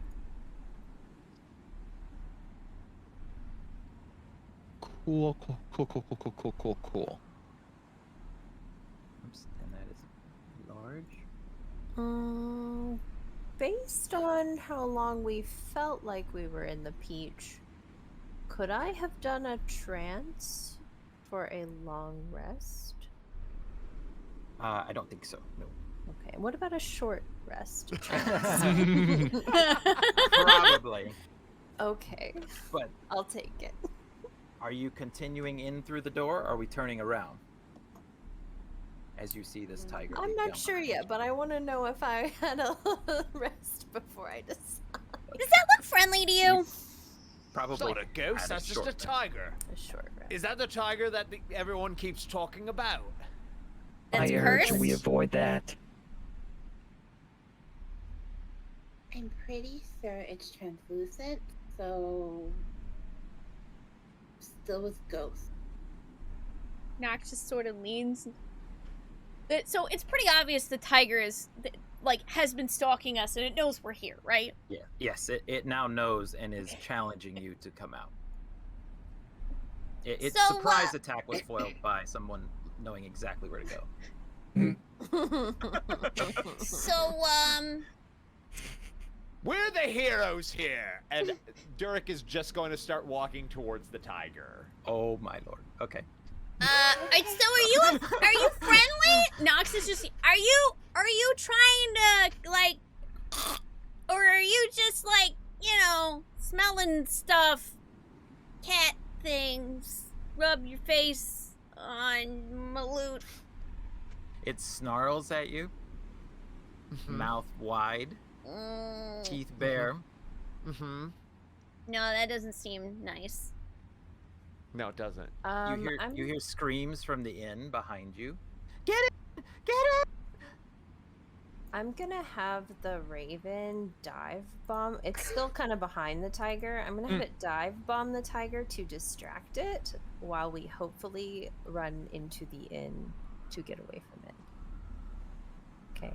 Cool. Oops, and that is large. Based on how long we felt like we were in the Peach, could I have done a trance for a long rest? I don't think so. No. Okay, and what about a short rest? Probably. Okay, But I'll take it. are you continuing in through the door, or are we turning around? As you see this tiger. I'm leap not down sure behind yet, you. but I want to know if I had a rest before I decide. Does that look friendly to you? Probably. It's not a ghost, at that's just short a rest. tiger. A short rest. Is that the tiger that everyone keeps talking about? That's I urge cursed? we avoid that. I'm pretty sure it's translucent, so Still with ghosts. Nox just sort of leans So it's pretty obvious the tiger is like has been stalking us and it knows we're here, right? Yeah. Yes, it now knows and is challenging you to come out. Its So, surprise attack was foiled by someone knowing exactly where to go. So, we're the heroes here, and Durek is just going to start walking towards the tiger. Oh my lord. Okay. so are you friendly? Nox is just Are you trying to, like, or are you just, like, smelling stuff, cat things, rub your face on Maloot? It snarls at you, mouth wide, teeth bare. Mm-hmm. No, that doesn't seem nice. No, it doesn't. You hear screams from the inn behind you. I'm gonna have the raven dive bomb. It's still kind of behind the tiger. I'm gonna have it dive bomb the tiger to distract it while we hopefully run into the inn to get away from it. Okay.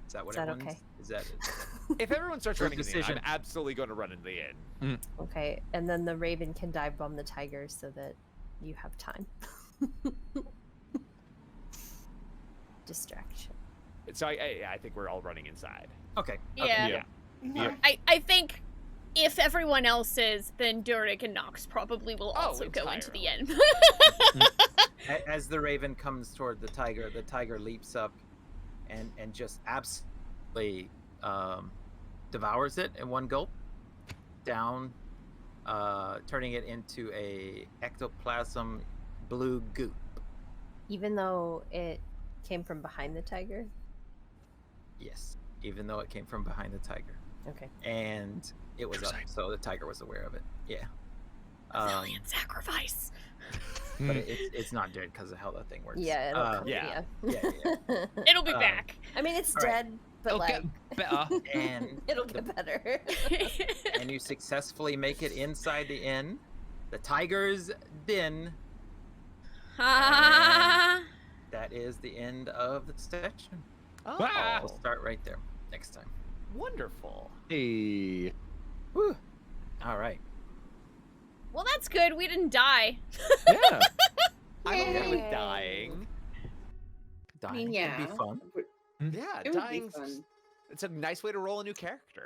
Is that what Is that everyone's? okay? Is that If everyone starts Your running in the inn, decision. I'm absolutely going to run into the inn. Okay, and then the raven can dive bomb the tiger so that you have time. Distraction. So I think we're all running inside. okay? yeah. Yeah. I think if everyone else is, then Durek and Nox probably will Oh, also go into the entirely. end. As the raven comes toward the tiger leaps up and just absolutely devours it in one gulp, down, turning it into a ectoplasm blue goop. Even though it came from behind the tiger? Yes, even though it came from behind the tiger. Okay. And it was up, so the tiger was aware of it. Yeah. Valiant sacrifice. But it's not dead because of how that thing works. Yeah, it'll come, yeah. Yeah. It'll be back. I mean, it's All right. dead, but It'll like, get better. And it'll get better. and you successfully make it inside the inn, the tiger's den. Ah. That is the end of the section. Oh, We'll start right there next time. wonderful. Hey. Woo. All right. Well, that's good. We didn't die. Yeah. I'm okay with Yay. dying. Dying can be fun. Yeah, It would be dying's fun. it's a nice way to roll a new character.